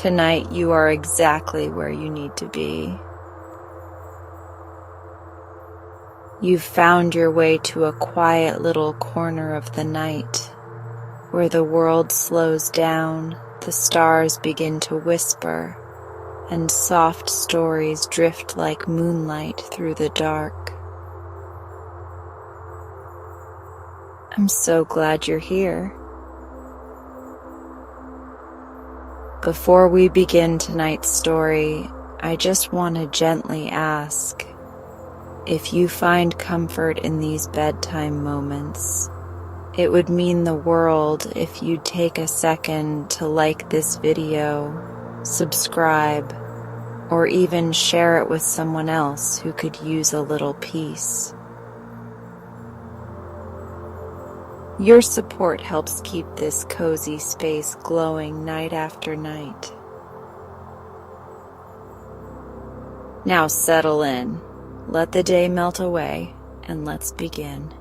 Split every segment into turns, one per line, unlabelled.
Tonight you are exactly where you need to be. You've found your way to a quiet little corner of the night, where the world slows down, the stars begin to whisper, and soft stories drift like moonlight through the dark. I'm so glad you're here. Before we begin tonight's story, I just want to gently ask, if you find comfort in these bedtime moments, it would mean the world if you'd take a second to like this video, subscribe, or even share it with someone else who could use a little peace. Your support helps keep this cozy space glowing night after night. Now settle in, let the day melt away, and let's begin.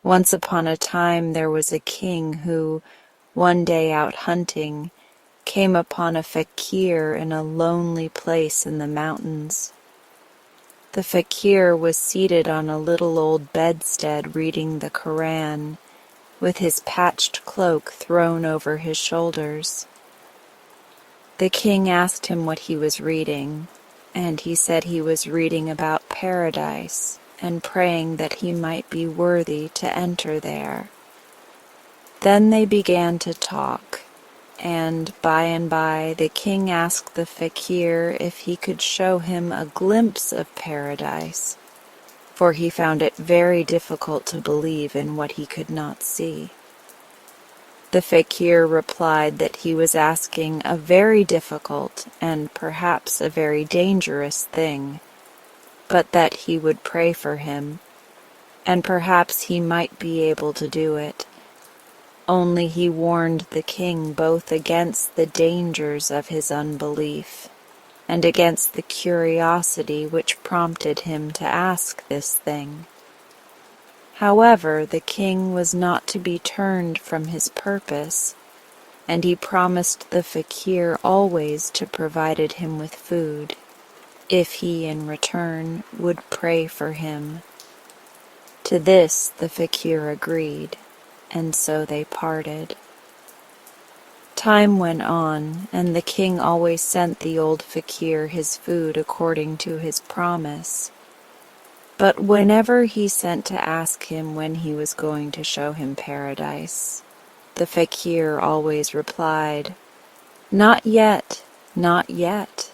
Once upon a time there was a king who, one day out hunting, came upon a fakir in a lonely place in the mountains. The fakir was seated on a little old bedstead reading the Koran, with his patched cloak thrown over his shoulders. The king asked him what he was reading, and he said he was reading about paradise and praying that he might be worthy to enter there. Then they began to talk, and by the king asked the fakir if he could show him a glimpse of paradise, for he found it very difficult to believe in what he could not see. The fakir replied that he was asking a very difficult and perhaps a very dangerous thing, but that he would pray for him, and perhaps he might be able to do it. Only he warned the king both against the dangers of his unbelief and against the curiosity which prompted him to ask this thing. However, the king was not to be turned from his purpose, and he promised the fakir always to provide him with food, if he in return would pray for him. To this the fakir agreed, and so they parted. Time went on, and the king always sent the old fakir his food according to his promise. But whenever he sent to ask him when he was going to show him paradise, the fakir always replied, "Not yet, not yet."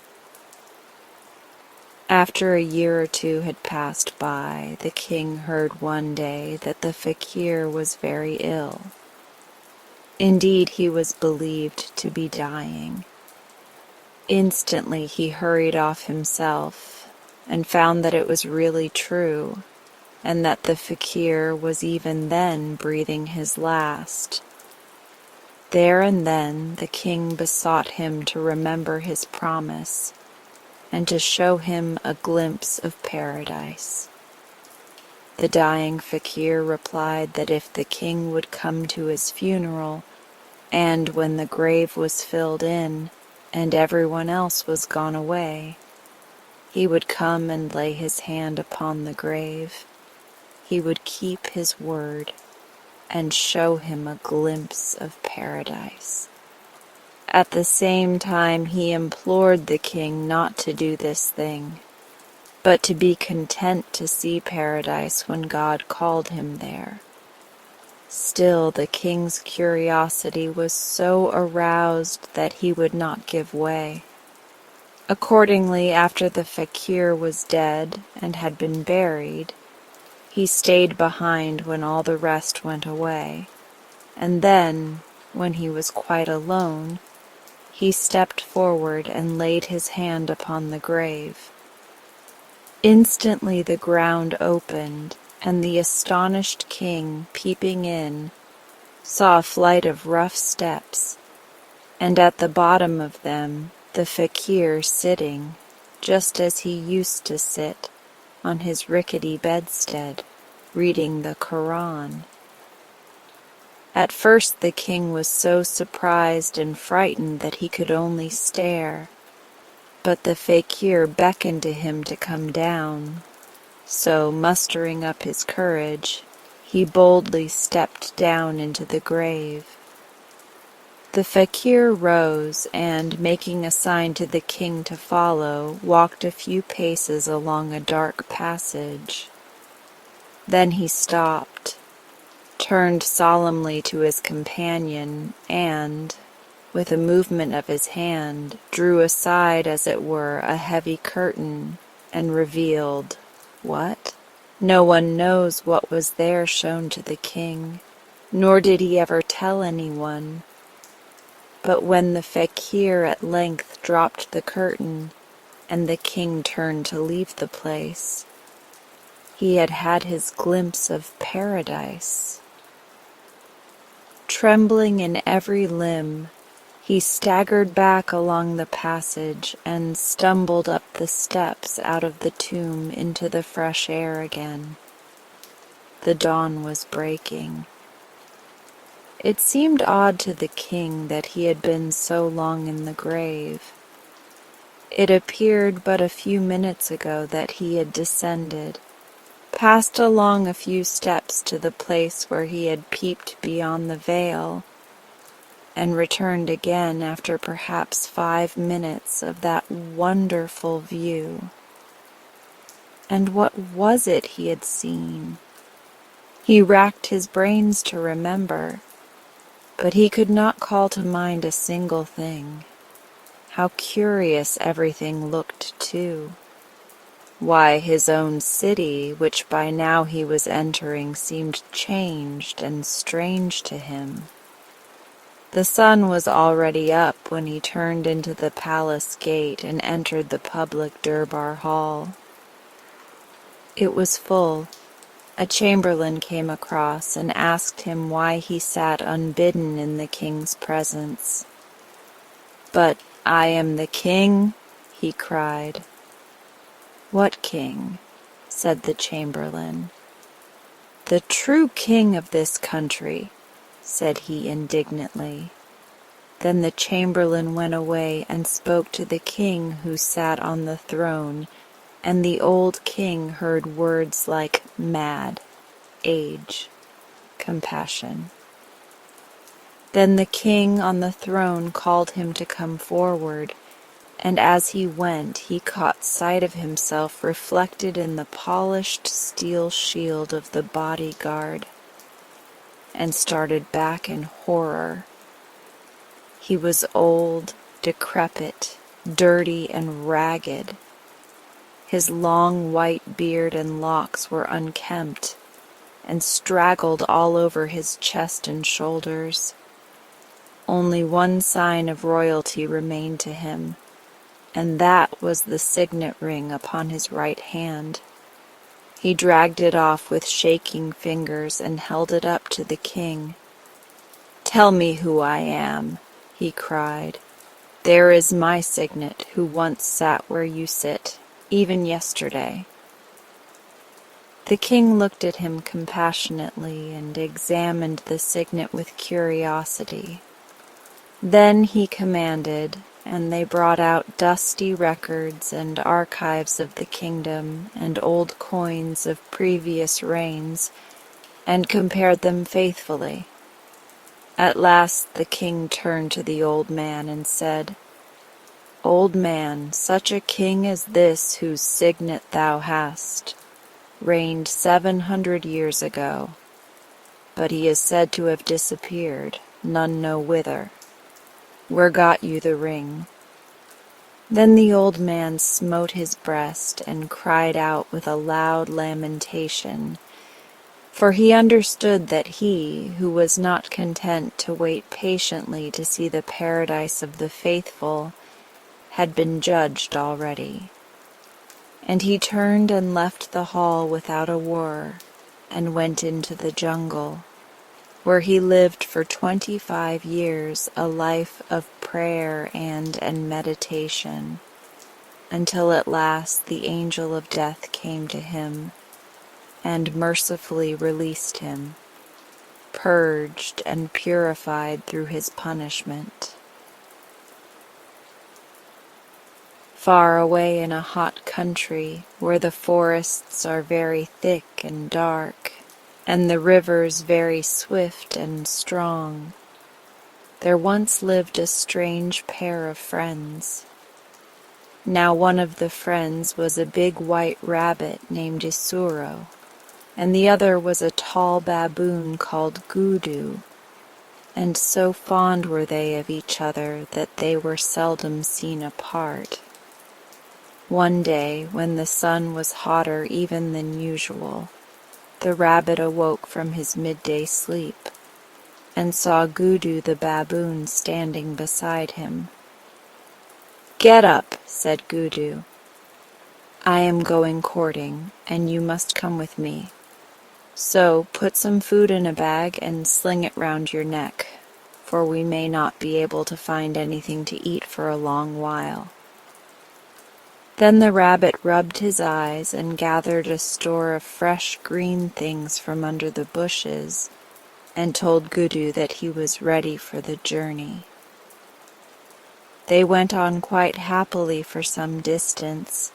After a year or two had passed by, the king heard one day that the fakir was very ill. Indeed, he was believed to be dying. Instantly he hurried off himself, and found that it was really true, and that the fakir was even then breathing his last. There and then the king besought him to remember his promise, and to show him a glimpse of paradise. The dying fakir replied that if the king would come to his funeral, and when the grave was filled in, and everyone else was gone away, he would come and lay his hand upon the grave. He would keep his word and show him a glimpse of paradise. At the same time, he implored the king not to do this thing, but to be content to see paradise when God called him there. Still, the king's curiosity was so aroused that he would not give way. Accordingly, after the fakir was dead and had been buried, he stayed behind when all the rest went away, and then, when he was quite alone, he stepped forward and laid his hand upon the grave. Instantly the ground opened, and the astonished king, peeping in, saw a flight of rough steps, and at the bottom of them the fakir sitting, just as he used to sit, on his rickety bedstead, reading the Koran. At first the king was so surprised and frightened that he could only stare, but the fakir beckoned to him to come down, so, mustering up his courage, he boldly stepped down into the grave. The fakir rose and, making a sign to the king to follow, walked a few paces along a dark passage. Then he stopped, turned solemnly to his companion, and, with a movement of his hand, drew aside, as it were, a heavy curtain, and revealed what? No one knows what was there shown to the king, nor did he ever tell anyone. But when the fakir at length dropped the curtain, and the king turned to leave the place, he had had his glimpse of paradise. Trembling in every limb, he staggered back along the passage and stumbled up the steps out of the tomb into the fresh air again. The dawn was breaking. It seemed odd to the king that he had been so long in the grave. It appeared but a few minutes ago that he had descended, passed along a few steps to the place where he had peeped beyond the veil, and returned again after perhaps 5 minutes of that wonderful view. And what was it he had seen? He racked his brains to remember, but he could not call to mind a single thing. How curious everything looked, too. Why, his own city, which by now he was entering, seemed changed and strange to him. The sun was already up when he turned into the palace gate and entered the public Durbar hall. It was full. A chamberlain came across and asked him why he sat unbidden in the king's presence. "But I am the king," he cried. "What king?" said the chamberlain. "The true king of this country," said he indignantly. Then the chamberlain went away and spoke to the king who sat on the throne, and the old king heard words like mad, age, compassion. Then the king on the throne called him to come forward, and as he went he caught sight of himself reflected in the polished steel shield of the bodyguard, and started back in horror. He was old, decrepit, dirty, and ragged. His long white beard and locks were unkempt, and straggled all over his chest and shoulders. Only one sign of royalty remained to him, and that was the signet ring upon his right hand. He dragged it off with shaking fingers and held it up to the king. "Tell me who I am," he cried. "There is my signet, who once sat where you sit, even yesterday." The king looked at him compassionately and examined the signet with curiosity. Then he commanded, and they brought out dusty records and archives of the kingdom and old coins of previous reigns, and compared them faithfully. At last the king turned to the old man and said, "Old man, such a king as this whose signet thou hast, reigned 700 years ago, but he is said to have disappeared, none know whither. Where got you the ring?" Then the old man smote his breast and cried out with a loud lamentation, for he understood that he, who was not content to wait patiently to see the paradise of the faithful, had been judged already. And he turned and left the hall without a word, and went into the jungle. where he lived for 25 years a life of prayer and meditation, until at last the angel of death came to him and mercifully released him, purged and purified through his punishment. Far away in a hot country, where the forests are very thick and dark, and the rivers very swift and strong, there once lived a strange pair of friends. Now one of the friends was a big white rabbit named Isuro, and the other was a tall baboon called Gudu, and so fond were they of each other that they were seldom seen apart. One day, when the sun was hotter even than usual, the rabbit awoke from his midday sleep and saw Gudu the baboon standing beside him. "Get up," said Gudu. "I am going courting, and you must come with me. So put some food in a bag and sling it round your neck, for we may not be able to find anything to eat for a long while." Then the rabbit rubbed his eyes and gathered a store of fresh green things from under the bushes and told Gudu that he was ready for the journey. They went on quite happily for some distance,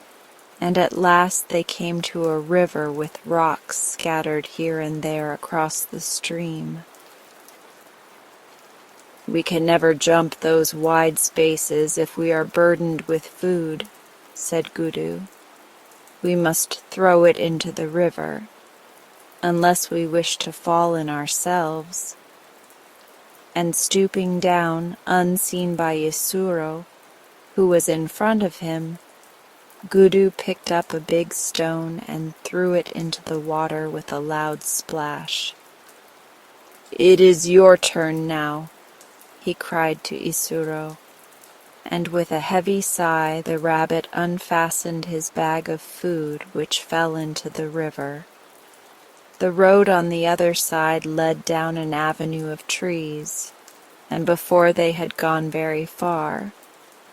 and at last they came to a river with rocks scattered here and there across the stream. "We can never jump those wide spaces if we are burdened with food," said Gudu. "We must throw it into the river, unless we wish to fall in ourselves." And stooping down, unseen by Isuro, who was in front of him, Gudu picked up a big stone and threw it into the water with a loud splash. "It is your turn now," he cried to Isuro, and with a heavy sigh the rabbit unfastened his bag of food, which fell into the river. The road on the other side led down an avenue of trees, and before they had gone very far,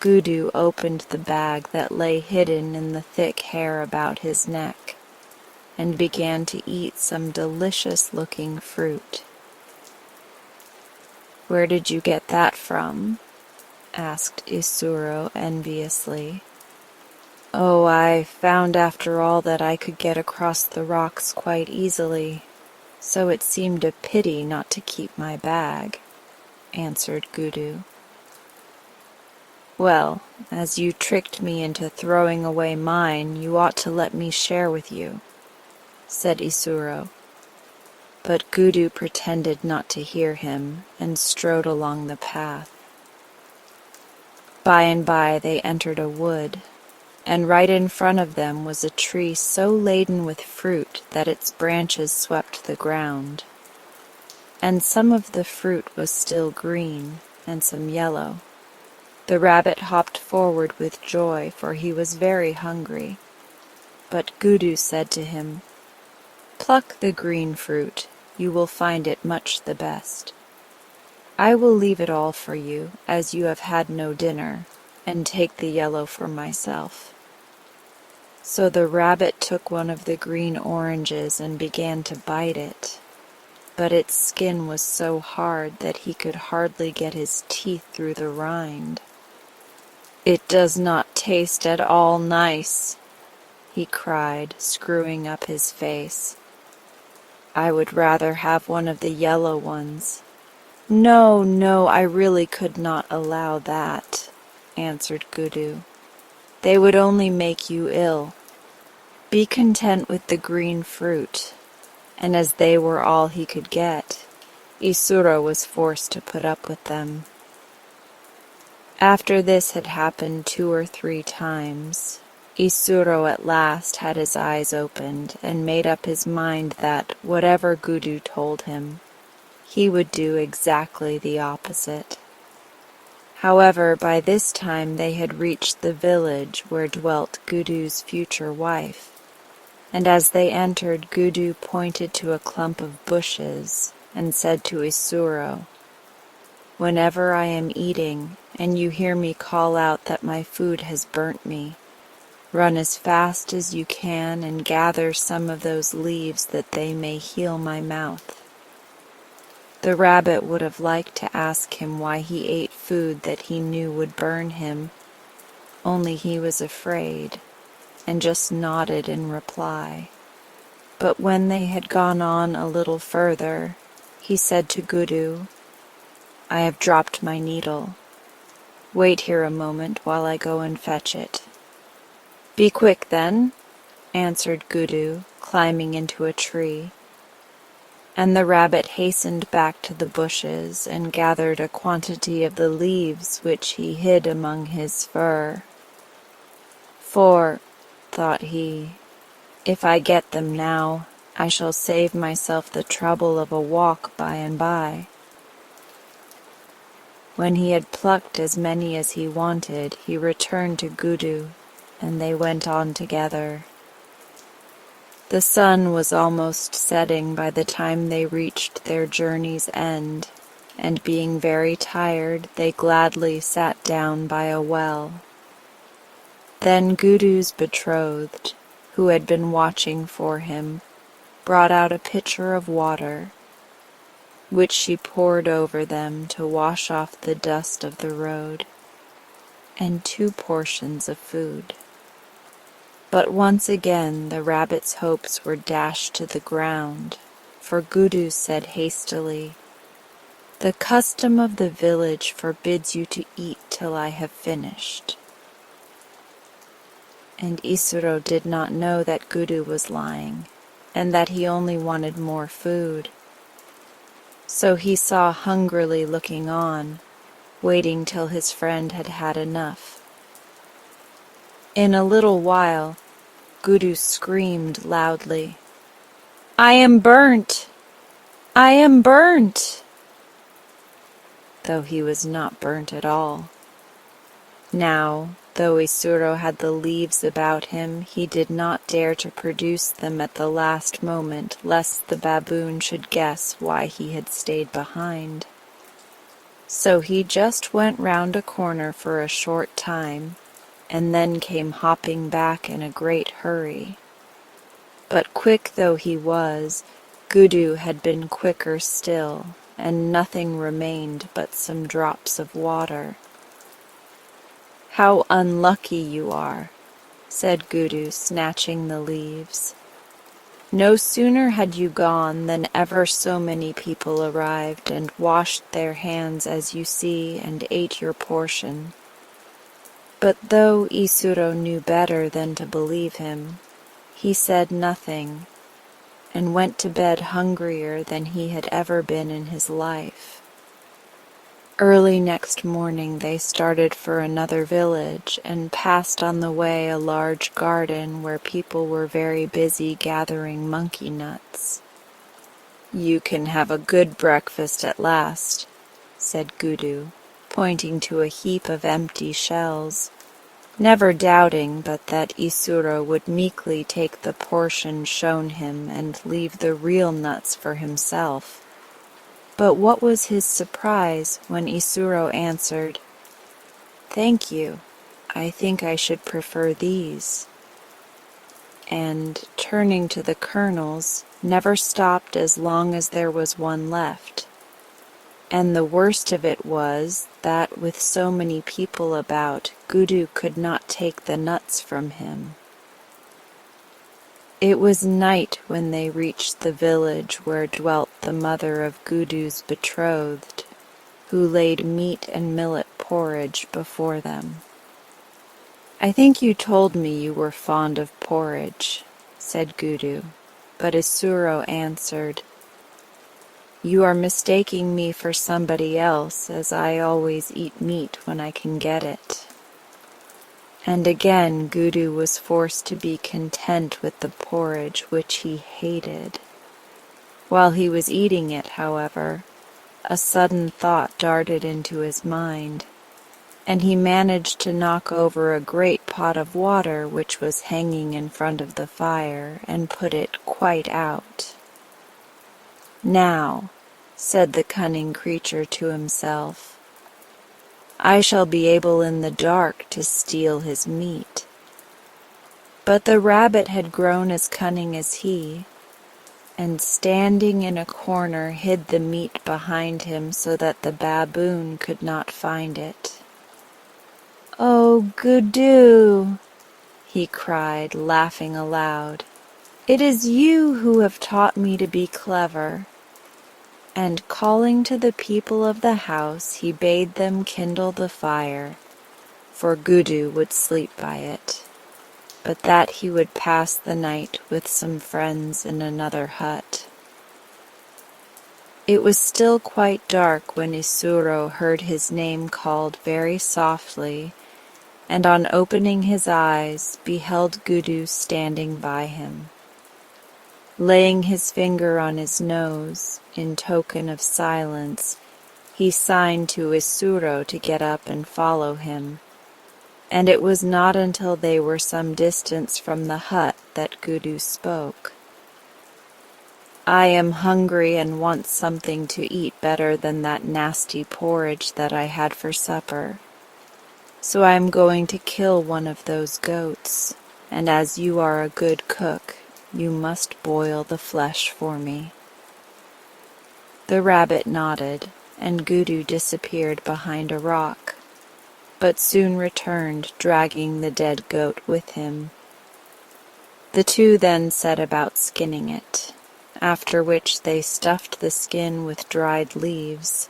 Gudu opened the bag that lay hidden in the thick hair about his neck, and began to eat some delicious-looking fruit. "Where did you get that from?" asked Isuro enviously. "Oh, I found after all that I could get across the rocks quite easily, so it seemed a pity not to keep my bag," answered Gudu. "Well, as you tricked me into throwing away mine, you ought to let me share with you," said Isuro. But Gudu pretended not to hear him and strode along the path. By and by they entered a wood, and right in front of them was a tree so laden with fruit that its branches swept the ground. And some of the fruit was still green, and some yellow. The rabbit hopped forward with joy, for he was very hungry. But Gudu said to him, "Pluck the green fruit, you will find it much the best. I will leave it all for you, as you have had no dinner, and take the yellow for myself." So the rabbit took one of the green oranges and began to bite it, but its skin was so hard that he could hardly get his teeth through the rind. "It does not taste at all nice," he cried, screwing up his face. "I would rather have one of the yellow ones." "No, no, I really could not allow that," answered Gudu. "They would only make you ill. Be content with the green fruit." And as they were all he could get, Isuro was forced to put up with them. After this had happened 2 or 3 times, Isuro at last had his eyes opened and made up his mind that, whatever Gudu told him, he would do exactly the opposite. However, by this time they had reached the village where dwelt Gudu's future wife, and as they entered, Gudu pointed to a clump of bushes and said to Isuro, "Whenever I am eating, and you hear me call out that my food has burnt me, run as fast as you can and gather some of those leaves that they may heal my mouth." The rabbit would have liked to ask him why he ate food that he knew would burn him, only he was afraid, and just nodded in reply. But when they had gone on a little further, he said to Gudu, "I have dropped my needle. Wait here a moment while I go and fetch it." "Be quick then," answered Gudu, climbing into a tree. And the rabbit hastened back to the bushes and gathered a quantity of the leaves which he hid among his fur. "For," thought he, "if I get them now, I shall save myself the trouble of a walk by and by." When he had plucked as many as he wanted, he returned to Gudu, and they went on together. The sun was almost setting by the time they reached their journey's end, and being very tired, they gladly sat down by a well. Then Gudu's betrothed, who had been watching for him, brought out a pitcher of water, which she poured over them to wash off the dust of the road, and 2 portions of food. But once again the rabbit's hopes were dashed to the ground, for Gudu said hastily, "The custom of the village forbids you to eat till I have finished." And Isuro did not know that Gudu was lying, and that he only wanted more food. So he saw hungrily looking on, waiting till his friend had had enough. In a little while, Gudu screamed loudly, "I am burnt! I am burnt!" Though he was not burnt at all. Now, though Isuro had the leaves about him, he did not dare to produce them at the last moment, lest the baboon should guess why he had stayed behind. So he just went round a corner for a short time, and then came hopping back in a great hurry. But quick though he was, Gudu had been quicker still, and nothing remained but some drops of water. "How unlucky you are," said Gudu, snatching the leaves. "No sooner had you gone than ever so many people arrived and washed their hands as you see and ate your portion." But though Isuro knew better than to believe him, he said nothing, and went to bed hungrier than he had ever been in his life. Early next morning they started for another village, and passed on the way a large garden where people were very busy gathering monkey nuts. "You can have a good breakfast at last," said Gudu, pointing to a heap of empty shells, never doubting but that Isuro would meekly take the portion shown him and leave the real nuts for himself. But what was his surprise when Isuro answered, "Thank you, I think I should prefer these," and, turning to the kernels, never stopped as long as there was one left. And the worst of it was that with so many people about, Gudu could not take the nuts from him. It was night when they reached the village where dwelt the mother of Gudu's betrothed, who laid meat and millet porridge before them. "I think you told me you were fond of porridge," said Gudu, but Isuro answered, "You are mistaking me for somebody else, as I always eat meat when I can get it." And again Gudu was forced to be content with the porridge which he hated. While he was eating it, however, a sudden thought darted into his mind, and he managed to knock over a great pot of water which was hanging in front of the fire, and put it quite out. "Now," said the cunning creature to himself. I shall be able in the dark to steal his meat. But the rabbit had grown as cunning as he, and standing in a corner hid the meat behind him so that the baboon could not find it. "Oh, Gudu!" he cried, laughing aloud. "It is you who have taught me to be clever." And calling to the people of the house, he bade them kindle the fire, for Gudu would sleep by it, but that he would pass the night with some friends in another hut. It was still quite dark when Isuro heard his name called very softly, and on opening his eyes beheld Gudu standing by him. Laying his finger on his nose, in token of silence, he signed to Isuro to get up and follow him, and it was not until they were some distance from the hut that Gudu spoke. "I am hungry and want something to eat better than that nasty porridge that I had for supper. So I am going to kill one of those goats, and as you are a good cook, you must boil the flesh for me." The rabbit nodded, and Gudu disappeared behind a rock, but soon returned, dragging the dead goat with him. The two then set about skinning it, after which they stuffed the skin with dried leaves,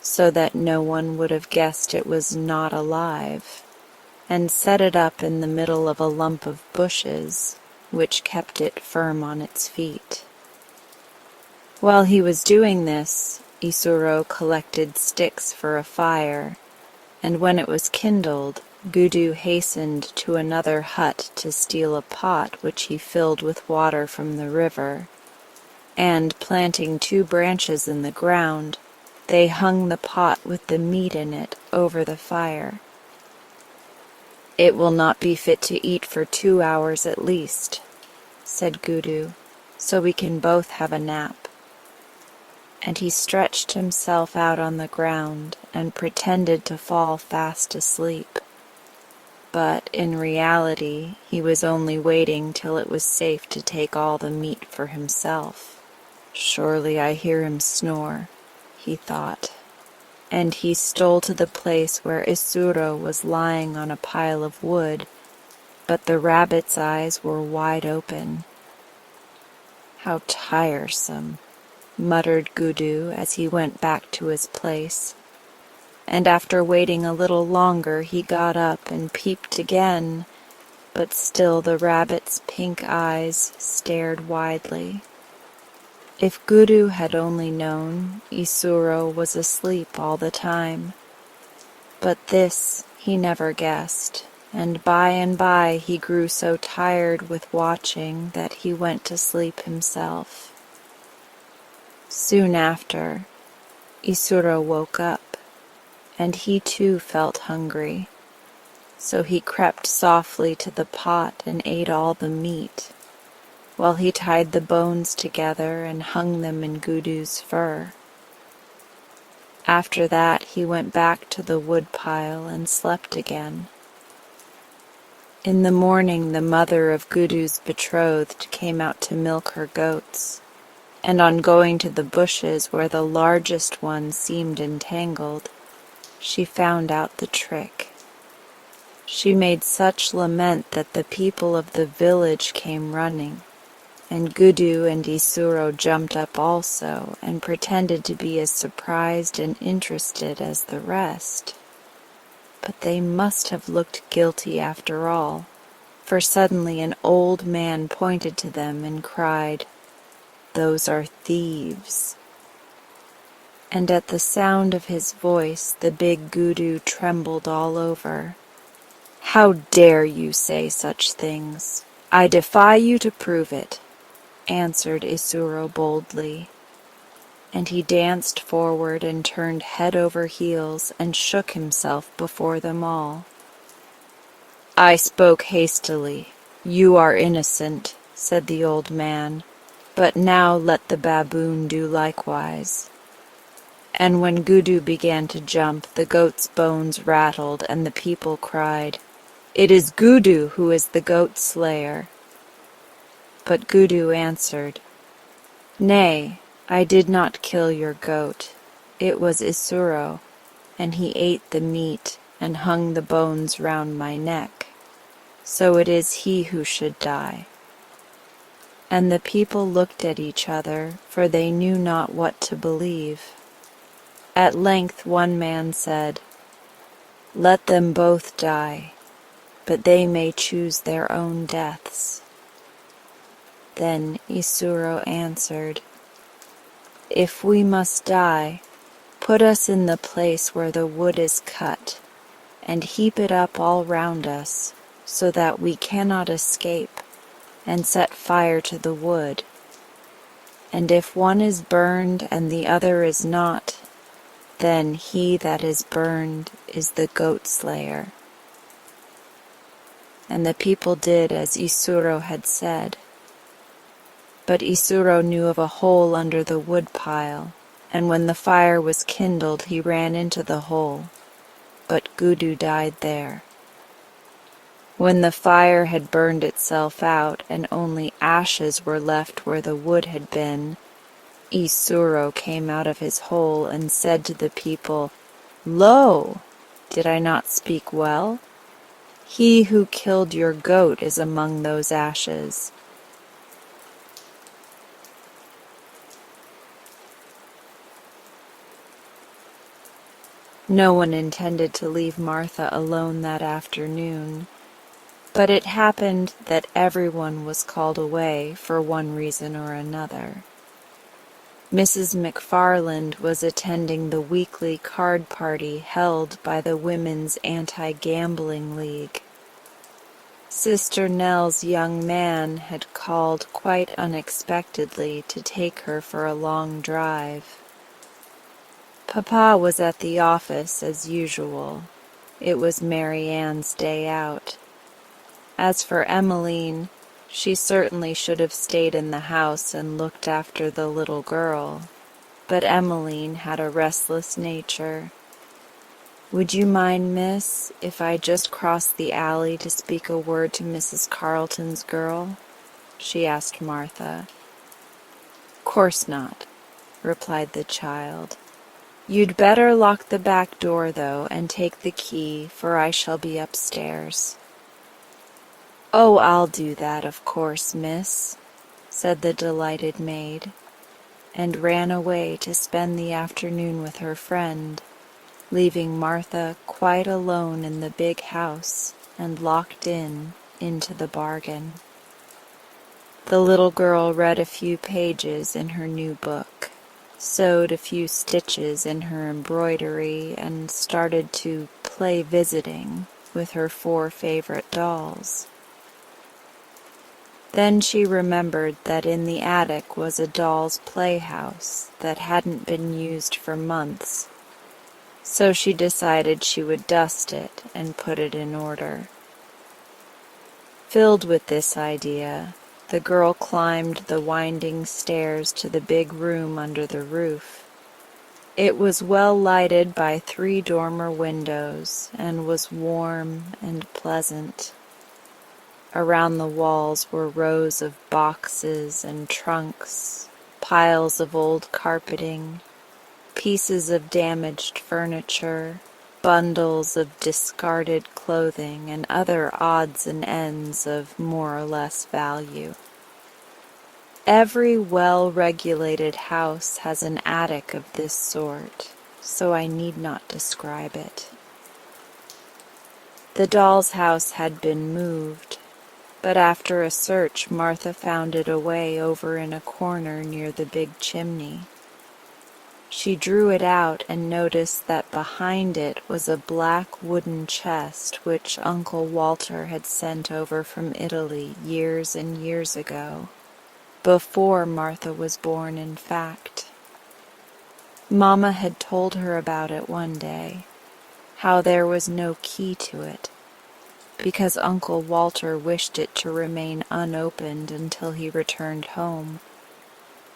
so that no one would have guessed it was not alive, and set it up in the middle of a lump of bushes, which kept it firm on its feet. While he was doing this, Isuro collected sticks for a fire, and when it was kindled, Gudu hastened to another hut to steal a pot which he filled with water from the river, and planting 2 branches in the ground, they hung the pot with the meat in it over the fire. "It will not be fit to eat for 2 hours at least," said Gudu, "so we can both have a nap." And he stretched himself out on the ground and pretended to fall fast asleep. But in reality he was only waiting till it was safe to take all the meat for himself. "Surely I hear him snore," he thought, and he stole to the place where Isuro was lying on a pile of wood, but the rabbit's eyes were wide open. "How tiresome," muttered Gudu as he went back to his place, and after waiting a little longer he got up and peeped again, but still the rabbit's pink eyes stared widely. If Gudu had only known, Isuro was asleep all the time. But this he never guessed, and by he grew so tired with watching that he went to sleep himself. Soon after, Isuro woke up, and he too felt hungry, so he crept softly to the pot and ate all the meat, while he tied the bones together and hung them in Gudu's fur. After that he went back to the wood pile and slept again. In the morning the mother of Gudu's betrothed came out to milk her goats, and on going to the bushes where the largest one seemed entangled, she found out the trick. She made such lament that the people of the village came running, and Gudu and Isuro jumped up also and pretended to be as surprised and interested as the rest. But they must have looked guilty after all, for suddenly an old man pointed to them and cried, "Those are thieves." And at the sound of his voice the big Gudu trembled all over. "How dare you say such things? I defy you to prove it," answered Isuro boldly, and he danced forward and turned head over heels and shook himself before them all. "I spoke hastily. You are innocent," said the old man, "but now let the baboon do likewise." And when Gudu began to jump, the goat's bones rattled, and the people cried, "It is Gudu who is the goat slayer." But Gudu answered, "Nay, I did not kill your goat. It was Isuro, and he ate the meat and hung the bones round my neck. So it is he who should die." And the people looked at each other, for they knew not what to believe. At length one man said, "Let them both die, but they may choose their own deaths." Then Isuro answered, "If we must die, put us in the place where the wood is cut, and heap it up all round us, so that we cannot escape, and set fire to the wood. And if one is burned and the other is not, then he that is burned is the goat slayer." And the people did as Isuro had said. But Isuro knew of a hole under the wood pile, and when the fire was kindled he ran into the hole, but Gudu died there. When the fire had burned itself out, and only ashes were left where the wood had been, Isuro came out of his hole and said to the people, "Lo, did I not speak well? He who killed your goat is among those ashes." No one intended to leave Martha alone that afternoon, but it happened that everyone was called away for one reason or another. Mrs. McFarland was attending the weekly card party held by the Women's Anti-Gambling League. Sister Nell's young man had called quite unexpectedly to take her for a long drive. Papa was at the office as usual. It was Mary Ann's day out. As for Emmeline, she certainly should have stayed in the house and looked after the little girl, but Emmeline had a restless nature. "Would you mind, miss, if I just crossed the alley to speak a word to Mrs. Carleton's girl?" she asked Martha. "Course not," replied the child. "You'd better lock the back door, though, and take the key, for I shall be upstairs." "Oh, I'll do that, of course, miss," said the delighted maid, and ran away to spend the afternoon with her friend, leaving Martha quite alone in the big house and locked in into the bargain. The little girl read a few pages in her new book, sewed a few stitches in her embroidery, and started to play visiting with her 4 favorite dolls. Then she remembered that in the attic was a doll's playhouse that hadn't been used for months, so she decided she would dust it and put it in order. Filled with this idea, the girl climbed the winding stairs to the big room under the roof. It was well lighted by 3 dormer windows and was warm and pleasant. Around the walls were rows of boxes and trunks, piles of old carpeting, pieces of damaged furniture, bundles of discarded clothing, and other odds and ends of more or less value. Every well-regulated house has an attic of this sort, so I need not describe it. The doll's house had been moved, but after a search Martha found it away over in a corner near the big chimney. She drew it out and noticed that behind it was a black wooden chest which Uncle Walter had sent over from Italy years and years ago, before Martha was born, in fact. Mamma had told her about it one day, how there was no key to it, because Uncle Walter wished it to remain unopened until he returned home,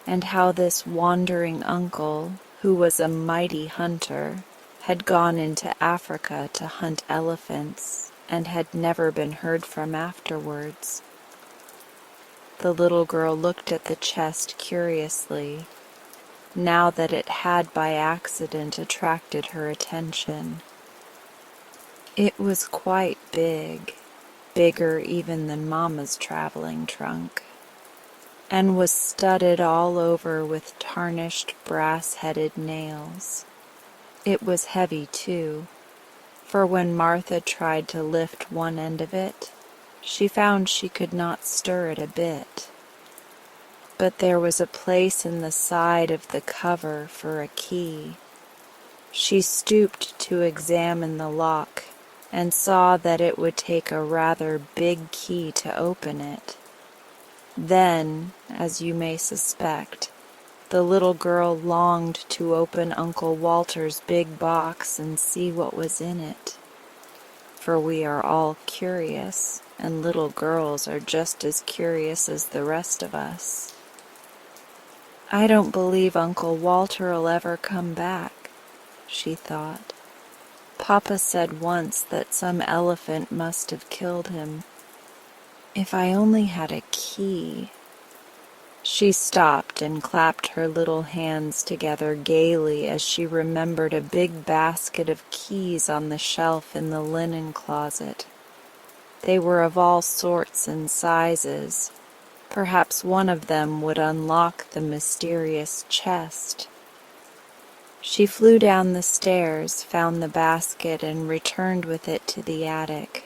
and how this wandering uncle, who was a mighty hunter, had gone into Africa to hunt elephants and had never been heard from afterwards. The little girl looked at the chest curiously, now that it had by accident attracted her attention. It was quite big, bigger even than Mama's traveling trunk, and was studded all over with tarnished brass-headed nails. It was heavy, too, for when Martha tried to lift one end of it, she found she could not stir it a bit. But there was a place in the side of the cover for a key. She stooped to examine the lock and saw that it would take a rather big key to open it. Then, as you may suspect, the little girl longed to open Uncle Walter's big box and see what was in it. For we are all curious, and little girls are just as curious as the rest of us. "I don't believe Uncle Walter'll ever come back," she thought. "Papa said once that some elephant must have killed him. If I only had a key." She stopped and clapped her little hands together gaily as she remembered a big basket of keys on the shelf in the linen closet. They were of all sorts and sizes. Perhaps one of them would unlock the mysterious chest. She flew down the stairs, found the basket, and returned with it to the attic.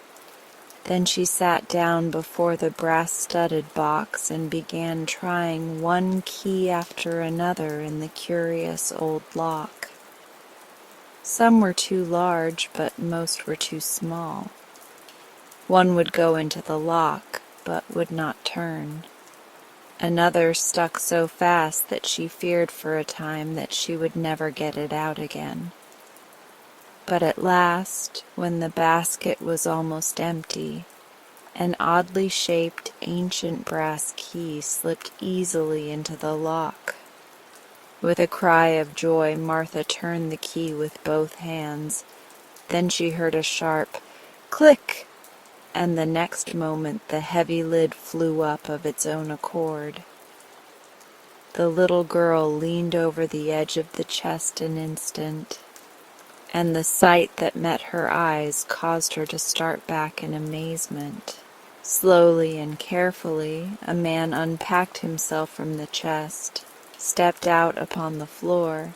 Then she sat down before the brass-studded box and began trying one key after another in the curious old lock. Some were too large, but most were too small. One would go into the lock, but would not turn. Another stuck so fast that she feared for a time that she would never get it out again. But at last, when the basket was almost empty, an oddly shaped ancient brass key slipped easily into the lock. With a cry of joy, Martha turned the key with both hands. Then she heard a sharp click, and the next moment the heavy lid flew up of its own accord. The little girl leaned over the edge of the chest an instant, and the sight that met her eyes caused her to start back in amazement. Slowly and carefully, a man unpacked himself from the chest, stepped out upon the floor,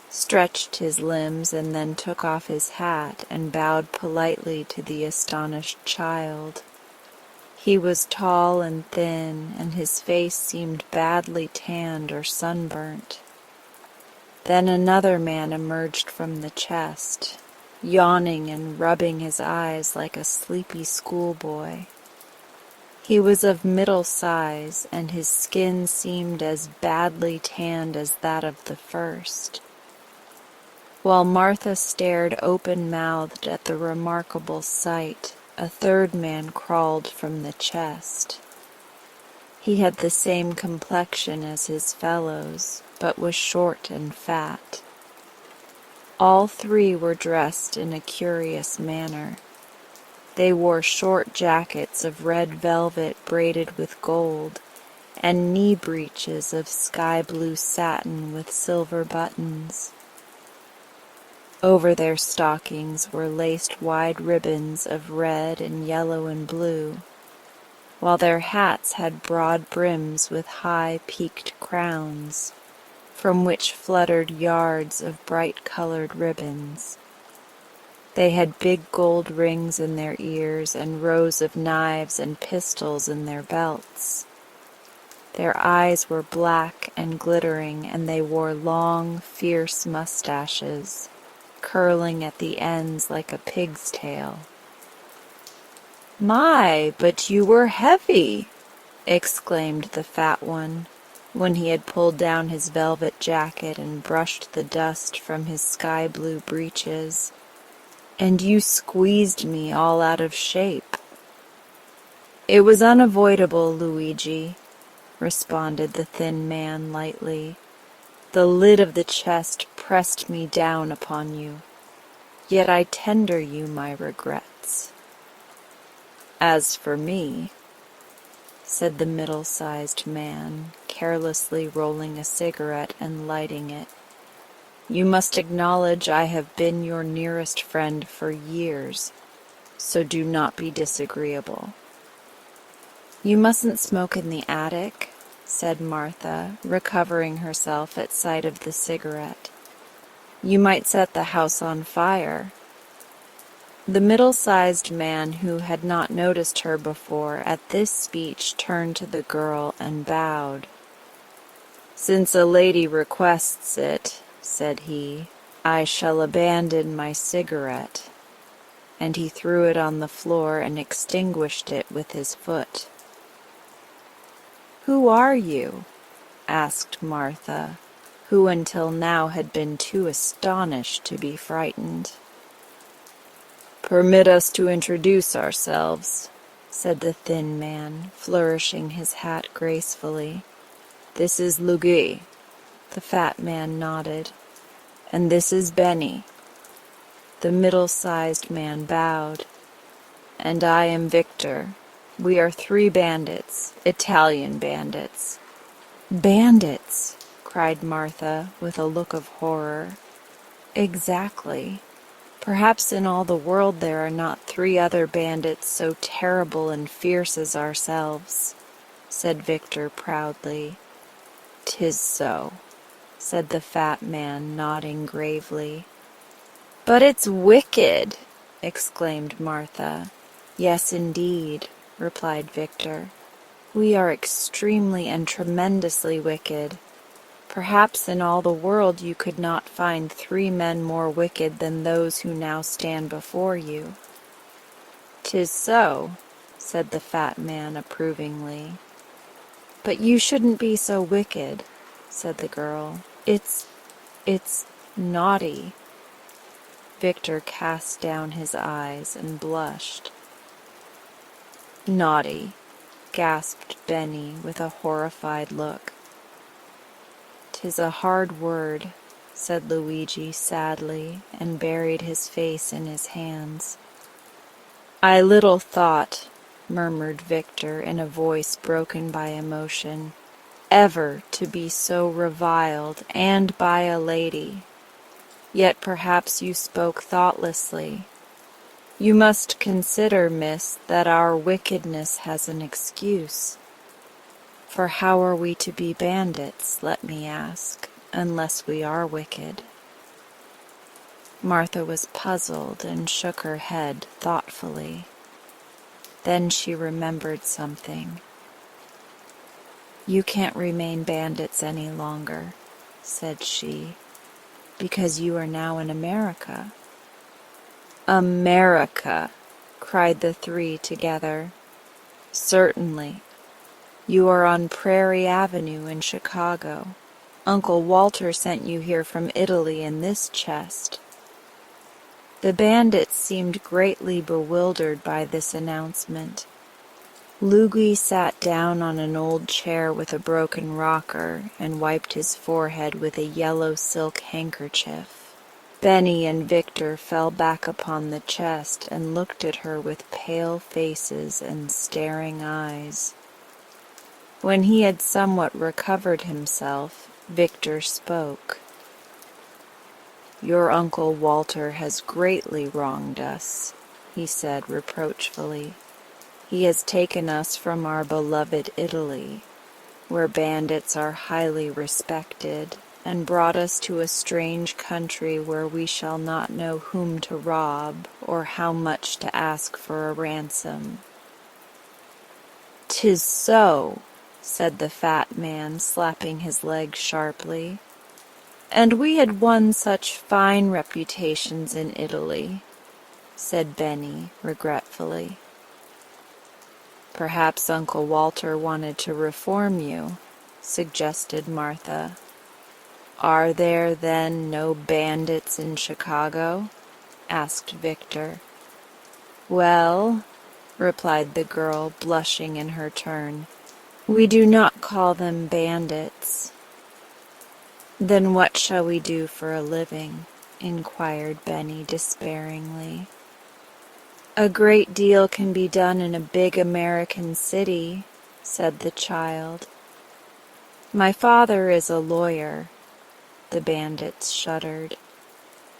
stretched his limbs, and then took off his hat and bowed politely to the astonished child. He was tall and thin, and his face seemed badly tanned or sunburnt. Then another man emerged from the chest, yawning and rubbing his eyes like a sleepy schoolboy. He was of middle size, and his skin seemed as badly tanned as that of the first. While Martha stared open-mouthed at the remarkable sight, a third man crawled from the chest. He had the same complexion as his fellows, but was short and fat. All three were dressed in a curious manner. They wore short jackets of red velvet braided with gold, and knee breeches of sky-blue satin with silver buttons. Over their stockings were laced wide ribbons of red and yellow and blue, while their hats had broad brims with high peaked crowns, from which fluttered yards of bright-colored ribbons. They had big gold rings in their ears and rows of knives and pistols in their belts. Their eyes were black and glittering, and they wore long, fierce mustaches, curling at the ends like a pig's tail. "My, but you were heavy!" exclaimed the fat one, when he had pulled down his velvet jacket and brushed the dust from his sky-blue breeches. "And you squeezed me all out of shape." "It was unavoidable, Luigi," responded the thin man lightly. The lid of the chest pressed me down upon you, yet I tender you my regrets. As for me, said the middle-sized man, carelessly rolling a cigarette and lighting it, you must acknowledge I have been your nearest friend for years, so do not be disagreeable. You mustn't smoke in the attic, said Martha, recovering herself at sight of the cigarette. You might set the house on fire. The middle-sized man, who had not noticed her before, at this speech turned to the girl and bowed. Since a lady requests it, said he, I shall abandon my cigarette. And he threw it on the floor and extinguished it with his foot. Who are you? Asked Martha, who until now had been too astonished to be frightened. Permit us to introduce ourselves, said the thin man, flourishing his hat gracefully. This is Luigi. The fat man nodded. And this is Benny. The middle-sized man bowed. And I am Victor. We are 3 bandits, Italian bandits. Bandits, cried Martha with a look of horror. Exactly. Perhaps in all the world there are not 3 other bandits so terrible and fierce as ourselves, said Victor proudly. 'Tis so, said the fat man, nodding gravely. But it's wicked, exclaimed Martha. Yes, indeed, replied Victor. We are extremely and tremendously wicked. Perhaps in all the world you could not find 3 men more wicked than those who now stand before you. 'Tis so, said the fat man approvingly. But you shouldn't be so wicked, said the girl. It's naughty. Victor cast down his eyes and blushed. Naughty, gasped Benny with a horrified look. 'Tis a hard word, said Luigi sadly, and buried his face in his hands. I little thought, murmured Victor in a voice broken by emotion, ever to be so reviled, and by a lady. Yet perhaps you spoke thoughtlessly. You must consider, miss, that our wickedness has an excuse. For how are we to be bandits, let me ask, unless we are wicked? Martha was puzzled and shook her head thoughtfully. Then she remembered something. You can't remain bandits any longer, said she, because you are now in America. America, cried the 3 together. Certainly. You are on Prairie Avenue in Chicago. Uncle Walter sent you here from Italy in this chest. The bandits seemed greatly bewildered by this announcement. Luigi sat down on an old chair with a broken rocker and wiped his forehead with a yellow silk handkerchief. Benny and Victor fell back upon the chest and looked at her with pale faces and staring eyes. When he had somewhat recovered himself, Victor spoke. Your Uncle Walter has greatly wronged us, he said reproachfully. He has taken us from our beloved Italy, where bandits are highly respected, and brought us to a strange country where we shall not know whom to rob or how much to ask for a ransom. 'Tis so, said the fat man, slapping his leg sharply. And we had won such fine reputations in Italy, said Benny regretfully. Perhaps Uncle Walter wanted to reform you, suggested Martha. Are there, then, no bandits in Chicago? Asked Victor. Well, replied the girl, blushing in her turn, we do not call them bandits. "Then what shall we do for a living?" inquired Benny despairingly. "A great deal can be done in a big American city," said the child. "My father is a lawyer," the bandits shuddered,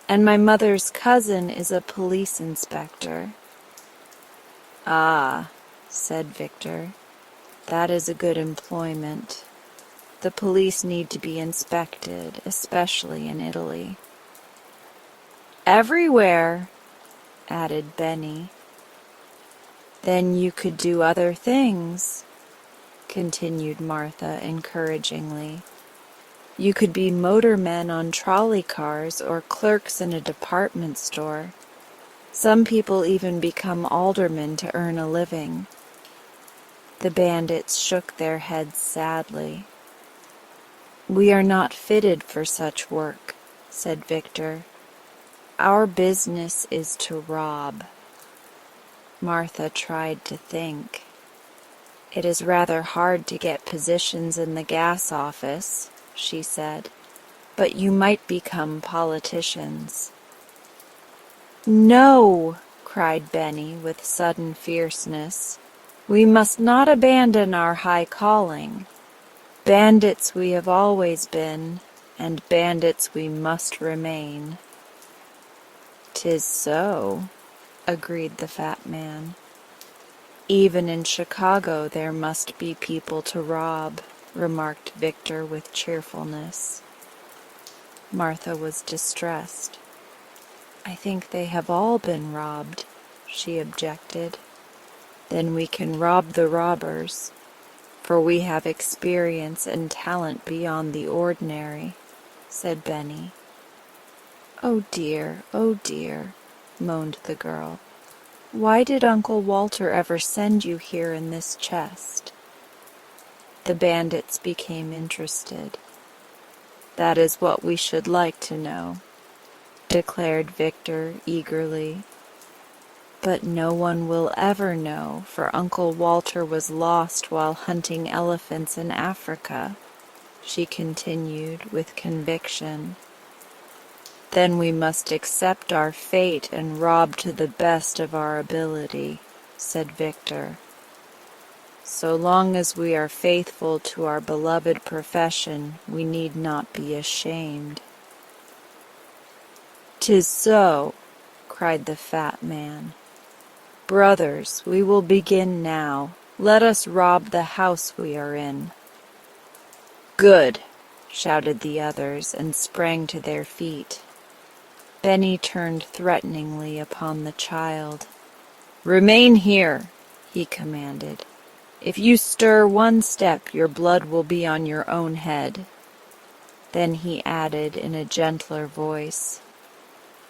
"and my mother's cousin is a police inspector." "Ah," said Victor, "that is a good employment. The police need to be inspected, especially in Italy." "Everywhere," added Benny. "Then you could do other things," continued Martha encouragingly. "You could be motormen on trolley cars or clerks in a department store. Some people even become aldermen to earn a living." The bandits shook their heads sadly. "We are not fitted for such work," said Victor. "Our business is to rob." Martha tried to think. "It is rather hard to get positions in the gas office," she said, "but you might become politicians." "No!" cried Benny with sudden fierceness. "We must not abandon our high calling. Bandits we have always been, and bandits we must remain." "'Tis so," agreed the fat man. "Even in Chicago there must be people to rob," remarked Victor with cheerfulness. Martha was distressed. "I think they have all been robbed," she objected. "Then we can rob the robbers, for we have experience and talent beyond the ordinary," said Benny. "Oh dear, moaned the girl. "Why did Uncle Walter ever send you here in this chest?" The bandits became interested. "That is what we should like to know," declared Victor eagerly. "But no one will ever know, for Uncle Walter was lost while hunting elephants in Africa," she continued with conviction. "Then we must accept our fate and rob to the best of our ability," said Victor. "So long as we are faithful to our beloved profession, we need not be ashamed." "'Tis so," cried the fat man. "Brothers, we will begin now. Let us rob the house we are in." "Good!" shouted the others, and sprang to their feet. Benny turned threateningly upon the child. "Remain here," he commanded. "If you stir one step, your blood will be on your own head." Then he added in a gentler voice,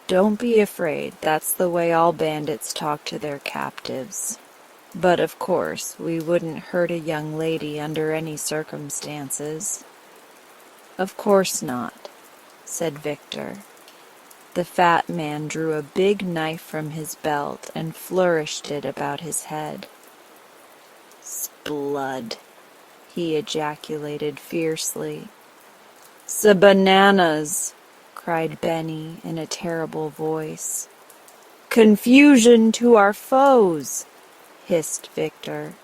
"Don't be afraid, that's the way all bandits talk to their captives. But of course, we wouldn't hurt a young lady under any circumstances." "Of course not," said Victor. The fat man drew a big knife from his belt and flourished it about his head. "S'blood!" he ejaculated fiercely. "S'bananas!" cried Benny in a terrible voice. "Confusion to our foes!" hissed Victor.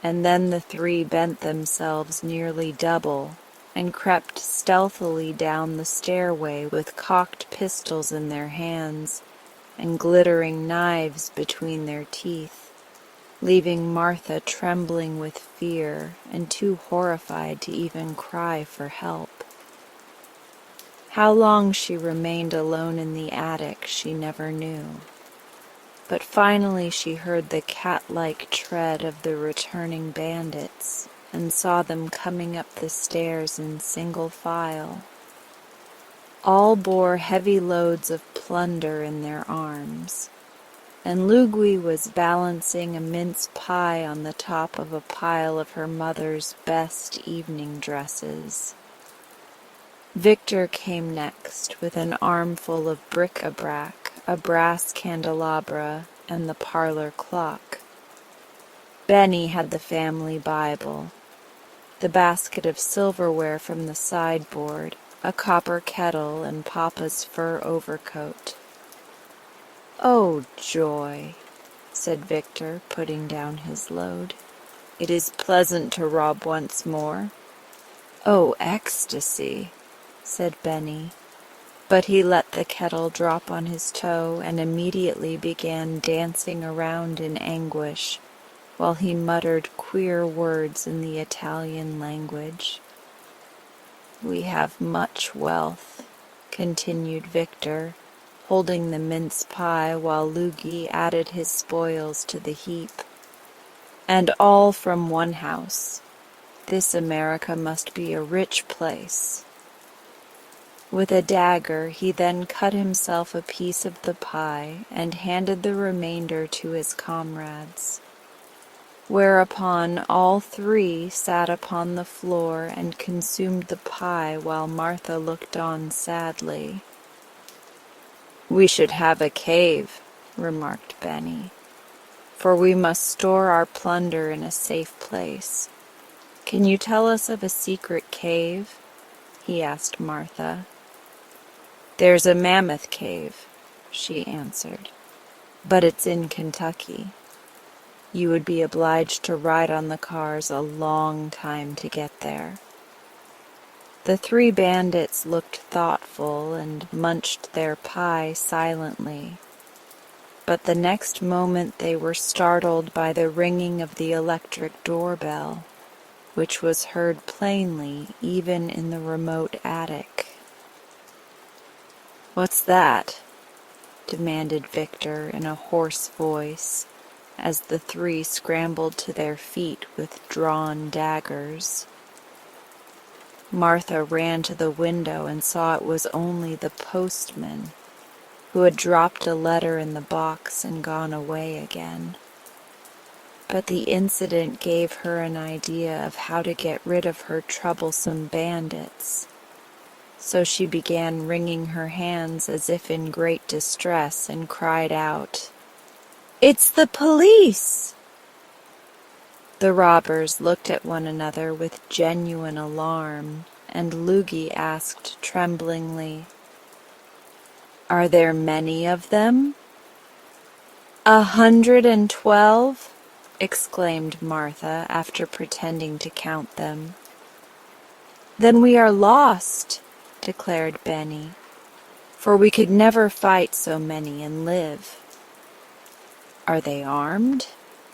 And then the three bent themselves nearly double and crept stealthily down the stairway with cocked pistols in their hands and glittering knives between their teeth, leaving Martha trembling with fear and too horrified to even cry for help. How long she remained alone in the attic she never knew. But finally she heard the cat-like tread of the returning bandits and saw them coming up the stairs in single file. All bore heavy loads of plunder in their arms, and Lugui was balancing a mince pie on the top of a pile of her mother's best evening dresses. Victor came next with an armful of bric-a-brac, a brass candelabra, and the parlor clock. Benny had the family Bible. the basket of silverware from the sideboard, a copper kettle, and Papa's fur overcoat. "Oh, joy," said Victor, putting down his load. "It is pleasant to rob once more." "Oh, ecstasy," said Benny, but he let the kettle drop on his toe and immediately began dancing around in anguish, while he muttered queer words in the Italian language. "We have much wealth," continued Victor, holding the mince pie while Luigi added his spoils to the heap. "And all from one house. This America must be a rich place." With a dagger he then cut himself a piece of the pie and handed the remainder to his comrades, whereupon all three sat upon the floor and consumed the pie while Martha looked on sadly. "We should have a cave," remarked Benny, "for we must store our plunder in a safe place. Can you tell us of a secret cave?" he asked Martha. "There's a mammoth cave," she answered, "but it's in Kentucky. You would be obliged to ride on the cars a long time to get there." The three bandits looked thoughtful and munched their pie silently, but the next moment they were startled by the ringing of the electric doorbell, which was heard plainly even in the remote attic. "What's that?" demanded Victor in a hoarse voice, as the three scrambled to their feet with drawn daggers. Martha ran to the window and saw it was only the postman, who had dropped a letter in the box and gone away again. But the incident gave her an idea of how to get rid of her troublesome bandits, so she began wringing her hands as if in great distress and cried out, "It's the police!" The robbers looked at one another with genuine alarm, and Luigi asked tremblingly, "Are there many of them?" 112, exclaimed Martha after pretending to count them. "Then we are lost," declared Benny, "for we could never fight so many and live." "Are they armed?"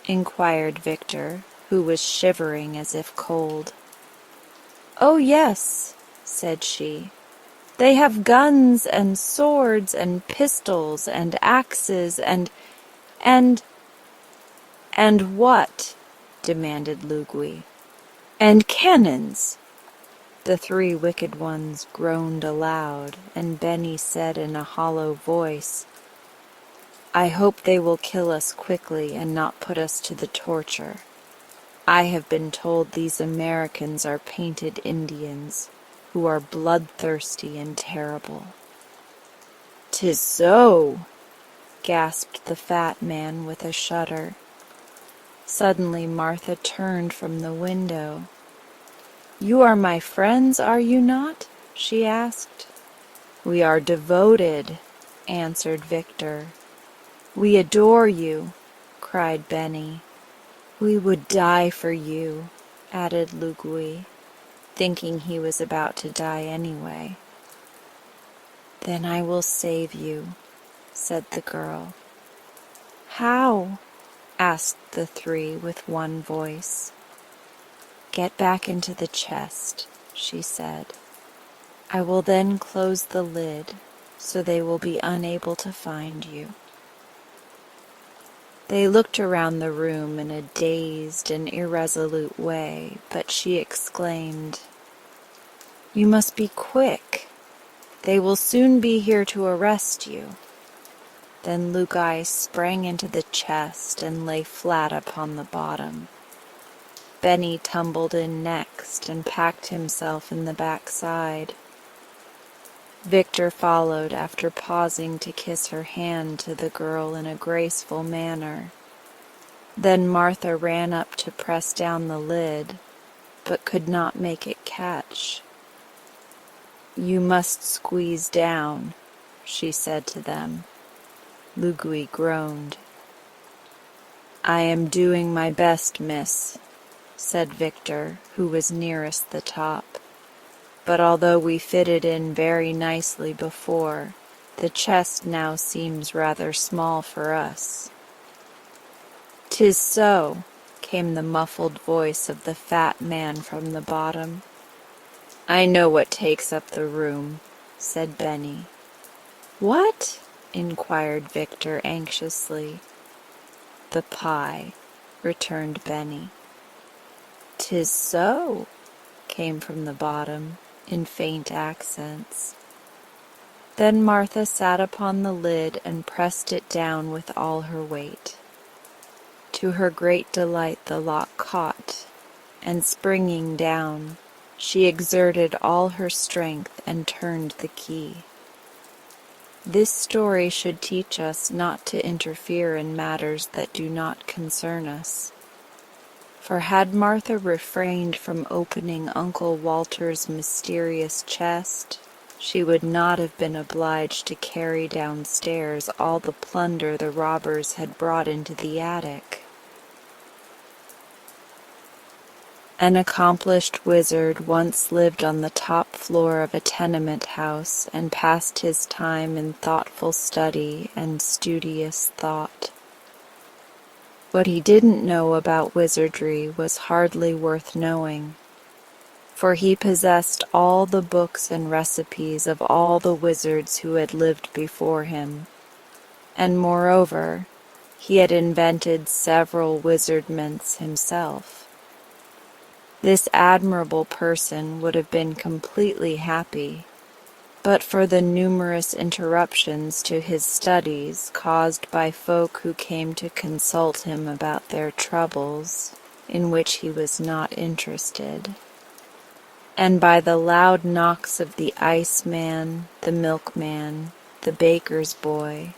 inquired Victor, who was shivering as if cold. "Oh, yes," said she. "They have guns and swords and pistols and axes and—" "And what?" demanded Luigi. "And cannons." The three wicked ones groaned aloud, and Benny said in a hollow voice, "I hope they will kill us quickly and not put us to the torture. I have been told these Americans are painted Indians, who are bloodthirsty and terrible." "'Tis so," gasped the fat man with a shudder. Suddenly Martha turned from the window. "You are my friends, are you not?" she asked. "We are devoted," answered Victor. "We adore you," cried Benny. "We would die for you," added Luigi, thinking he was about to die anyway. "Then I will save you," said the girl. "How?" asked the three with one voice. "Get back into the chest," she said. "I will then close the lid, so they will be unable to find you." They looked around the room in a dazed and irresolute way, but she exclaimed, "You must be quick. They will soon be here to arrest you." Then Luigi sprang into the chest and lay flat upon the bottom. Benny tumbled in next and packed himself in the backside. Victor followed after pausing to kiss her hand to the girl in a graceful manner. Then Martha ran up to press down the lid, but could not make it catch. "You must squeeze down," she said to them. Lugui groaned. "I am doing my best, miss," said Victor, who was nearest the top. "But although we fitted in very nicely before, the chest now seems rather small for us." "'Tis so," came the muffled voice of the fat man from the bottom. "I know what takes up the room," said Benny. "What?" inquired Victor anxiously. "The pie," returned Benny. "'Tis so," came from the bottom, in faint accents. Then Martha sat upon the lid and pressed it down with all her weight. To her great delight the lock caught, and springing down, she exerted all her strength and turned the key. This story should teach us not to interfere in matters that do not concern us. For had Martha refrained from opening Uncle Walter's mysterious chest, she would not have been obliged to carry downstairs all the plunder the robbers had brought into the attic. An accomplished wizard once lived on the top floor of a tenement house and passed his time in thoughtful study and studious thought. What he didn't know about wizardry was hardly worth knowing, for he possessed all the books and recipes of all the wizards who had lived before him, and moreover, he had invented several wizardments himself. This admirable person would have been completely happy, but for the numerous interruptions to his studies caused by folk who came to consult him about their troubles, in which he was not interested, and by the loud knocks of the iceman, the milkman, the baker's boy,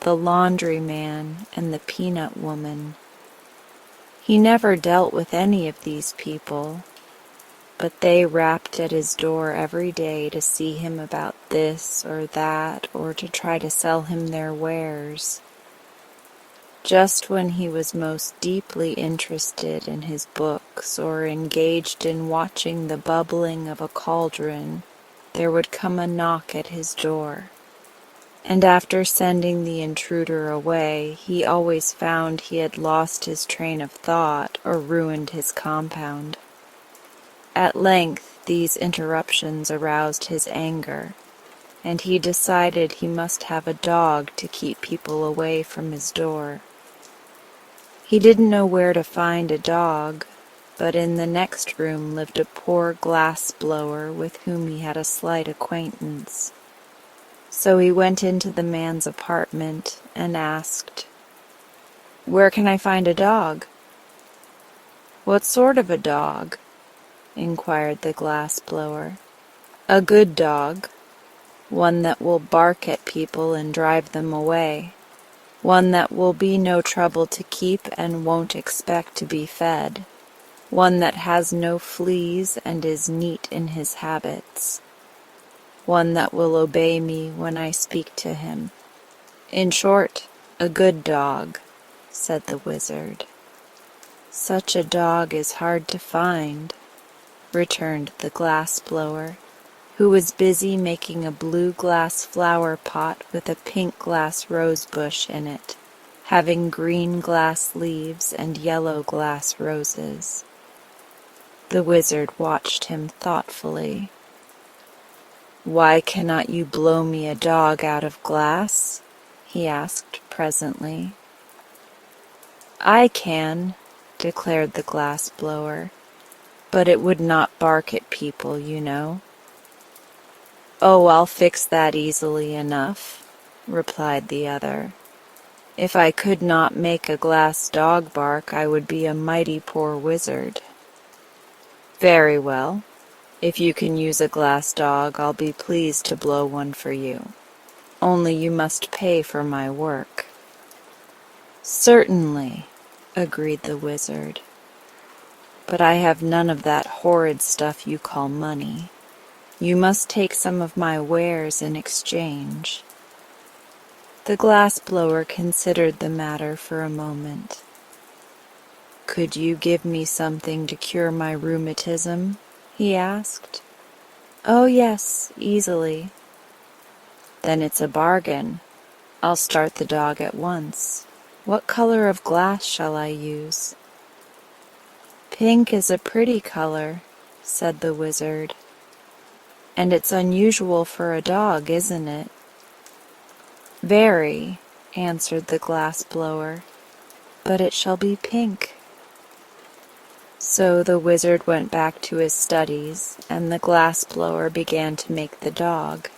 the laundryman, and the peanut woman. He never dealt with any of these people, but they rapped at his door every day to see him about this or that, or to try to sell him their wares. Just when he was most deeply interested in his books or engaged in watching the bubbling of a cauldron, there would come a knock at his door. And after sending the intruder away, he always found he had lost his train of thought or ruined his compound. At length these interruptions aroused his anger, and he decided he must have a dog to keep people away from his door. He didn't know where to find a dog, but in the next room lived a poor glass blower with whom he had a slight acquaintance. So he went into the man's apartment and asked, "Where can I find a dog?" "What sort of a dog?" inquired the glass blower. "A good dog, one that will bark at people and drive them away, one that will be no trouble to keep and won't expect to be fed, one that has no fleas and is neat in his habits, one that will obey me when I speak to him. In short, a good dog," said the wizard. "Such a dog is hard to find," returned the glass blower, who was busy making a blue glass flower pot with a pink glass rose bush in it, having green glass leaves and yellow glass roses. The wizard watched him thoughtfully. "Why cannot you blow me a dog out of glass?" he asked presently. "I can," declared the glass blower, "but it would not bark at people, you know." "Oh, I'll fix that easily enough," replied the other. "If I could not make a glass dog bark, I would be a mighty poor wizard." "Very well. If you can use a glass dog, I'll be pleased to blow one for you. Only you must pay for my work." "Certainly," agreed the wizard. "But I have none of that horrid stuff you call money. You must take some of my wares in exchange." The glass-blower considered the matter for a moment. "Could you give me something to cure my rheumatism?" he asked. "Oh yes, easily." "Then it's a bargain. I'll start the dog at once. What color of glass shall I use?" "Pink is a pretty color," said the wizard. "And it's unusual for a dog, isn't it?" "Very," answered the glass-blower, "but it shall be pink." So the wizard went back to his studies, and the glass-blower began to make the dog.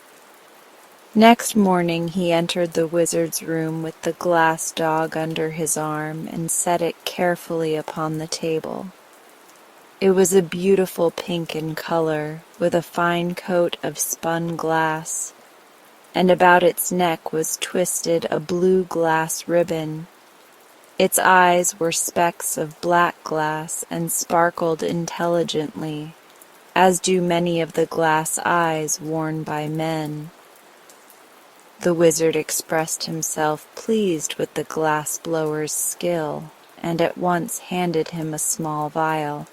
Next morning he entered the wizard's room with the glass dog under his arm and set it carefully upon the table. It was a beautiful pink in color, with a fine coat of spun glass, and about its neck was twisted a blue glass ribbon. Its eyes were specks of black glass and sparkled intelligently, as do many of the glass eyes worn by men. The wizard expressed himself pleased with the glass-blower's skill, and at once handed him a small vial.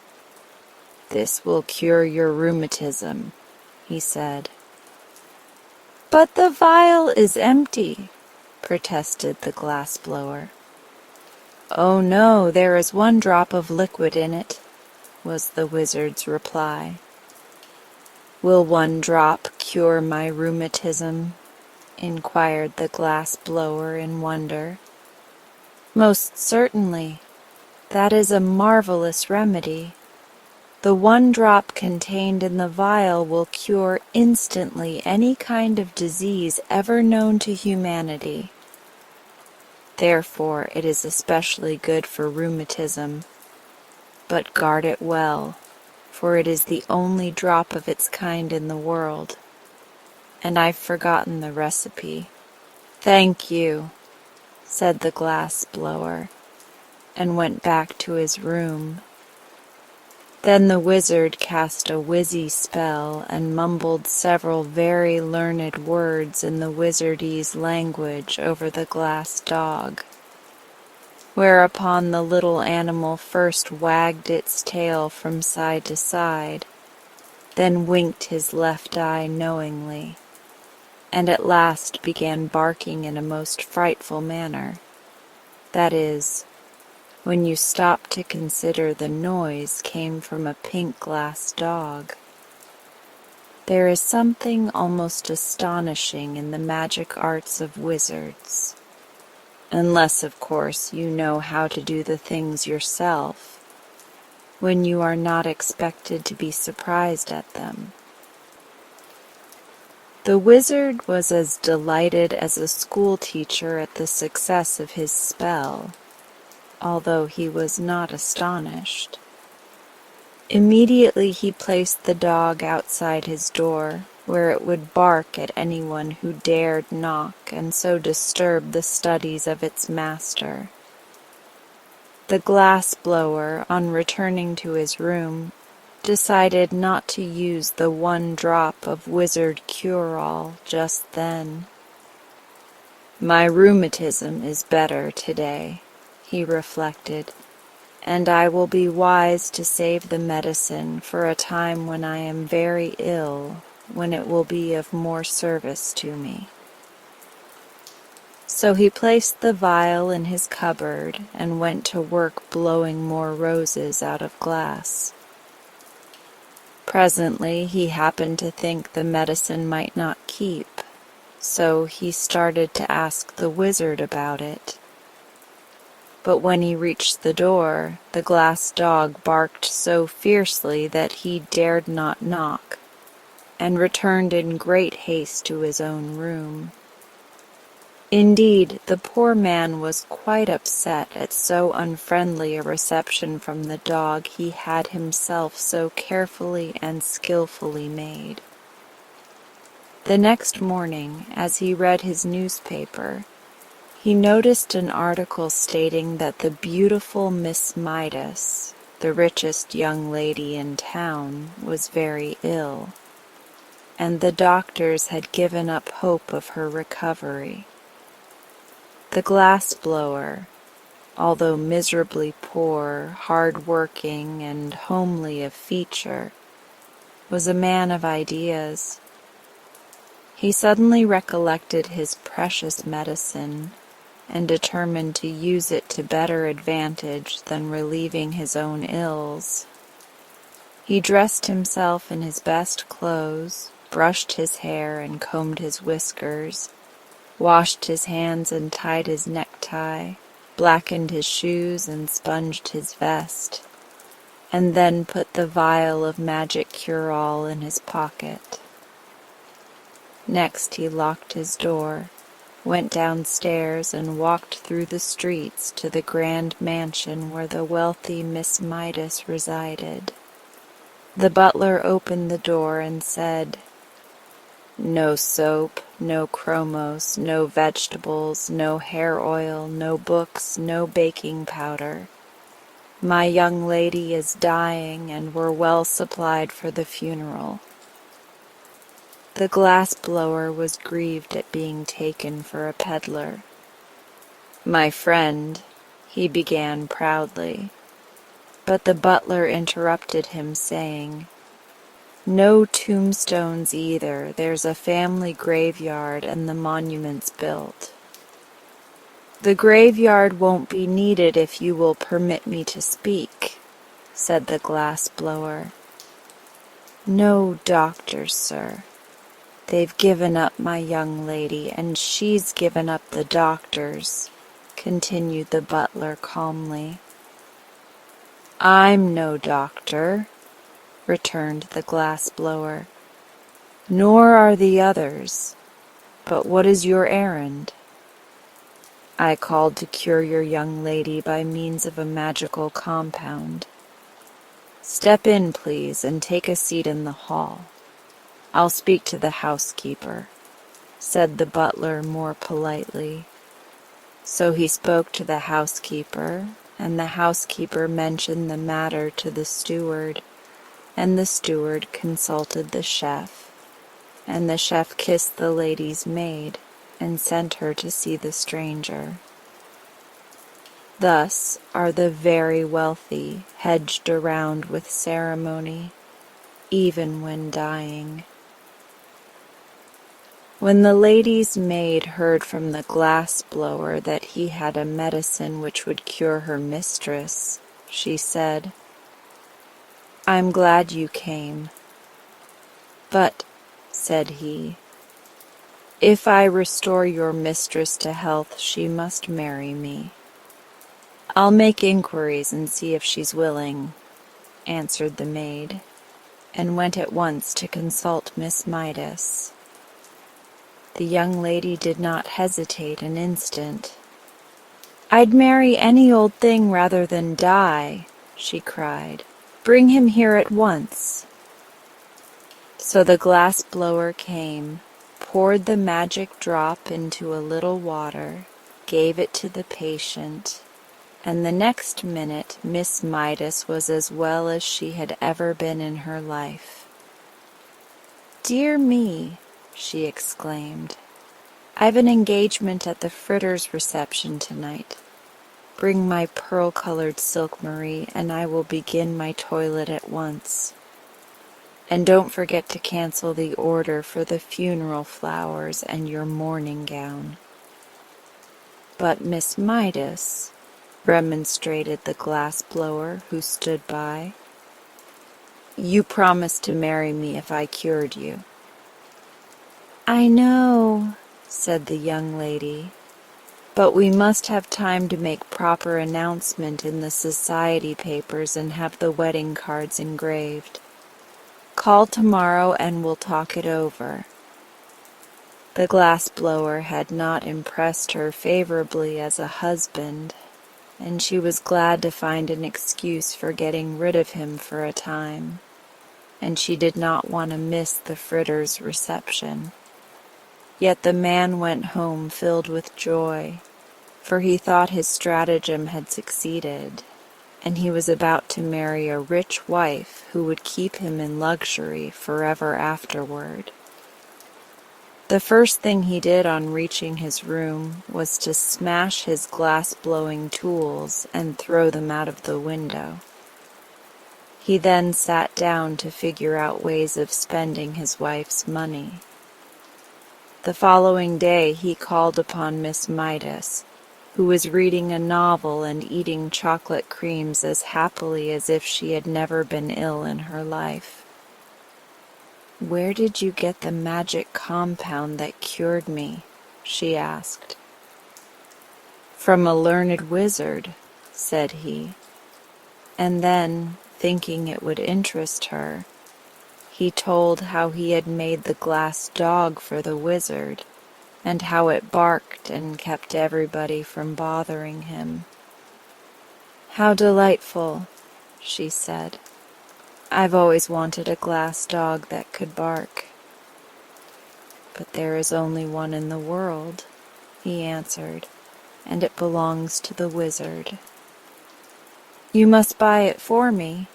"This will cure your rheumatism," he said. "But the vial is empty," protested the glass-blower. "Oh no, there is one drop of liquid in it," was the wizard's reply. "Will one drop cure my rheumatism?" inquired the glass-blower in wonder. "Most certainly. That is a marvelous remedy. The one drop contained in the vial will cure instantly any kind of disease ever known to humanity. Therefore it is especially good for rheumatism. But guard it well, for it is the only drop of its kind in the world, and I've forgotten the recipe." "Thank you," said the glass-blower, and went back to his room. Then the wizard cast a wizzy spell and mumbled several very learned words in the wizardese language over the glass dog, whereupon the little animal first wagged its tail from side to side, then winked his left eye knowingly, and at last began barking in a most frightful manner. That is, when you stop to consider the noise came from a pink glass dog. There is something almost astonishing in the magic arts of wizards, unless, of course, you know how to do the things yourself, when you are not expected to be surprised at them. The wizard was as delighted as a school-teacher at the success of his spell, although he was not astonished. Immediately he placed the dog outside his door, where it would bark at anyone who dared knock and so disturb the studies of its master. The glass-blower, on returning to his room, decided not to use the one drop of wizard cure-all just then. "My rheumatism is better today," he reflected, "and I will be wise to save the medicine for a time when I am very ill, when it will be of more service to me." So he placed the vial in his cupboard and went to work blowing more roses out of glass. Presently he happened to think the medicine might not keep, so he started to ask the wizard about it. But when he reached the door, the glass dog barked so fiercely that he dared not knock, and returned in great haste to his own room. Indeed, the poor man was quite upset at so unfriendly a reception from the dog he had himself so carefully and skillfully made. The next morning, as he read his newspaper, he noticed an article stating that the beautiful Miss Midas, the richest young lady in town, was very ill, and the doctors had given up hope of her recovery. The glass-blower, although miserably poor, hard-working, and homely of feature, was a man of ideas. He suddenly recollected his precious medicine and determined to use it to better advantage than relieving his own ills. He dressed himself in his best clothes, brushed his hair and combed his whiskers, washed his hands and tied his necktie, blackened his shoes and sponged his vest, and then put the vial of magic cure-all in his pocket. Next he locked his door, went downstairs and walked through the streets to the grand mansion where the wealthy Miss Midas resided. The butler opened the door and said, "No soap, no chromos, no vegetables, no hair oil, no books, no baking powder. My young lady is dying, and we're well supplied for the funeral." The glass-blower was grieved at being taken for a peddler. "My friend," he began proudly, but the butler interrupted him, saying, "No tombstones either. There's a family graveyard and the monument's built." "The graveyard won't be needed if you will permit me to speak," said the glass-blower. "No doctors, sir. They've given up my young lady, and she's given up the doctors," continued the butler calmly. "I'm no doctor," returned the glass-blower, "nor are the others. But what is your errand?" "I called to cure your young lady by means of a magical compound." "Step in, please, and take a seat in the hall. I'll speak to the housekeeper," said the butler more politely. So he spoke to the housekeeper, and the housekeeper mentioned the matter to the steward, and the steward consulted the chef, and the chef kissed the lady's maid and sent her to see the stranger. Thus are the very wealthy hedged around with ceremony, even when dying. When the lady's maid heard from the glass-blower that he had a medicine which would cure her mistress, she said, "I'm glad you came. But," said he, "if I restore your mistress to health, she must marry me." "I'll make inquiries and see if she's willing," answered the maid, and went at once to consult Miss Midas. The young lady did not hesitate an instant. "I'd marry any old thing rather than die," she cried. "Bring him here at once." So the glass-blower came, poured the magic drop into a little water, gave it to the patient, and the next minute Miss Midas was as well as she had ever been in her life. "Dear me," she exclaimed, "I've an engagement at the Fritters' reception tonight. Bring my pearl-colored silk, Marie, and I will begin my toilet at once. And don't forget to cancel the order for the funeral flowers and your mourning gown." "But Miss Midas," remonstrated the glass-blower, who stood by, "you promised to marry me if I cured you." "I know," said the young lady, "but we must have time to make proper announcement in the society papers and have the wedding cards engraved. Call tomorrow and we'll talk it over." The glass-blower had not impressed her favorably as a husband, and she was glad to find an excuse for getting rid of him for a time, and she did not want to miss the Fritters' reception. Yet the man went home filled with joy, for he thought his stratagem had succeeded, and he was about to marry a rich wife who would keep him in luxury forever afterward. The first thing he did on reaching his room was to smash his glass-blowing tools and throw them out of the window. He then sat down to figure out ways of spending his wife's money. The following day he called upon Miss Midas, who was reading a novel and eating chocolate creams as happily as if she had never been ill in her life. "Where did you get the magic compound that cured me?" she asked. "From a learned wizard," said he. And then, thinking it would interest her, he told how he had made the glass dog for the wizard, and how it barked and kept everybody from bothering him. "How delightful," she said. "I've always wanted a glass dog that could bark." "But there is only one in the world," he answered, "and it belongs to the wizard." "You must buy it for me,"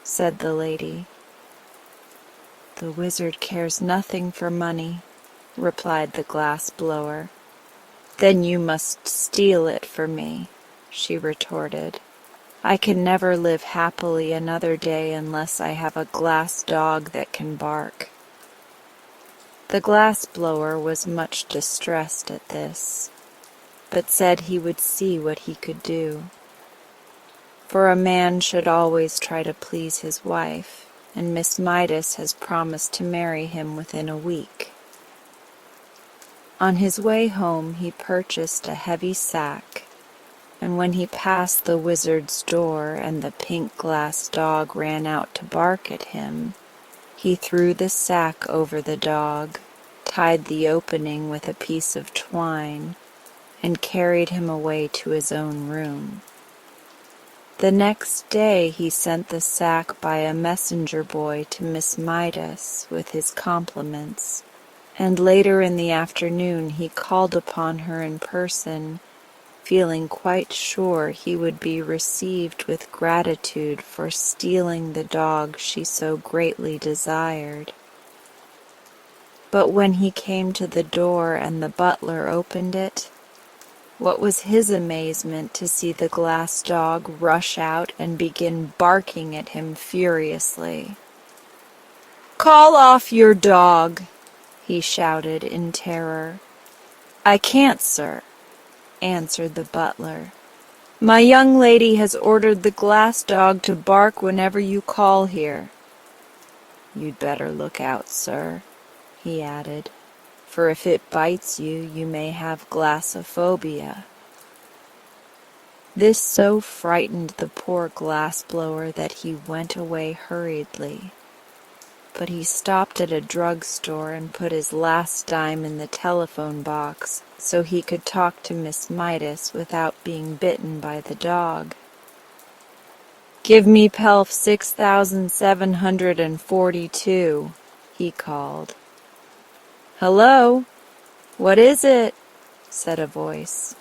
said the lady. "The wizard cares nothing for money," replied the glass blower. "Then you must steal it for me," she retorted. "I can never live happily another day unless I have a glass dog that can bark." The glass blower was much distressed at this, but said he would see what he could do. For a man should always try to please his wife, and Miss Midas has promised to marry him within a week. On his way home he purchased a heavy sack, and when he passed the wizard's door and the pink glass dog ran out to bark at him, he threw the sack over the dog, tied the opening with a piece of twine, and carried him away to his own room. The next day he sent the sack by a messenger boy to Miss Midas with his compliments, and later in the afternoon he called upon her in person, feeling quite sure he would be received with gratitude for stealing the dog she so greatly desired. But when he came to the door and the butler opened it, what was his amazement to see the glass dog rush out and begin barking at him furiously. "Call off your dog!" he shouted in terror. "I can't, sir," answered the butler. "My young lady has ordered the glass dog to bark whenever you call here." "You'd better look out, sir," he added, "for if it bites you, you may have glassophobia." This so frightened the poor glass blower that he went away hurriedly. But he stopped at a drugstore and put his last dime in the telephone box so he could talk to Miss Midas without being bitten by the dog. "Give me Pelf 6742, he called. "Hello? What is it?" said a voice.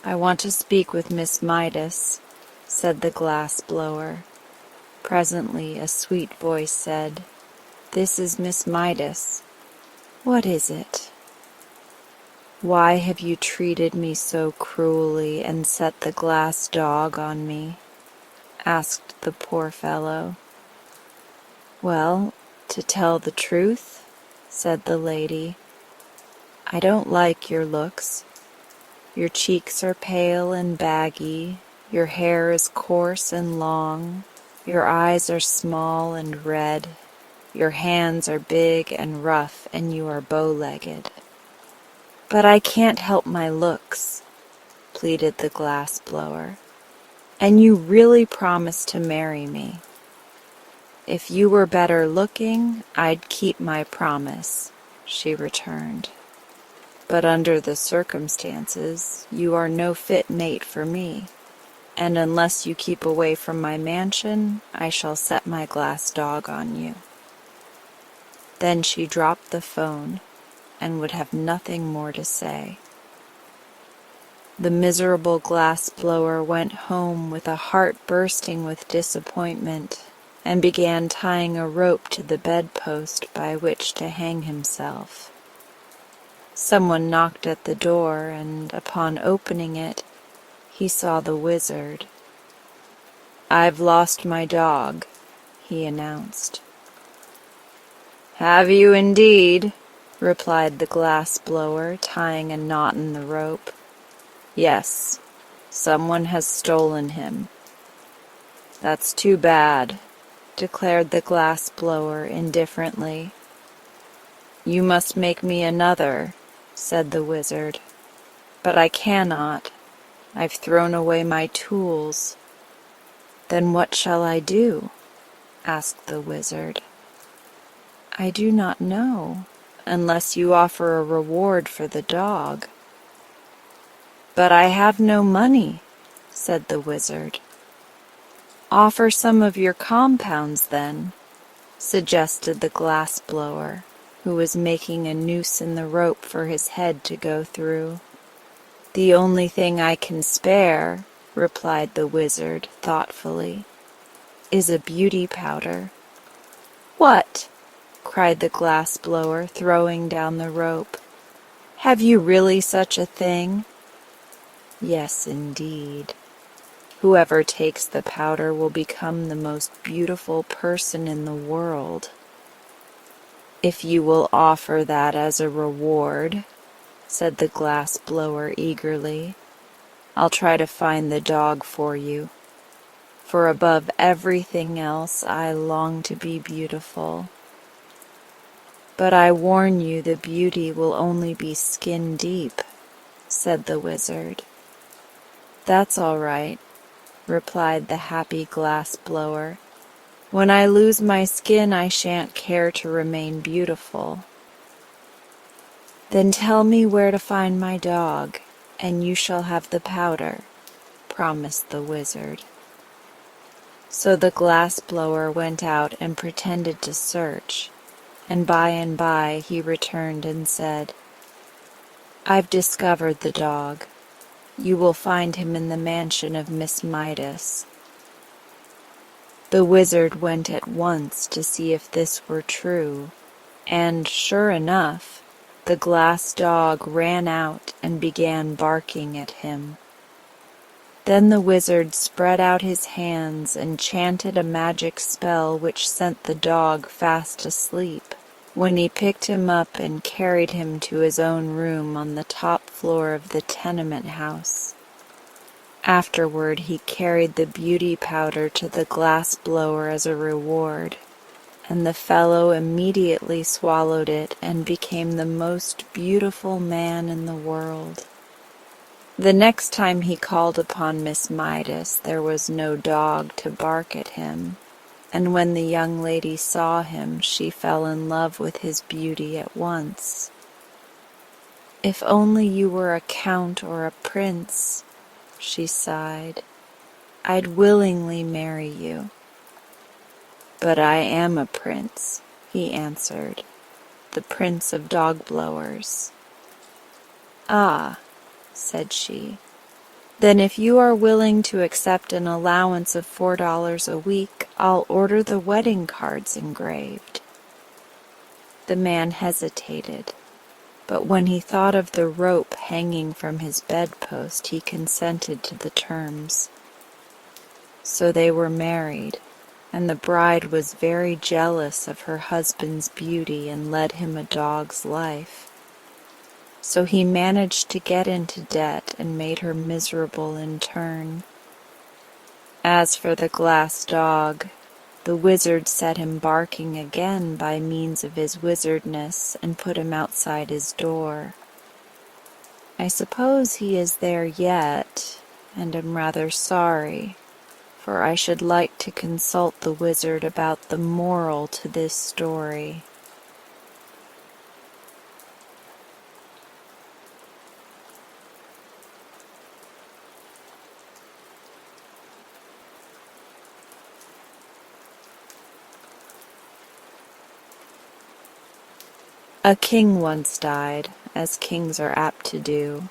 "I want to speak with Miss Midas," said the glass blower. Presently a sweet voice said, "This is Miss Midas. What is it?" "Why have you treated me so cruelly and set the glass dog on me?" asked the poor fellow. "Well, to tell the truth," said the lady, "I don't like your looks. Your cheeks are pale and baggy, your hair is coarse and long, your eyes are small and red, your hands are big and rough, and you are bow-legged." "But I can't help my looks," pleaded the glass blower, "and you really promised to marry me." "If you were better looking, I'd keep my promise," she returned. "But under the circumstances, you are no fit mate for me, and unless you keep away from my mansion, I shall set my glass dog on you." Then she dropped the phone and would have nothing more to say. The miserable glass blower went home with a heart bursting with disappointment, and began tying a rope to the bedpost by which to hang himself. Someone knocked at the door, and upon opening it, he saw the wizard. "I've lost my dog," he announced. "Have you indeed?" replied the glass blower, tying a knot in the rope. "Yes, someone has stolen him." "That's too bad," declared the glass blower indifferently. "You must make me another," said the wizard. "But I cannot. I've thrown away my tools." "Then what shall I do?" asked the wizard. "I do not know, unless you offer a reward for the dog." "But I have no money," said the wizard. "Offer some of your compounds, then," suggested the glass blower, who was making a noose in the rope for his head to go through. "The only thing I can spare," replied the wizard thoughtfully, "is a beauty powder." "What?" cried the glass blower, throwing down the rope. "Have you really such a thing?" "Yes, indeed. Whoever takes the powder will become the most beautiful person in the world." "If you will offer that as a reward," said the glass blower eagerly, "I'll try to find the dog for you. For above everything else, I long to be beautiful. But I warn you the beauty will only be skin deep," said the wizard. "That's all right," replied the happy glass blower. "When I lose my skin, I shan't care to remain beautiful." "Then tell me where to find my dog, and you shall have the powder," promised the wizard. So the glass blower went out and pretended to search, and by he returned and said, "I've discovered the dog. You will find him in the mansion of Miss Midas." The wizard went at once to see if this were true, and, sure enough, the glass dog ran out and began barking at him. Then the wizard spread out his hands and chanted a magic spell which sent the dog fast asleep, when he picked him up and carried him to his own room on the top floor of the tenement house. Afterward he carried the beauty powder to the glass blower as a reward, and the fellow immediately swallowed it and became the most beautiful man in the world. The next time he called upon Miss Midas, there was no dog to bark at him, and when the young lady saw him, she fell in love with his beauty at once. "If only you were a count or a prince," she sighed, "I'd willingly marry you." "But I am a prince," he answered, "the prince of dog blowers." "Ah," said she, "then if you are willing to accept an allowance of $4 a week, I'll order the wedding cards engraved." The man hesitated, but when he thought of the rope hanging from his bedpost, he consented to the terms. So they were married, and the bride was very jealous of her husband's beauty and led him a dog's life. So he managed to get into debt and made her miserable in turn. As for the glass dog, the wizard set him barking again by means of his wizardness and put him outside his door. I suppose he is there yet, and am rather sorry, for I should like to consult the wizard about the moral to this story. A king once died, as kings are apt to do.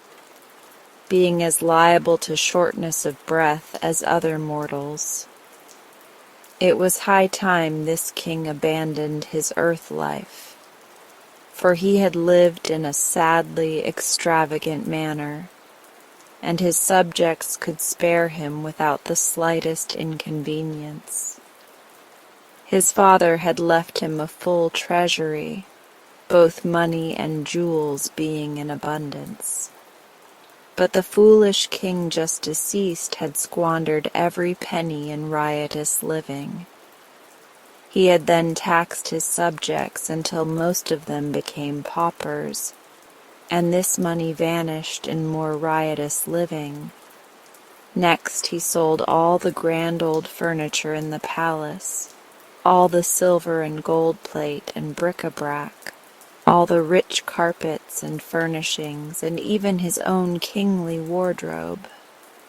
being as liable to shortness of breath as other mortals. It was high time this king abandoned his earth life, for he had lived in a sadly extravagant manner, and his subjects could spare him without the slightest inconvenience. His father had left him a full treasury, both money and jewels being in abundance. But the foolish king just deceased had squandered every penny in riotous living. He had then taxed his subjects until most of them became paupers, and this money vanished in more riotous living. Next he sold all the grand old furniture in the palace, all the silver and gold plate and bric-a-brac, all the rich carpets and furnishings, and even his own kingly wardrobe,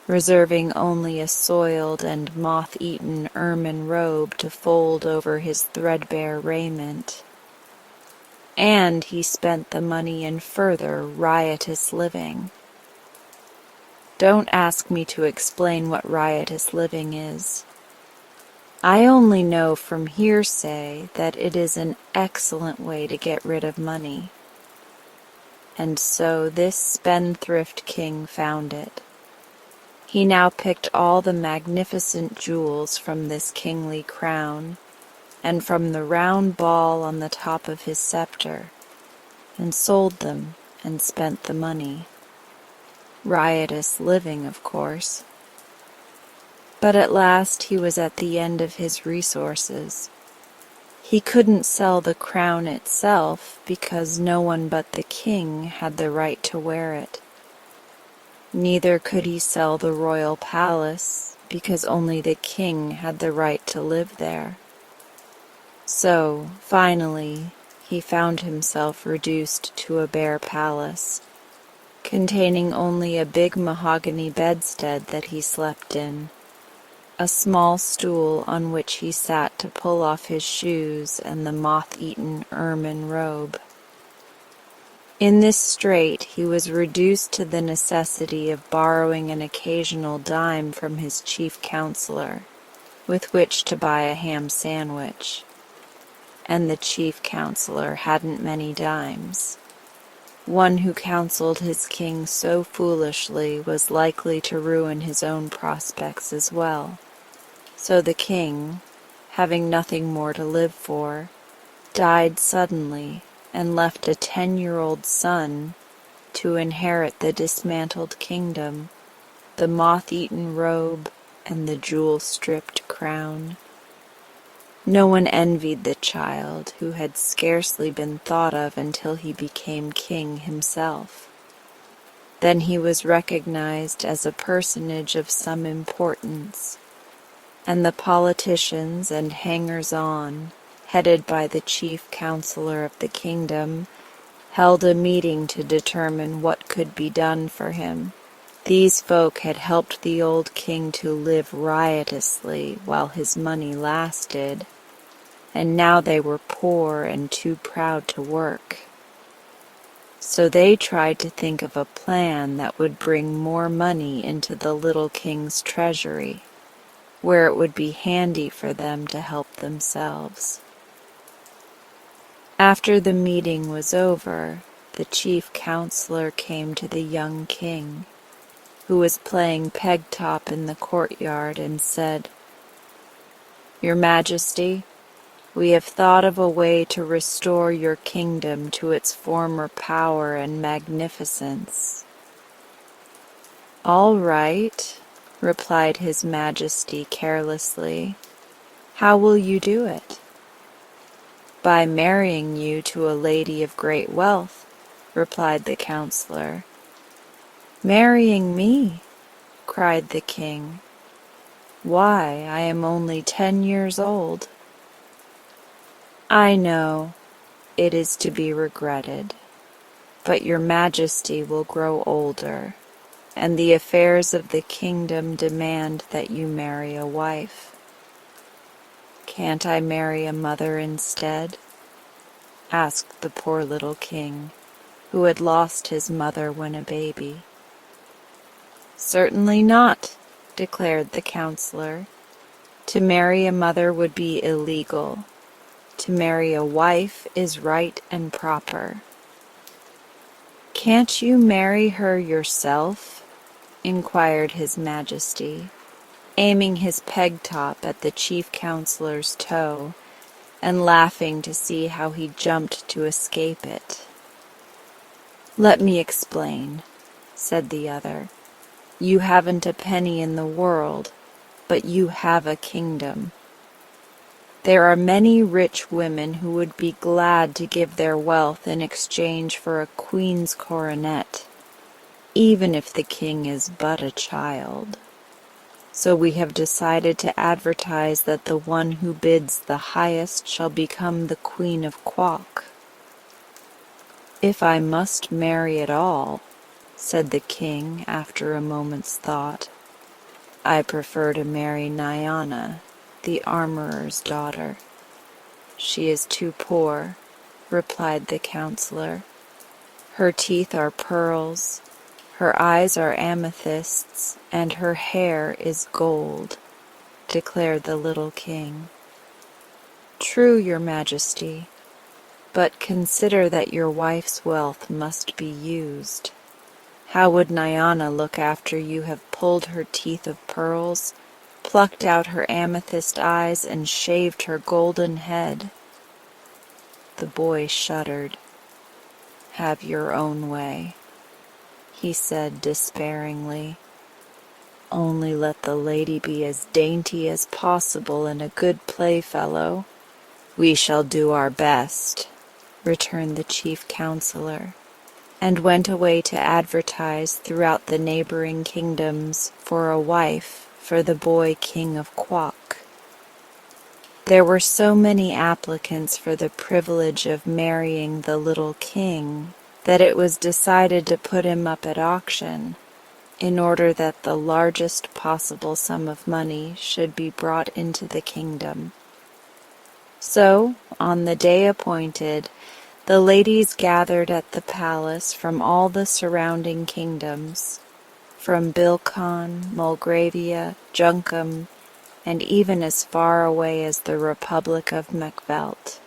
reserving only a soiled and moth-eaten ermine robe to fold over his threadbare raiment. And he spent the money in further riotous living. Don't ask me to explain what riotous living is. I only know from hearsay that it is an excellent way to get rid of money. And so this spendthrift king found it. He now picked all the magnificent jewels from this kingly crown, and from the round ball on the top of his scepter, and sold them and spent the money. Riotous living, of course. But at last he was at the end of his resources. He couldn't sell the crown itself because no one but the king had the right to wear it. Neither could he sell the royal palace because only the king had the right to live there. So, finally, he found himself reduced to a bare palace, containing only a big mahogany bedstead that he slept in, a small stool on which he sat to pull off his shoes, and the moth-eaten ermine robe. In this strait he was reduced to the necessity of borrowing an occasional dime from his chief counselor, with which to buy a ham sandwich. And the chief counselor hadn't many dimes. One who counseled his king so foolishly was likely to ruin his own prospects as well. So the king, having nothing more to live for, died suddenly and left a 10-year-old son to inherit the dismantled kingdom, the moth-eaten robe, and the jewel-stripped crown. No one envied the child, who had scarcely been thought of until he became king himself. Then he was recognized as a personage of some importance, and the politicians and hangers-on, headed by the chief counselor of the kingdom, held a meeting to determine what could be done for him. These folk had helped the old king to live riotously while his money lasted, and now they were poor and too proud to work. So they tried to think of a plan that would bring more money into the little king's treasury, where it would be handy for them to help themselves. After the meeting was over, the chief counselor came to the young king, who was playing peg-top in the courtyard, and said, "Your Majesty, we have thought of a way to restore your kingdom to its former power and magnificence." "All right," replied His Majesty carelessly. "How will you do it?" "By marrying you to a lady of great wealth," replied the counselor. "Marrying me?" cried the king. "Why, I am only 10 years old." "I know, it is to be regretted, but your Majesty will grow older, and the affairs of the kingdom demand that you marry a wife." "Can't I marry a mother instead?" asked the poor little king, who had lost his mother when a baby. "Certainly not," declared the counselor. "To marry a mother would be illegal. To marry a wife is right and proper." "Can't you marry her yourself?" inquired His Majesty, aiming his peg-top at the chief counselor's toe and laughing to see how he jumped to escape it. "Let me explain," said the other. "You haven't a penny in the world, but you have a kingdom. There are many rich women who would be glad to give their wealth in exchange for a queen's coronet, even if the king is but a child. So we have decided to advertise that the one who bids the highest shall become the Queen of Quok." "If I must marry at all," said the king after a moment's thought, "I prefer to marry Nyana, the armorer's daughter." "She is too poor," replied the counselor. "Her teeth are pearls, her eyes are amethysts, and her hair is gold," declared the little king. "True, your majesty, but consider that your wife's wealth must be used. How would Nyana look after you have pulled her teeth of pearls, plucked out her amethyst eyes, and shaved her golden head?" The boy shuddered. "Have your own way," he said despairingly. "Only let the lady be as dainty as possible and a good playfellow." "We shall do our best," returned the chief counselor, and went away to advertise throughout the neighboring kingdoms for a wife for the boy king of Quok. There were so many applicants for the privilege of marrying the little king that it was decided to put him up at auction, in order that the largest possible sum of money should be brought into the kingdom. So, on the day appointed, the ladies gathered at the palace from all the surrounding kingdoms, from Bilkon, Mulgravia, Junkum, and even as far away as the Republic of Mekvelt.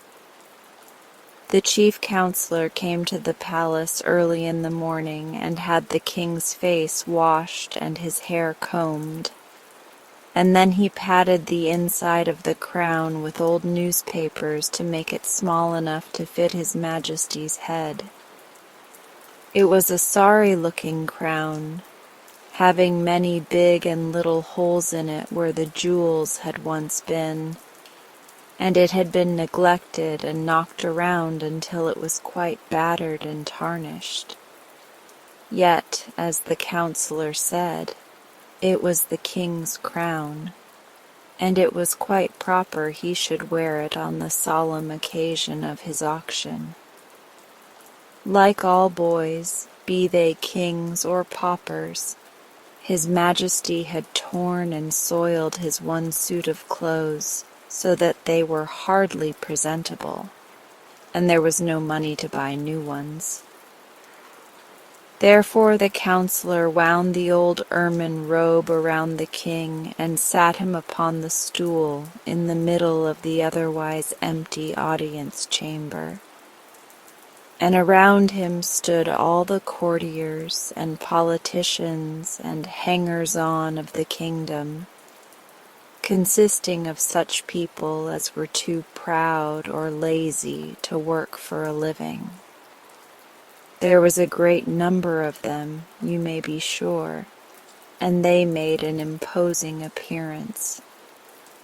The chief counselor came to the palace early in the morning and had the king's face washed and his hair combed, and then he padded the inside of the crown with old newspapers to make it small enough to fit His Majesty's head. It was a sorry-looking crown, having many big and little holes in it where the jewels had once been, and it had been neglected and knocked around until it was quite battered and tarnished. Yet, as the counselor said, it was the king's crown, and it was quite proper he should wear it on the solemn occasion of his auction. Like all boys, be they kings or paupers, His Majesty had torn and soiled his one suit of clothes so that they were hardly presentable, and there was no money to buy new ones. Therefore the counselor wound the old ermine robe around the king and sat him upon the stool in the middle of the otherwise empty audience chamber. And around him stood all the courtiers and politicians and hangers-on of the kingdom, consisting of such people as were too proud or lazy to work for a living. There was a great number of them, you may be sure, and they made an imposing appearance.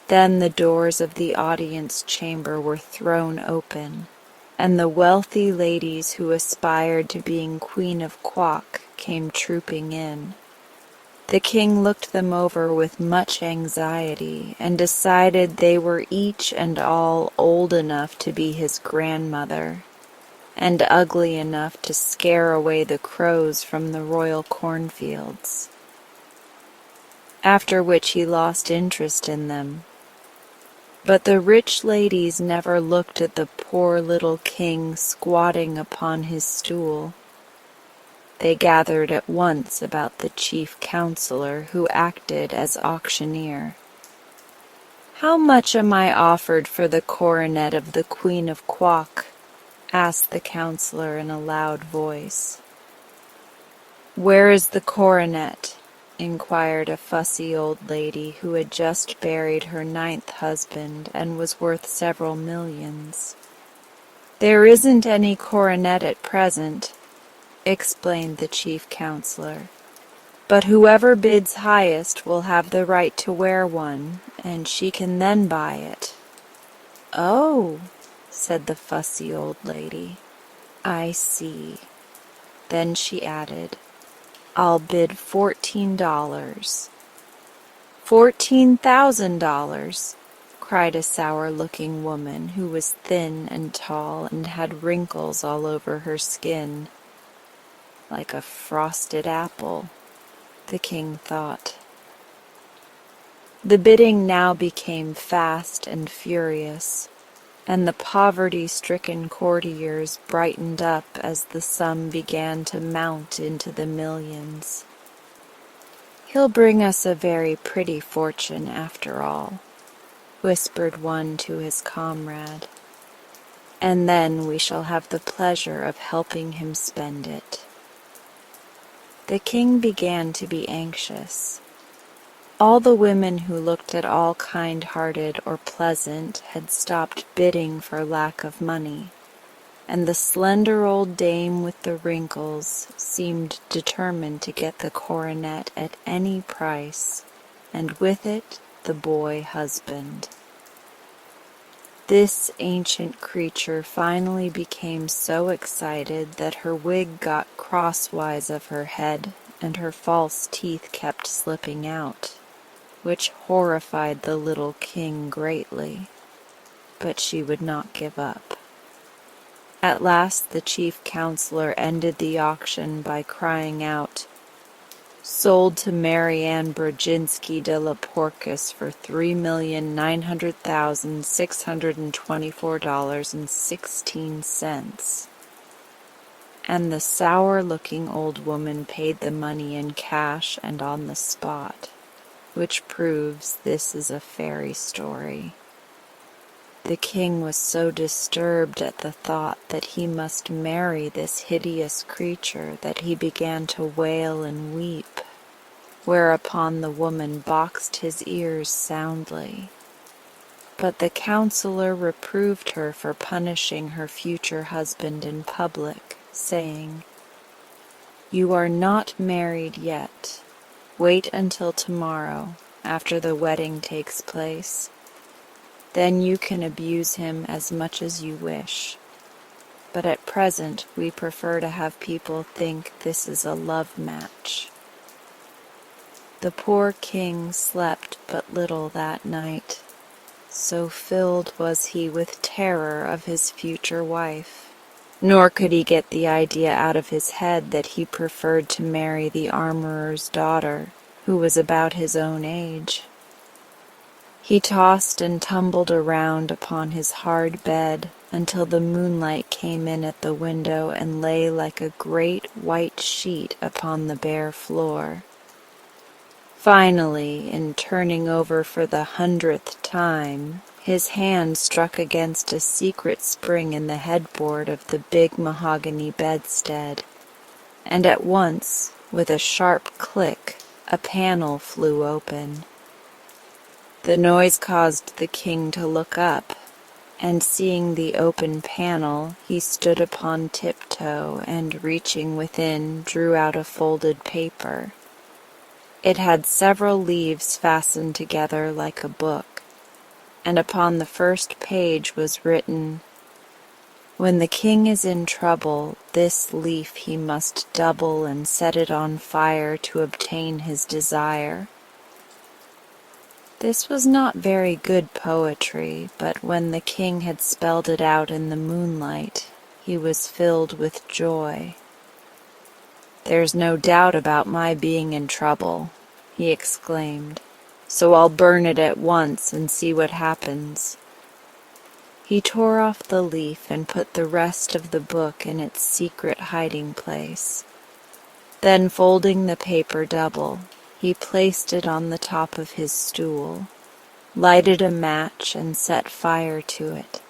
Then the doors of the audience chamber were thrown open, and the wealthy ladies who aspired to being Queen of Quok came trooping in. The king looked them over with much anxiety and decided they were each and all old enough to be his grandmother, and ugly enough to scare away the crows from the royal cornfields. After which he lost interest in them. But the rich ladies never looked at the poor little king squatting upon his stool. They gathered at once about the chief counselor, who acted as auctioneer. "How much am I offered for the coronet of the Queen of Quock?" asked the counselor in a loud voice. "Where is the coronet?" inquired a fussy old lady who had just buried her 9th husband and was worth several millions. "There isn't any coronet at present," explained the chief counselor, "but whoever bids highest will have the right to wear one, and she can then buy it." "Oh," said the fussy old lady, "I see." Then she added, "I'll bid $14. $14,000, cried a sour-looking woman who was thin and tall and had wrinkles all over her skin. Like a frosted apple, the king thought. The bidding now became fast and furious, and the poverty-stricken courtiers brightened up as the sum began to mount into the millions. "He'll bring us a very pretty fortune after all," whispered one to his comrade, "and then we shall have the pleasure of helping him spend it." The king began to be anxious. All the women who looked at all kind-hearted or pleasant had stopped bidding for lack of money, and the slender old dame with the wrinkles seemed determined to get the coronet at any price, and with it the boy husband. This ancient creature finally became so excited that her wig got crosswise of her head, and her false teeth kept slipping out, which horrified the little king greatly, but she would not give up. At last the chief counselor ended the auction by crying out, "Sold to Marianne Brzezinski de la Porcus for $3,900,624.16. And the sour-looking old woman paid the money in cash and on the spot, which proves this is a fairy story. The king was so disturbed at the thought that he must marry this hideous creature that he began to wail and weep, whereupon the woman boxed his ears soundly. But the counselor reproved her for punishing her future husband in public, saying, "You are not married yet. Wait until tomorrow, after the wedding takes place. Then you can abuse him as much as you wish. But at present we prefer to have people think this is a love match." The poor king slept but little that night, so filled was he with terror of his future wife. Nor could he get the idea out of his head that he preferred to marry the armorer's daughter, who was about his own age. He tossed and tumbled around upon his hard bed until the moonlight came in at the window and lay like a great white sheet upon the bare floor. Finally, in turning over for the 100th time, his hand struck against a secret spring in the headboard of the big mahogany bedstead, and at once, with a sharp click, a panel flew open. The noise caused the king to look up, and seeing the open panel, he stood upon tiptoe and, reaching within, drew out a folded paper. It had several leaves fastened together like a book, and upon the first page was written, "When the king is in trouble, this leaf he must double and set it on fire to obtain his desire." This was not very good poetry, but when the king had spelled it out in the moonlight, he was filled with joy. "There's no doubt about my being in trouble," he exclaimed, "so I'll burn it at once and see what happens." He tore off the leaf and put the rest of the book in its secret hiding place. Then, folding the paper double, he placed it on the top of his stool, lighted a match, and set fire to it.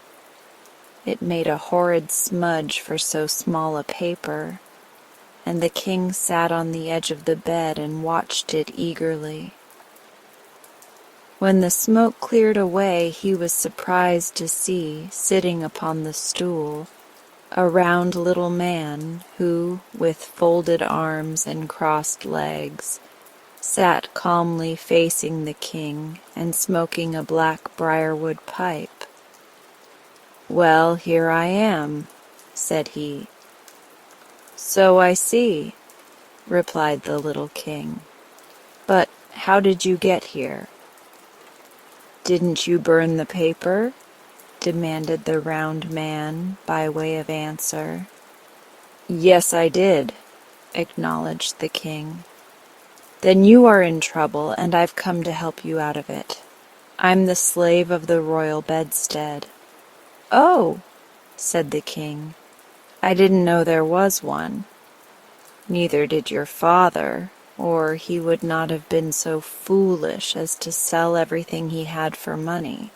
It made a horrid smudge for so small a paper, and the king sat on the edge of the bed and watched it eagerly. When the smoke cleared away, he was surprised to see, sitting upon the stool, a round little man who, with folded arms and crossed legs, sat calmly facing the king and smoking a black briarwood pipe. "Well, here I am," said he. "So I see," replied the little king. "But how did you get here?" "Didn't you burn the paper?" demanded the round man by way of answer. "Yes, I did," acknowledged the king. "Then you are in trouble, and I've come to help you out of it. I'm the slave of the royal bedstead." "Oh," said the king, "I didn't know there was one." "Neither did your father, or he would not have been so foolish as to sell everything he had for money.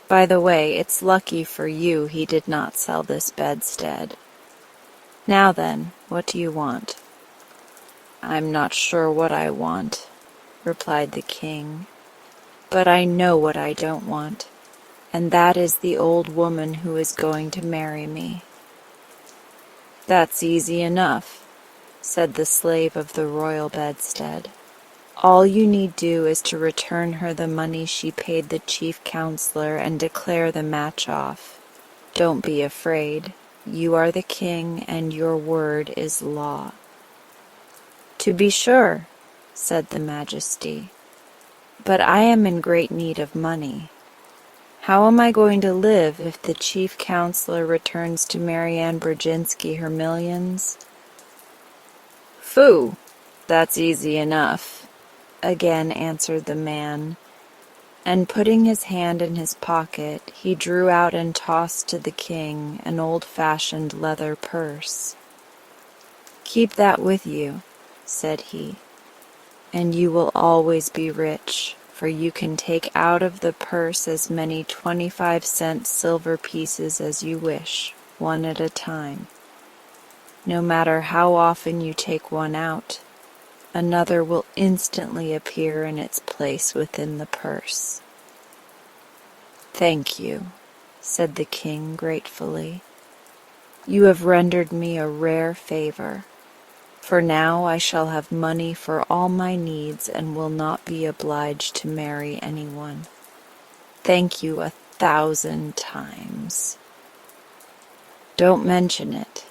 By the way, it's lucky for you he did not sell this bedstead. Now then, what do you want?" "I'm not sure what I want," replied the king, "but I know what I don't want, and that is the old woman who is going to marry me." "That's easy enough," said the slave of the royal bedstead. "All you need do is to return her the money she paid the chief counselor and declare the match off. Don't be afraid. You are the king, and your word is law." "To be sure," said the Majesty, "but I am in great need of money. How am I going to live if the chief counselor returns to Marianne Brzezinski her millions?" "Phoo! That's easy enough," again answered the man, and putting his hand in his pocket, he drew out and tossed to the king an old-fashioned leather purse. "Keep that with you," said he, "and you will always be rich, for you can take out of the purse as many 25-cent silver pieces as you wish, one at a time. No matter how often you take one out, another will instantly appear in its place within the purse." "Thank you," said the king gratefully. "You have rendered me a rare favor, for now I shall have money for all my needs and will not be obliged to marry anyone. Thank you 1,000 times." "Don't mention it,"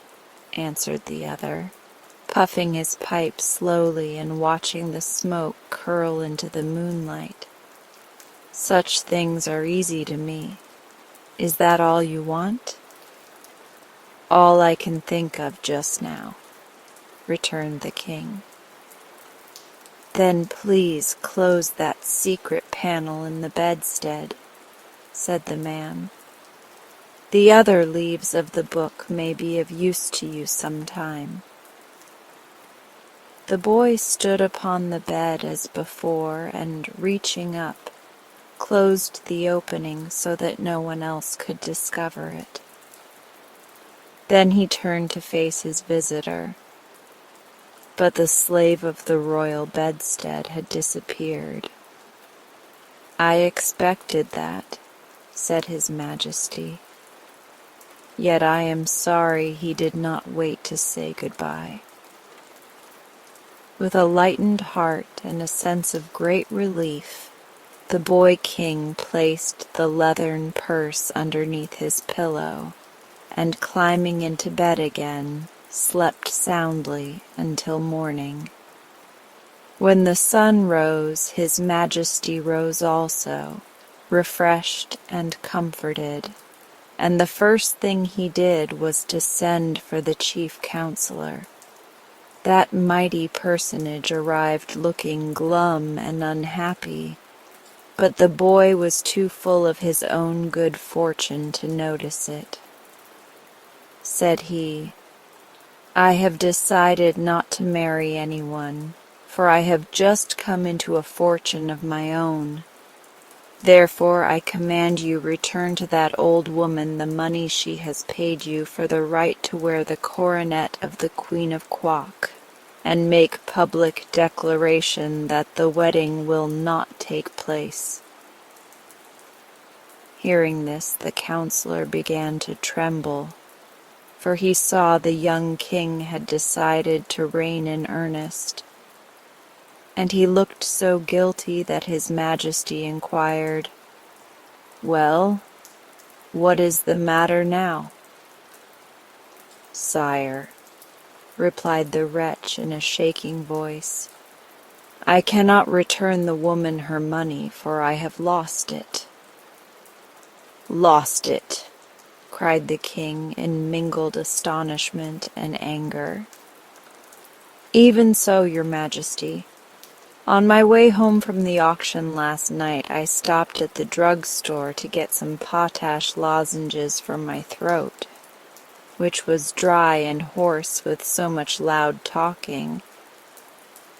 answered the other, puffing his pipe slowly and watching the smoke curl into the moonlight. "Such things are easy to me. Is that all you want?" "All I can think of just now," returned the king. "Then please close that secret panel in the bedstead," said the man. "The other leaves of the book may be of use to you some time." The boy stood upon the bed as before, and, reaching up, closed the opening so that no one else could discover it. Then he turned to face his visitor, but the slave of the royal bedstead had disappeared. "I expected that," said his Majesty. "Yet I am sorry he did not wait to say goodbye." With a lightened heart and a sense of great relief, the boy king placed the leathern purse underneath his pillow, and climbing into bed again, slept soundly until morning. When the sun rose, his Majesty rose also, refreshed and comforted, and the first thing he did was to send for the chief counselor. That mighty personage arrived looking glum and unhappy, but the boy was too full of his own good fortune to notice it. Said he, I have decided not to marry anyone, for I have just come into a fortune of my own. Therefore I command you return to that old woman the money she has paid you for the right to wear the coronet of the Queen of Quock, and make public declaration that the wedding will not take place." Hearing this, the counselor began to tremble, for he saw the young king had decided to reign in earnest, and he looked so guilty that his majesty inquired, "Well, what is the matter now?" "Sire," replied the wretch in a shaking voice, "I cannot return the woman her money, for I have lost it." "Lost it!" cried the king in mingled astonishment and anger. "Even so, your majesty. On my way home from the auction last night, I stopped at the drug-store to get some potash lozenges for my throat, which was dry and hoarse with so much loud talking,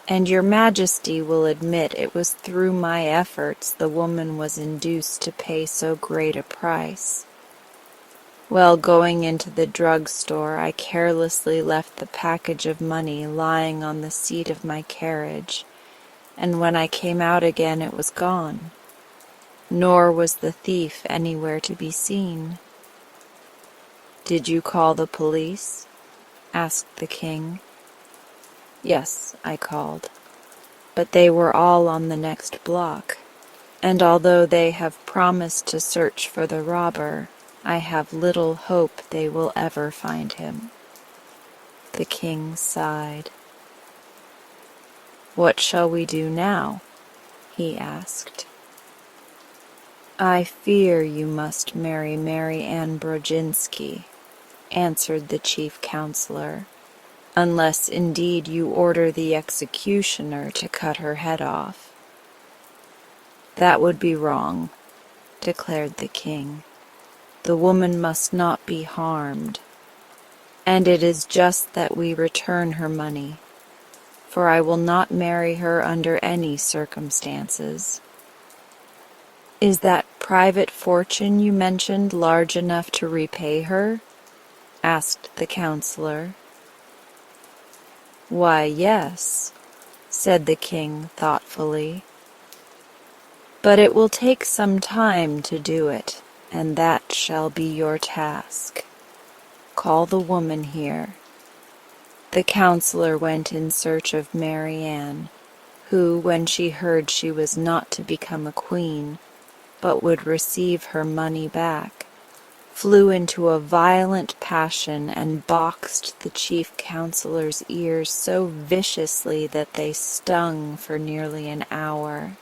and your majesty will admit it was through my efforts the woman was induced to pay so great a price. Well, going into the drug-store, I carelessly left the package of money lying on the seat of my carriage, and when I came out again it was gone, nor was the thief anywhere to be seen." "Did you call the police?" asked the king. "Yes, I called, but they were all on the next block, and although they have promised to search for the robber, I have little hope they will ever find him." The king sighed. "What shall we do now?" he asked. "I fear you must marry Mary Ann Brodzinski," answered the chief counselor, "unless indeed you order the executioner to cut her head off." "That would be wrong," declared the king. "The woman must not be harmed, and it is just that we return her money, for I will not marry her under any circumstances." "Is that private fortune you mentioned large enough to repay her?" asked the counselor. "Why, yes," said the king thoughtfully, "but it will take some time to do it, and that shall be your task. Call the woman here." The counselor went in search of Mary Ann, who, when she heard she was not to become a queen, but would receive her money back, flew into a violent passion and boxed the chief counselor's ears so viciously that they stung for nearly an hour.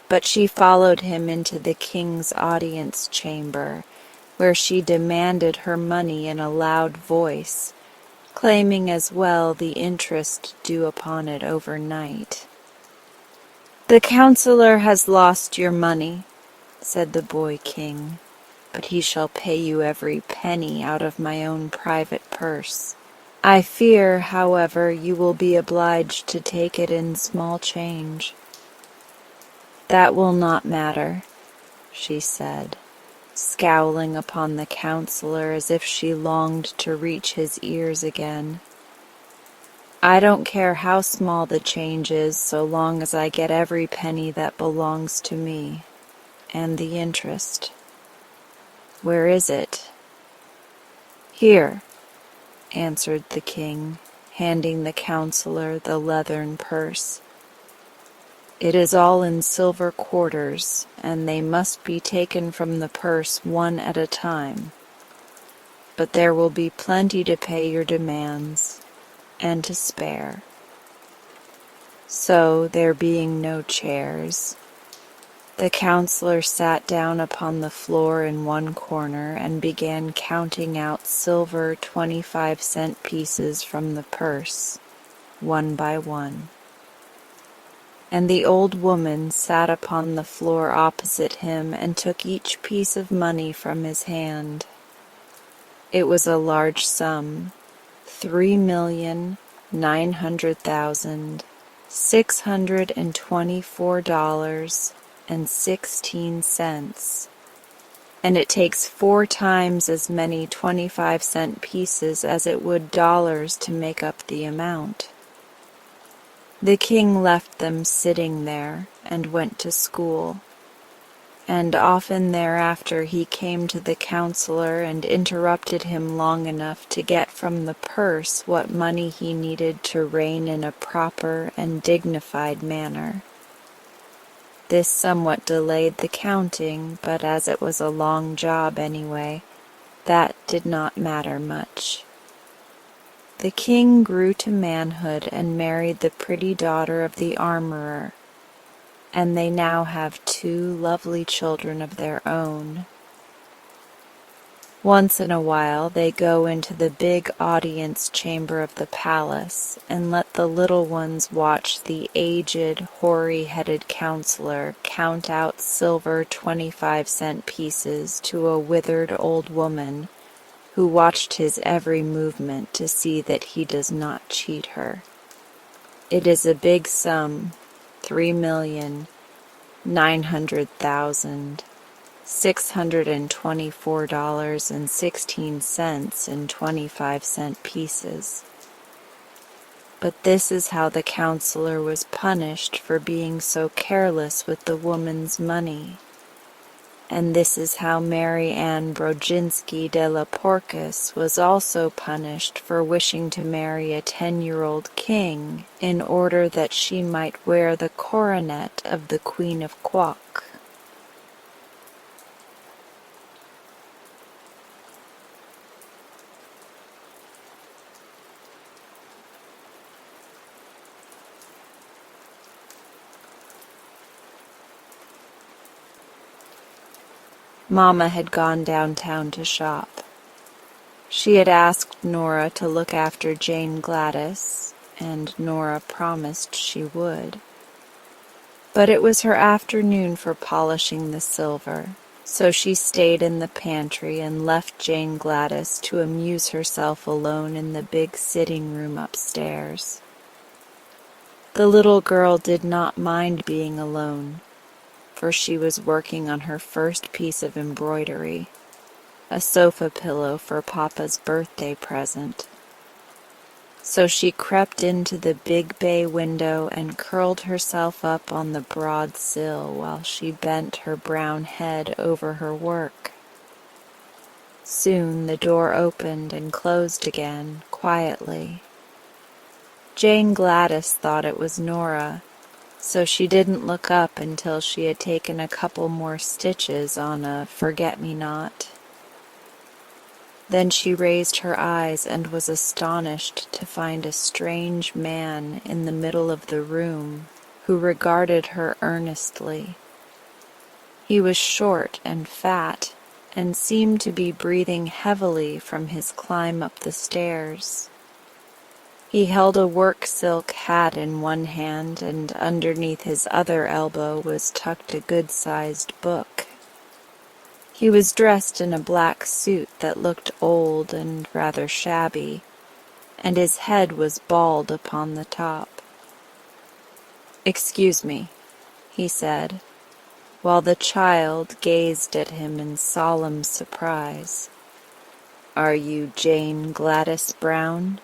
But she followed him into the king's audience chamber, where she demanded her money in a loud voice, claiming as well the interest due upon it overnight. "The counselor has lost your money," said the boy king, "but he shall pay you every penny out of my own private purse. I fear, however, you will be obliged to take it in small change." "That will not matter," she said, scowling upon the counselor as if she longed to reach his ears again. "I don't care how small the change is so long as I get every penny that belongs to me, and the interest." "Where is it?" "Here," answered the king, handing the counselor the leathern purse. "It is all in silver quarters, and they must be taken from the purse one at a time. But there will be plenty to pay your demands, and to spare." So, there being no chairs, the counselor sat down upon the floor in one corner and began counting out silver 25-cent pieces from the purse, one by one. And the old woman sat upon the floor opposite him and took each piece of money from his hand. It was a large sum, $3,900,624.16, and it takes 4 times as many 25-cent pieces as it would dollars to make up the amount. The king left them sitting there and went to school, and often thereafter he came to the counselor and interrupted him long enough to get from the purse what money he needed to reign in a proper and dignified manner. This somewhat delayed the counting, but as it was a long job anyway, that did not matter much. The king grew to manhood and married the pretty daughter of the armorer, and they now have 2 lovely children of their own. Once in a while they go into the big audience chamber of the palace and let the little ones watch the aged, hoary-headed counselor count out silver 25-cent pieces to a withered old woman who watched his every movement to see that he does not cheat her. It is a big sum, $3,900,624.16 in 25-cent pieces. But this is how the counselor was punished for being so careless with the woman's money. And this is how Mary Ann Brodzinski de la Porcus was also punished for wishing to marry a 10-year-old king in order that she might wear the coronet of the Queen of Quok. Mama had gone downtown to shop. She had asked Nora to look after Jane Gladys, and Nora promised she would. But it was her afternoon for polishing the silver, so she stayed in the pantry and left Jane Gladys to amuse herself alone in the big sitting room upstairs. The little girl did not mind being alone, for she was working on her first piece of embroidery, a sofa pillow for Papa's birthday present. So she crept into the big bay window and curled herself up on the broad sill while she bent her brown head over her work. Soon the door opened and closed again, quietly. Jane Gladys thought it was Nora, so she didn't look up until she had taken a couple more stitches on a forget-me-not. Then she raised her eyes and was astonished to find a strange man in the middle of the room who regarded her earnestly. He was short and fat and seemed to be breathing heavily from his climb up the stairs. He held a work silk hat in one hand, and underneath his other elbow was tucked a good-sized book. He was dressed in a black suit that looked old and rather shabby, and his head was bald upon the top. "Excuse me," he said, while the child gazed at him in solemn surprise. "Are you Jane Gladys Brown?"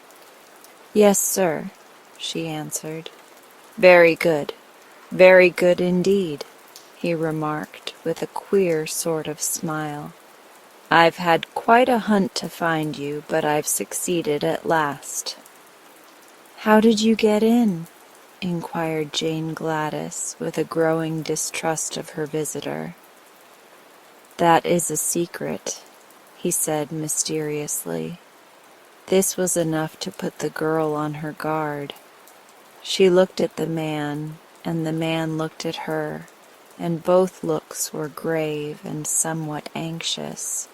"Yes, sir," she answered. Very good indeed," he remarked with a queer sort of smile. "I've had quite a hunt to find you, but I've succeeded at last." "How did you get in?" inquired Jane Gladys with a growing distrust of her visitor. "That is a secret," he said mysteriously. This was enough to put the girl on her guard. She looked at the man, and the man looked at her, and both looks were grave and somewhat anxious.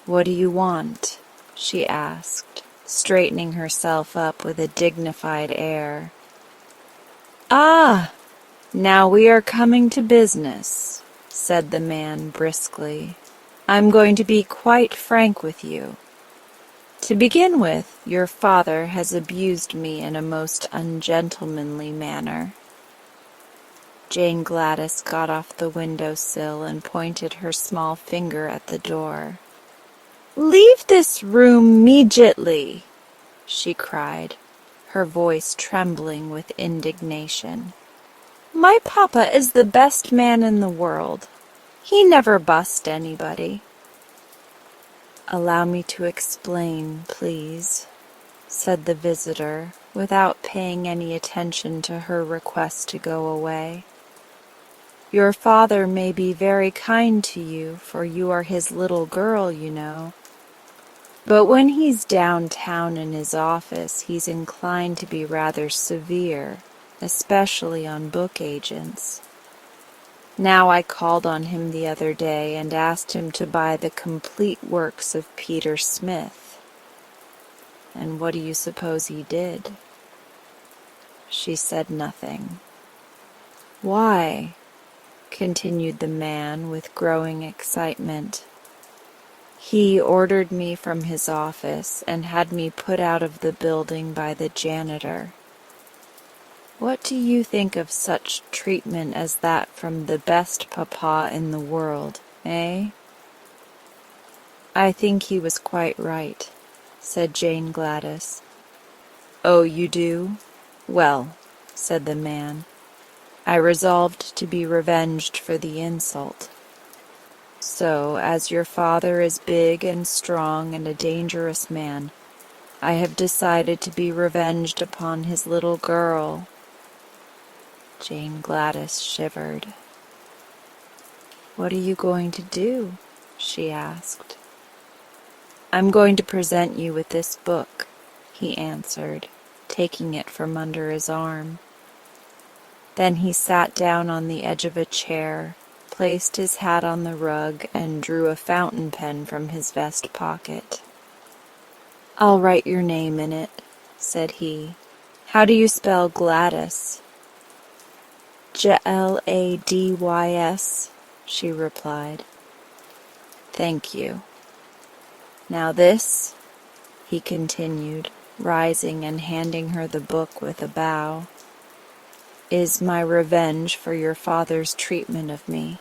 "What do you want?" she asked, straightening herself up with a dignified air. "Ah, now we are coming to business," said the man briskly. "I'm going to be quite frank with you. To begin with, your father has abused me in a most ungentlemanly manner." Jane Gladys got off the window-sill and pointed her small finger at the door. "Leave this room immediately," she cried, her voice trembling with indignation. "My papa is the best man in the world. He never bust anybody." "Allow me to explain, please," said the visitor, without paying any attention to her request to go away. "Your father may be very kind to you, for you are his little girl, you know. But when he's downtown in his office, he's inclined to be rather severe, especially on book agents. Now I called on him the other day and asked him to buy the complete works of Peter Smith. And what do you suppose he did?" She said nothing. "Why?" continued the man with growing excitement. "He ordered me from his office and had me put out of the building by the janitor. What do you think of such treatment as that from the best papa in the world, eh?" "I think he was quite right," said Jane Gladys. "Oh, you do? Well," said the man, "I resolved to be revenged for the insult. So, as your father is big and strong and a dangerous man, I have decided to be revenged upon his little girl." Jane Gladys shivered. "What are you going to do?" she asked. "I'm going to present you with this book," he answered, taking it from under his arm. Then he sat down on the edge of a chair, placed his hat on the rug, and drew a fountain pen from his vest pocket. "I'll write your name in it," said he. "How do you spell Gladys?" "Gladys," she replied. "Thank you. Now this," he continued, rising and handing her the book with a bow, "is my revenge for your father's treatment of me.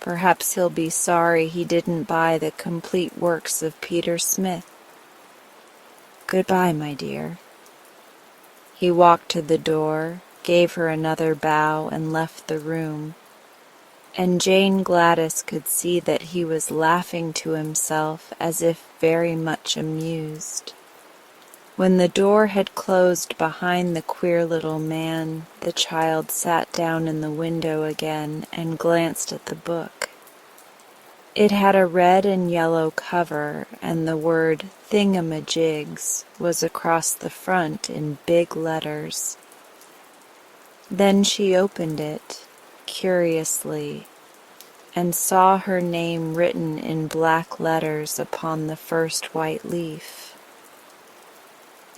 Perhaps he'll be sorry he didn't buy the complete works of Peter Smith. Goodbye, my dear." He walked to the door, gave her another bow, and left the room, and Jane Gladys could see that he was laughing to himself as if very much amused. When the door had closed behind the queer little man, the child sat down in the window again and glanced at the book. It had a red and yellow cover, and the word "Thingamajigs" was across the front in big letters. Then she opened it, curiously, and saw her name written in black letters upon the first white leaf.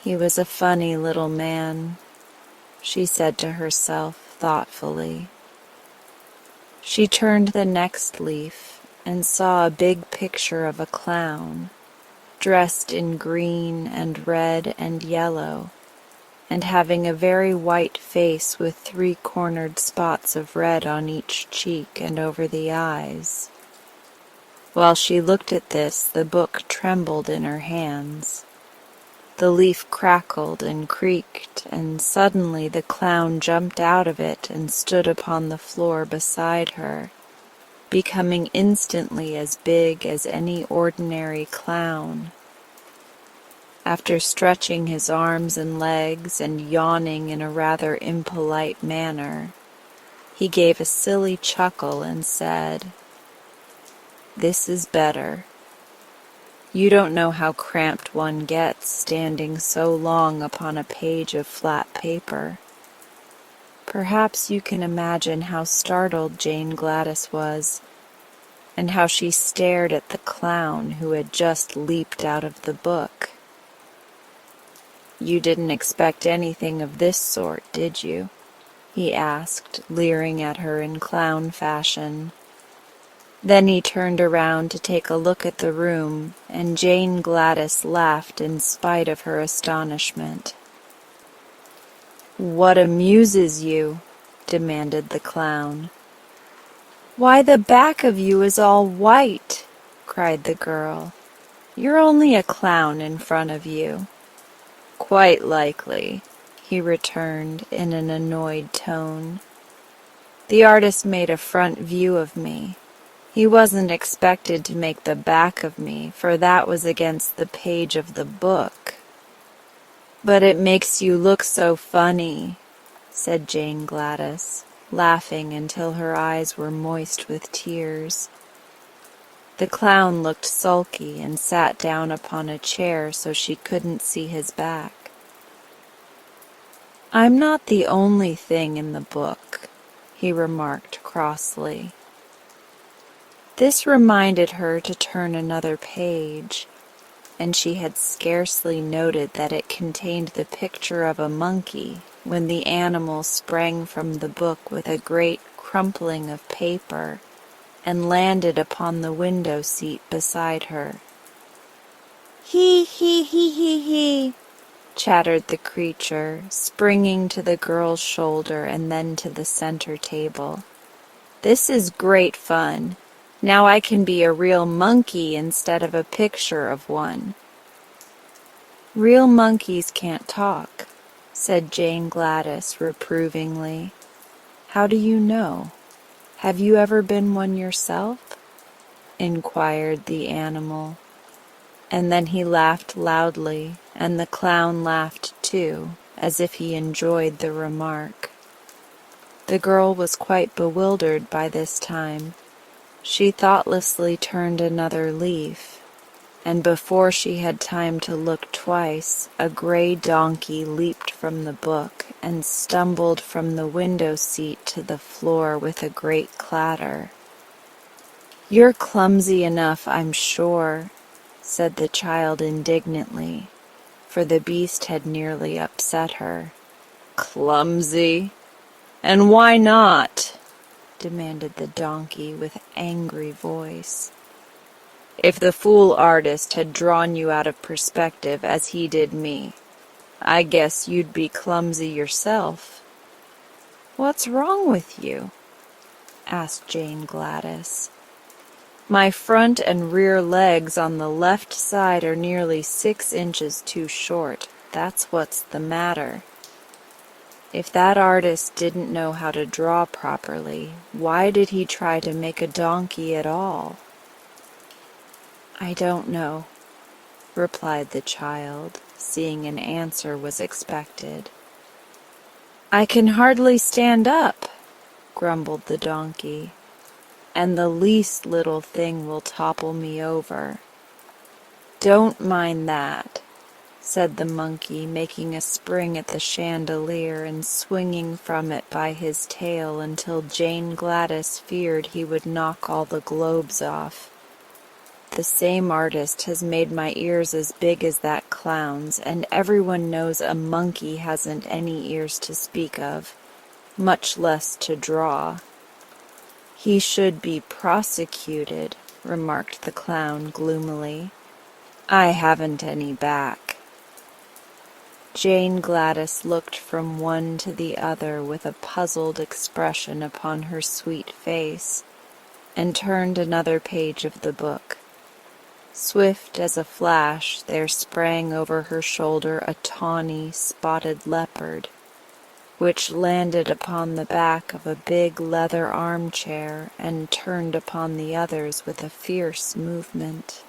He was a funny little man, she said to herself thoughtfully. She turned the next leaf and saw a big picture of a clown, dressed in green and red and yellow, and having a very white face with 3-cornered spots of red on each cheek and over the eyes. While she looked at this, the book trembled in her hands. The leaf crackled and creaked, and suddenly the clown jumped out of it and stood upon the floor beside her, becoming instantly as big as any ordinary clown. After stretching his arms and legs and yawning in a rather impolite manner, he gave a silly chuckle and said, "This is better. You don't know how cramped one gets standing so long upon a page of flat paper." Perhaps you can imagine how startled Jane Gladys was, and how she stared at the clown who had just leaped out of the book. "You didn't expect anything of this sort, did you?" he asked, leering at her in clown fashion. Then he turned around to take a look at the room, and Jane Gladys laughed in spite of her astonishment. "What amuses you?" demanded the clown. "Why, the back of you is all white!" cried the girl. "You're only a clown in front of you." "Quite likely," he returned in an annoyed tone. "The artist made a front view of me. He wasn't expected to make the back of me, for that was against the page of the book." "But it makes you look so funny," said Jane Gladys, laughing until her eyes were moist with tears. The clown looked sulky and sat down upon a chair so she couldn't see his back. "I'm not the only thing in the book," he remarked crossly. This reminded her to turn another page, and she had scarcely noted that it contained the picture of a monkey when the animal sprang from the book with a great crumpling of paper and landed upon the window seat beside her. "Hee hee hee hee hee," chattered the creature, springing to the girl's shoulder and then to the center table. "This is great fun. Now I can be a real monkey instead of a picture of one." "Real monkeys can't talk," said Jane Gladys reprovingly. "How do you know? Have you ever been one yourself?" inquired the animal. And then he laughed loudly, and the clown laughed too, as if he enjoyed the remark. The girl was quite bewildered by this time. She thoughtlessly turned another leaf, and before she had time to look twice, a gray donkey leaped from the book and stumbled from the window seat to the floor with a great clatter. "You're clumsy enough, I'm sure," said the child indignantly, for the beast had nearly upset her. "Clumsy? And why not?" demanded the donkey with angry voice. "If the fool artist had drawn you out of perspective as he did me, I guess you'd be clumsy yourself." "What's wrong with you?" asked Jane Gladys. "My front and rear legs on the left side are nearly 6 inches too short. That's what's the matter. If that artist didn't know how to draw properly, why did he try to make a donkey at all?" "I don't know," replied the child, seeing an answer was expected. "I can hardly stand up," grumbled the donkey, "and the least little thing will topple me over." "Don't mind that," said the monkey, making a spring at the chandelier and swinging from it by his tail until Jane Gladys feared he would knock all the globes off. "The same artist has made my ears as big as that clown's, and everyone knows a monkey hasn't any ears to speak of, much less to draw." "He should be prosecuted," remarked the clown gloomily. "I haven't any back." Jane Gladys looked from one to the other with a puzzled expression upon her sweet face, and turned another page of the book. Swift as a flash there sprang over her shoulder a tawny, spotted leopard, which landed upon the back of a big leather armchair and turned upon the others with a fierce movement.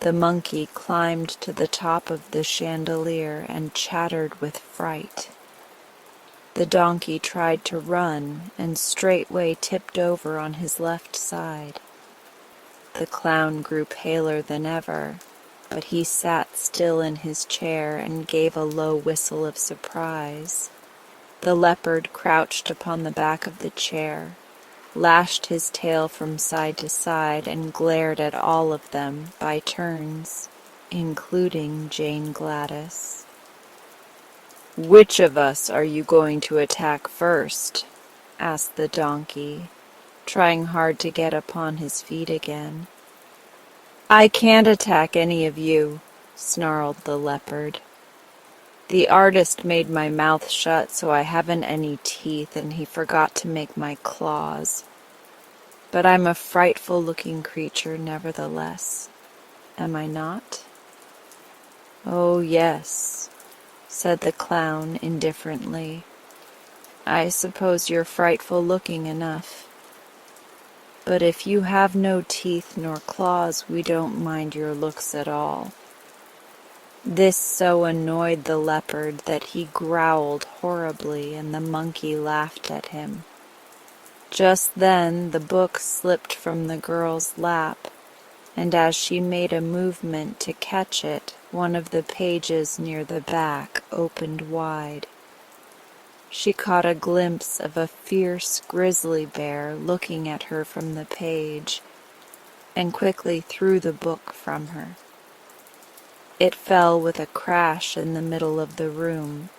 The monkey climbed to the top of the chandelier and chattered with fright. The donkey tried to run and straightway tipped over on his left side. The clown grew paler than ever, but he sat still in his chair and gave a low whistle of surprise. The leopard crouched upon the back of the chair, lashed his tail from side to side, and glared at all of them by turns, including Jane Gladys. "Which of us are you going to attack first?" asked the donkey, trying hard to get upon his feet again. "I can't attack any of you," snarled the leopard. "The artist made my mouth shut so I haven't any teeth, and he forgot to make my claws. But I'm a frightful-looking creature nevertheless, am I not?" "Oh, yes," said the clown indifferently. "I suppose you're frightful-looking enough. But if you have no teeth nor claws, we don't mind your looks at all." This so annoyed the leopard that he growled horribly, and the monkey laughed at him. Just then the book slipped from the girl's lap, and as she made a movement to catch it, one of the pages near the back opened wide. She caught a glimpse of a fierce grizzly bear looking at her from the page, and quickly threw the book from her. It fell with a crash in the middle of the room,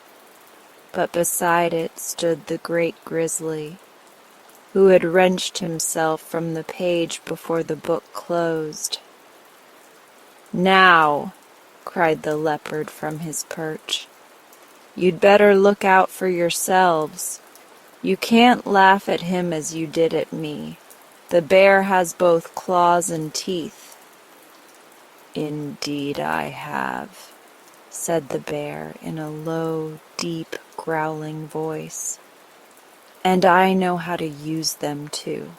but beside it stood the great grizzly, who had wrenched himself from the page before the book closed. "Now," cried the leopard from his perch, "you'd better look out for yourselves. You can't laugh at him as you did at me. The bear has both claws and teeth." "Indeed I have," said the bear in a low, deep, growling voice. "And I know how to use them too.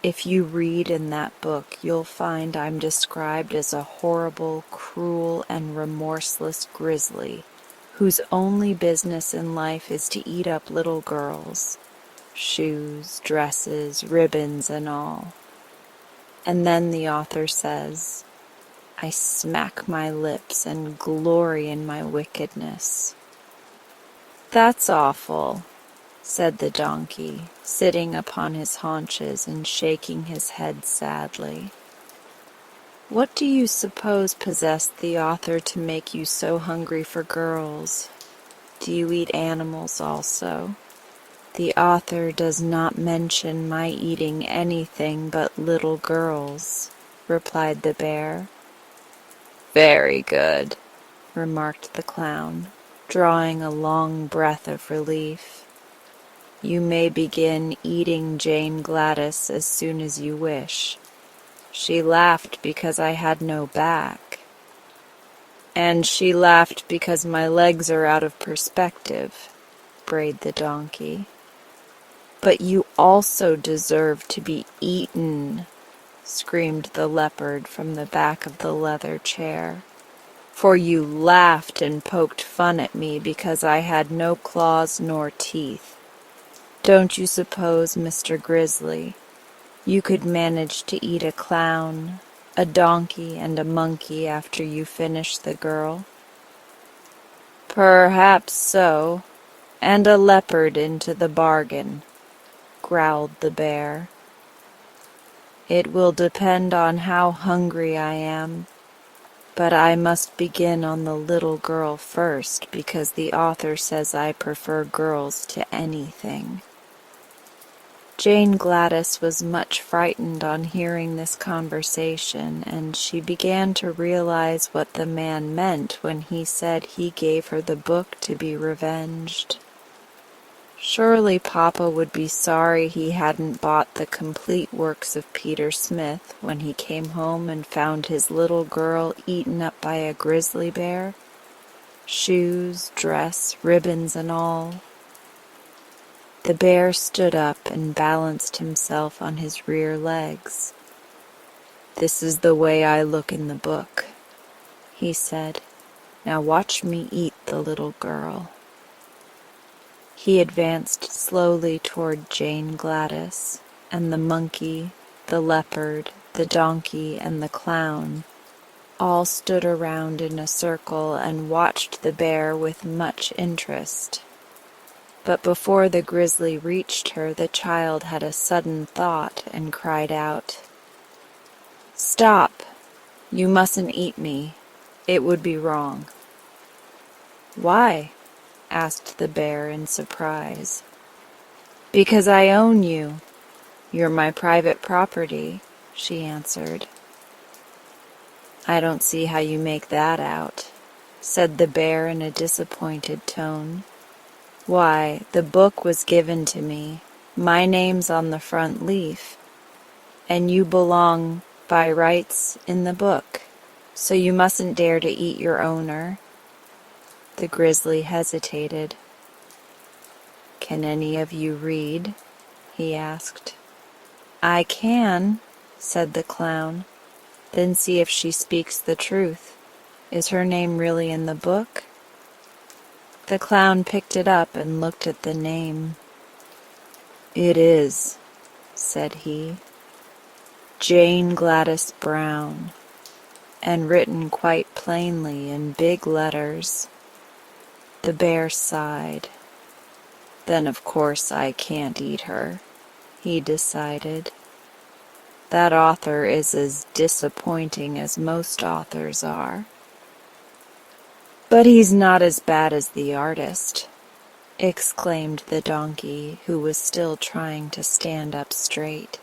If you read in that book, you'll find I'm described as a horrible, cruel, and remorseless grizzly whose only business in life is to eat up little girls, shoes, dresses, ribbons, and all. And then the author says, I smack my lips and glory in my wickedness." "That's awful," said the donkey, sitting upon his haunches and shaking his head sadly. "What do you suppose possessed the author to make you so hungry for girls? Do you eat animals also?" "The author does not mention my eating anything but little girls," replied the bear. "Very good," remarked the clown, drawing a long breath of relief. "You may begin eating Jane Gladys as soon as you wish. She laughed because I had no back." "And she laughed because my legs are out of perspective," brayed the donkey. "But you also deserve to be eaten," screamed the leopard from the back of the leather chair. "For you laughed and poked fun at me because I had no claws nor teeth. Don't you suppose, Mr. Grizzly, you could manage to eat a clown, a donkey, and a monkey after you finish the girl?" "Perhaps so, and a leopard into the bargain," growled the bear. "It will depend on how hungry I am, but I must begin on the little girl first because the author says I prefer girls to anything." Jane Gladys was much frightened on hearing this conversation, and she began to realize what the man meant when he said he gave her the book to be revenged. Surely Papa would be sorry he hadn't bought the complete works of Peter Smith when he came home and found his little girl eaten up by a grizzly bear, shoes, dress, ribbons, and all. The bear stood up and balanced himself on his rear legs. "This is the way I look in the book," he said. "Now watch me eat the little girl." He advanced slowly toward Jane Gladys, and the monkey, the leopard, the donkey, and the clown all stood around in a circle and watched the bear with much interest. But before the grizzly reached her, the child had a sudden thought and cried out, "Stop! You mustn't eat me. It would be wrong." "Why?" asked the bear in surprise. "Because I own you. "You're my private property," she answered. "I don't see how you make that out," said the bear in a disappointed tone. "Why, the book was given to me. My name's on the front leaf, and you belong by rights in the book, so you mustn't dare to eat your owner." The grizzly hesitated. "Can any of you read?" he asked. "I can," said the clown. "Then see if she speaks the truth. Is her name really in the book?" The clown picked it up and looked at the name. "It is," said he. "Jane Gladys Brown," and written quite plainly in big letters. The bear sighed. "Then of course I can't eat her," he decided. "That author is as disappointing as most authors are. But he's not as bad as the artist," exclaimed the donkey, who was still trying to stand up straight.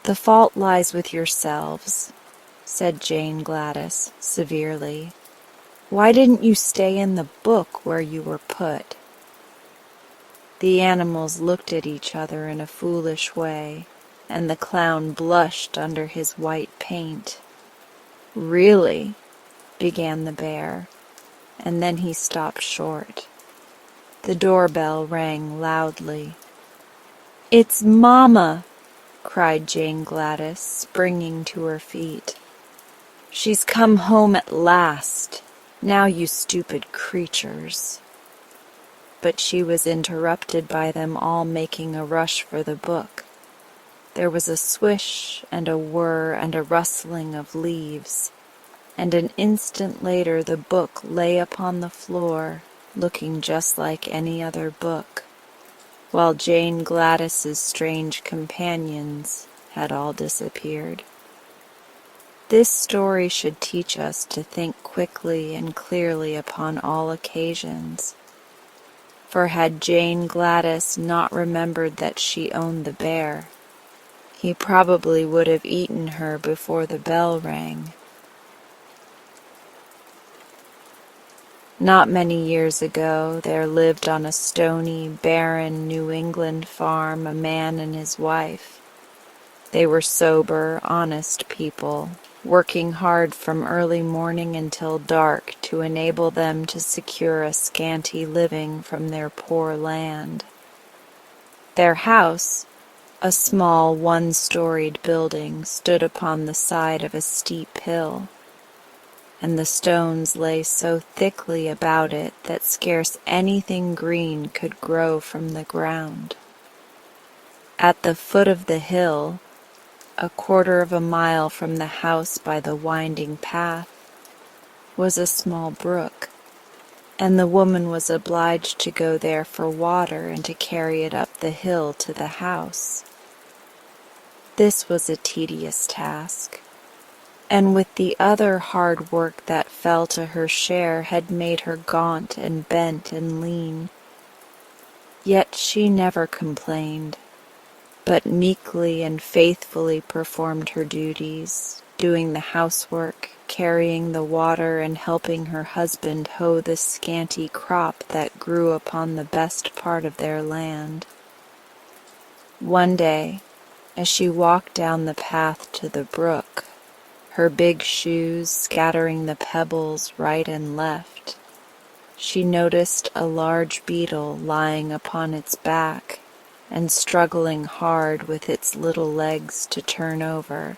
"The fault lies with yourselves," said Jane Gladys severely. "Why didn't you stay in the book where you were put?" The animals looked at each other in a foolish way, and the clown blushed under his white paint. "Really," began the bear, and then he stopped short. The doorbell rang loudly. "It's Mama!" cried Jane Gladys, springing to her feet. "She's come home at last. Now, you stupid creatures." But she was interrupted by them all making a rush for the book. There was a swish and a whir and a rustling of leaves, and an instant later the book lay upon the floor, looking just like any other book, while Jane Gladys's strange companions had all disappeared. This story should teach us to think quickly and clearly upon all occasions. For had Jane Gladys not remembered that she owned the bear, he probably would have eaten her before the bell rang. Not many years ago, there lived on a stony, barren New England farm a man and his wife. They were sober, honest people, working hard from early morning until dark to enable them to secure a scanty living from their poor land. Their house, a small one-storied building, stood upon the side of a steep hill, and the stones lay so thickly about it that scarce anything green could grow from the ground. At the foot of the hill, a quarter of a mile from the house by the winding path, was a small brook, and the woman was obliged to go there for water and to carry it up the hill to the house. This was a tedious task, and with the other hard work that fell to her share had made her gaunt and bent and lean. Yet she never complained, but meekly and faithfully performed her duties, doing the housework, carrying the water, and helping her husband hoe the scanty crop that grew upon the best part of their land. One day, as she walked down the path to the brook, her big shoes scattering the pebbles right and left, she noticed a large beetle lying upon its back and struggling hard with its little legs to turn over,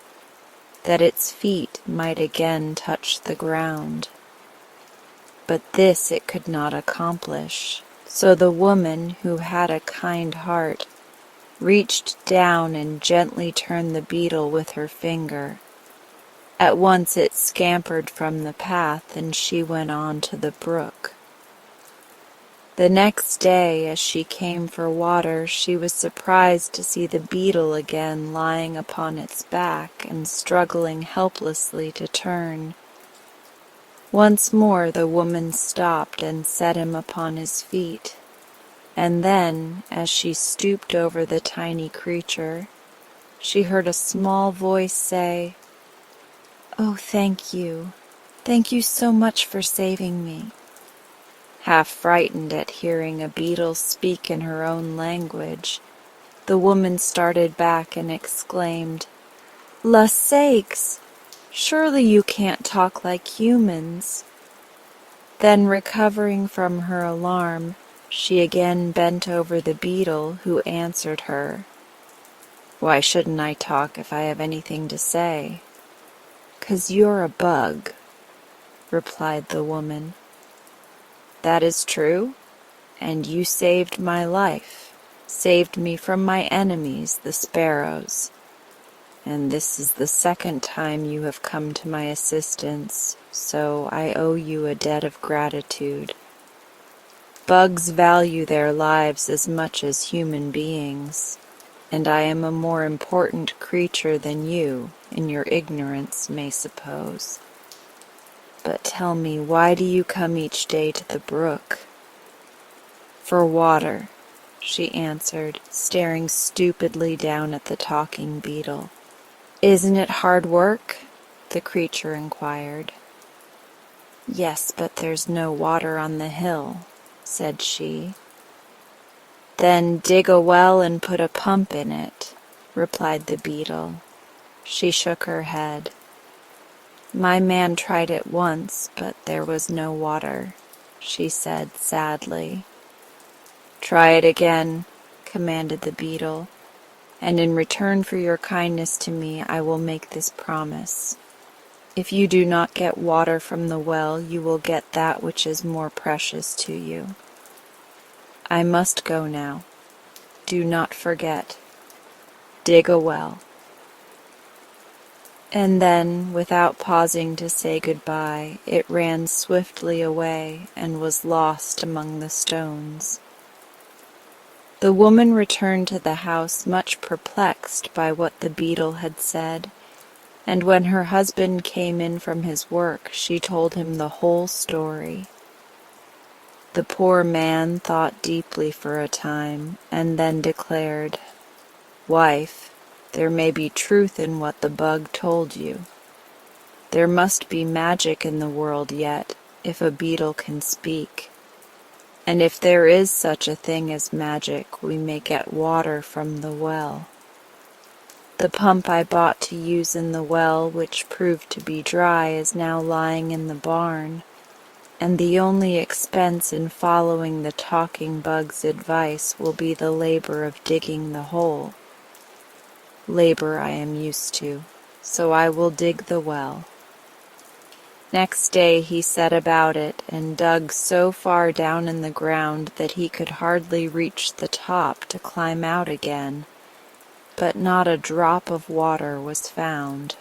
that its feet might again touch the ground. But this it could not accomplish, so the woman, who had a kind heart, reached down and gently turned the beetle with her finger. At once it scampered from the path, and she went on to the brook. The next day, as she came for water, she was surprised to see the beetle again lying upon its back and struggling helplessly to turn. Once more the woman stopped and set him upon his feet. And then, as she stooped over the tiny creature, she heard a small voice say, "Oh, thank you. Thank you so much for saving me." Half frightened at hearing a beetle speak in her own language, the woman started back and exclaimed, "La sakes! Surely you can't talk like humans." Then, recovering from her alarm, she again bent over the beetle, who answered her. "Why shouldn't I talk if I have anything to say?" "'Cause you're a bug," replied the woman. "That is true, and you saved my life, saved me from my enemies, the sparrows. And this is the second time you have come to my assistance, so I owe you a debt of gratitude. Bugs value their lives as much as human beings, and I am a more important creature than you, in your ignorance, may suppose. But tell me, why do you come each day to the brook?" "For water," she answered, staring stupidly down at the talking beetle. "Isn't it hard work?" the creature inquired. "Yes, but there's no water on the hill," said she. "Then dig a well and put a pump in it," replied the beetle. She shook her head. "My man tried it once, but there was no water," she said sadly. "Try it again," commanded the beetle, "and in return for your kindness to me I will make this promise. If you do not get water from the well, you will get that which is more precious to you. I must go now. Do not forget. Dig a well." And then, without pausing to say goodbye, it ran swiftly away and was lost among the stones. The woman returned to the house much perplexed by what the beetle had said, and when her husband came in from his work, she told him the whole story. The poor man thought deeply for a time, and then declared, "Wife, there may be truth in what the bug told you. There must be magic in the world yet, if a beetle can speak. And if there is such a thing as magic, we may get water from the well. The pump I bought to use in the well, which proved to be dry, is now lying in the barn, and the only expense in following the talking bug's advice will be the labor of digging the hole. Labor I am used to, so I will dig the well." Next day he set about it and dug so far down in the ground that he could hardly reach the top to climb out again, but not a drop of water was found.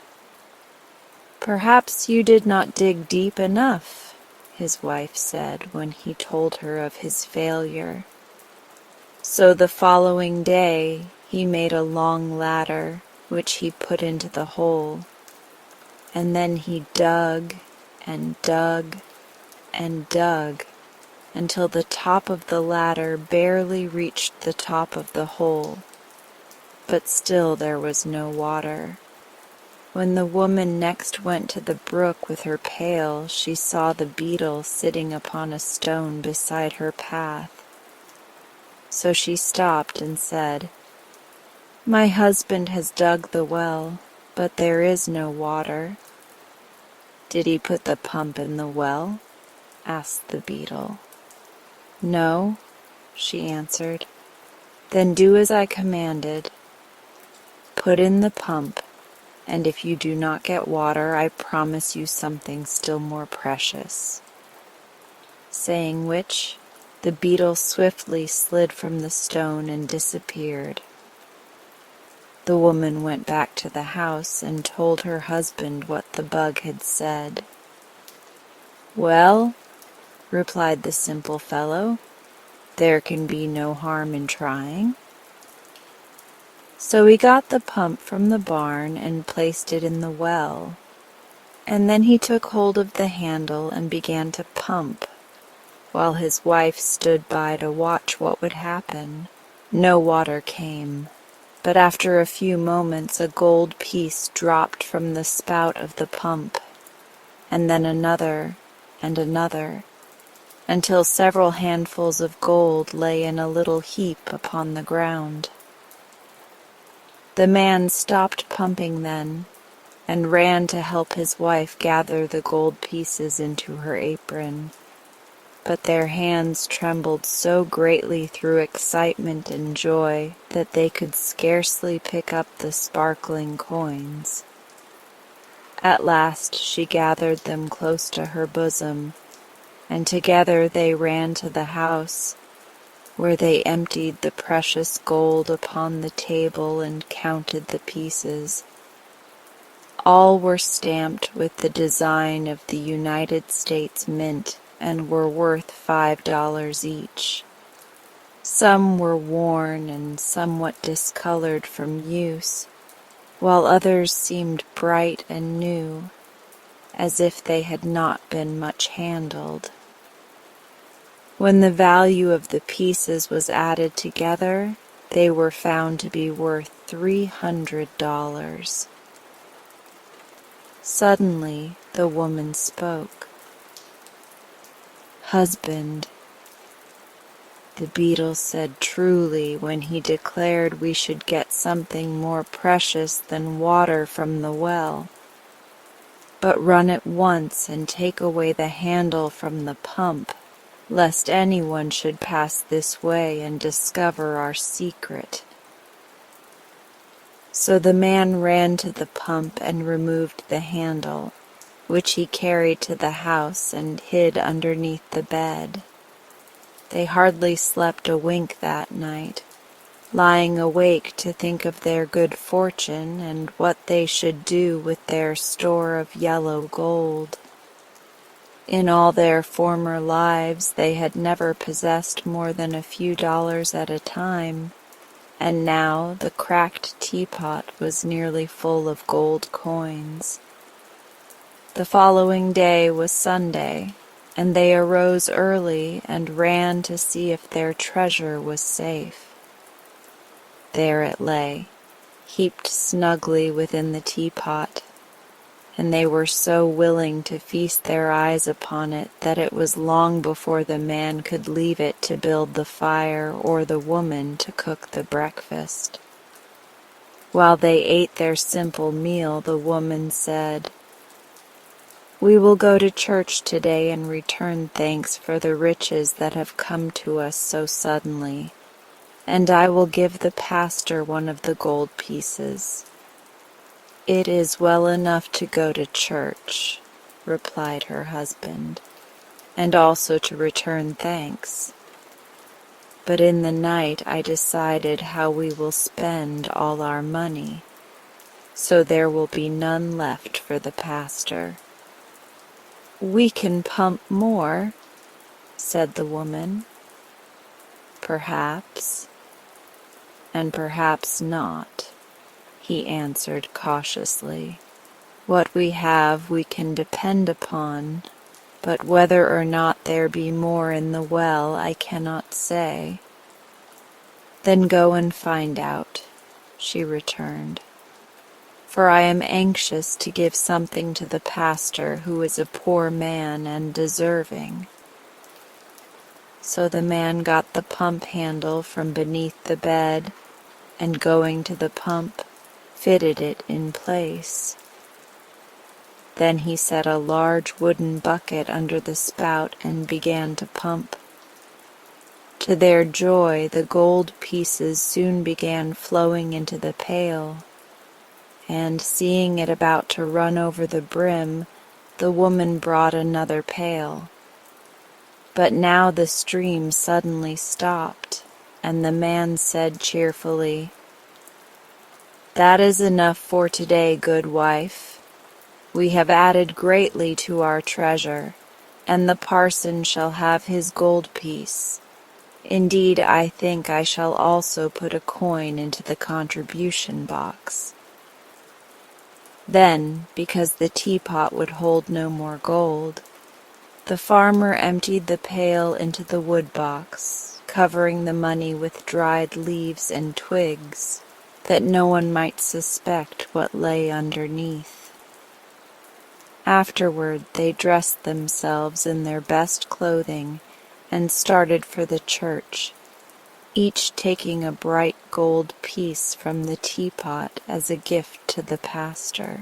"Perhaps you did not dig deep enough," his wife said when he told her of his failure. So the following day he made a long ladder, which he put into the hole, and then he dug and dug and dug until the top of the ladder barely reached the top of the hole, but still there was no water. When the woman next went to the brook with her pail, she saw the beetle sitting upon a stone beside her path. So she stopped and said, "My husband has dug the well, but there is no water." "Did he put the pump in the well?" asked the beetle. "No," she answered. "Then do as I commanded. Put in the pump, and if you do not get water, I promise you something still more precious." Saying which, the beetle swiftly slid from the stone and disappeared. The woman went back to the house and told her husband what the bug had said. "Well," replied the simple fellow, "there can be no harm in trying." So he got the pump from the barn and placed it in the well, and then he took hold of the handle and began to pump. while his wife stood by to watch what would happen. No water came, but after a few moments a gold piece dropped from the spout of the pump, and then another and another, until several handfuls of gold lay in a little heap upon the ground. The man stopped pumping then, and ran to help his wife gather the gold pieces into her apron, but their hands trembled so greatly through excitement and joy that they could scarcely pick up the sparkling coins. At last she gathered them close to her bosom, and together they ran to the house, where they emptied the precious gold upon the table and counted the pieces. All were stamped with the design of the United States Mint and were worth $5 each. Some were worn and somewhat discolored from use, while others seemed bright and new, as if they had not been much handled. When the value of the pieces was added together, they were found to be worth $300. Suddenly the woman spoke. "Husband," the beetle said truly when he declared we should get something more precious than water from the well. "But run at once and take away the handle from the pump, lest anyone should pass this way and discover our secret." So the man ran to the pump and removed the handle, which he carried to the house and hid underneath the bed. They hardly slept a wink that night, lying awake to think of their good fortune and what they should do with their store of yellow gold. In all their former lives they had never possessed more than a few dollars at a time, and now the cracked teapot was nearly full of gold coins. The following day was Sunday, and they arose early and ran to see if their treasure was safe. There it lay, heaped snugly within the teapot, and they were so willing to feast their eyes upon it that it was long before the man could leave it to build the fire or the woman to cook the breakfast. While they ate their simple meal, the woman said, "We will go to church today and return thanks for the riches that have come to us so suddenly, and I will give the pastor one of the gold pieces." "It is well enough to go to church," replied her husband, "and also to return thanks. But in the night I decided how we will spend all our money, so there will be none left for the pastor." "We can pump more," said the woman. "Perhaps, and perhaps not," he answered cautiously. "What we have we can depend upon, but whether or not there be more in the well I cannot say." "Then go and find out," she returned, "for I am anxious to give something to the pastor who is a poor man and deserving." So the man got the pump handle from beneath the bed, and going to the pump, fitted it in place. Then he set a large wooden bucket under the spout and began to pump. To their joy, the gold pieces soon began flowing into the pail, and seeing it about to run over the brim, the woman brought another pail. But now the stream suddenly stopped, and the man said cheerfully, "That is enough for today, good wife. We have added greatly to our treasure, and the parson shall have his gold piece. Indeed, I think I shall also put a coin into the contribution box." Then, because the teapot would hold no more gold, The farmer emptied the pail into the wood box, covering the money with dried leaves and twigs, that no one might suspect what lay underneath. Afterward, they dressed themselves in their best clothing and started for the church, each taking a bright gold piece from the teapot as a gift to the pastor.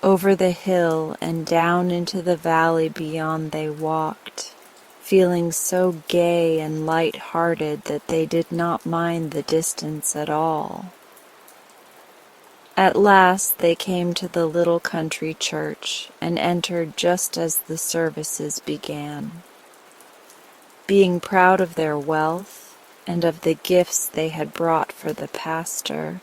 Over the hill and down into the valley beyond they walked, feeling so gay and light-hearted that they did not mind the distance at all. At last they came to the little country church and entered just as the services began. Being proud of their wealth and of the gifts they had brought for the pastor,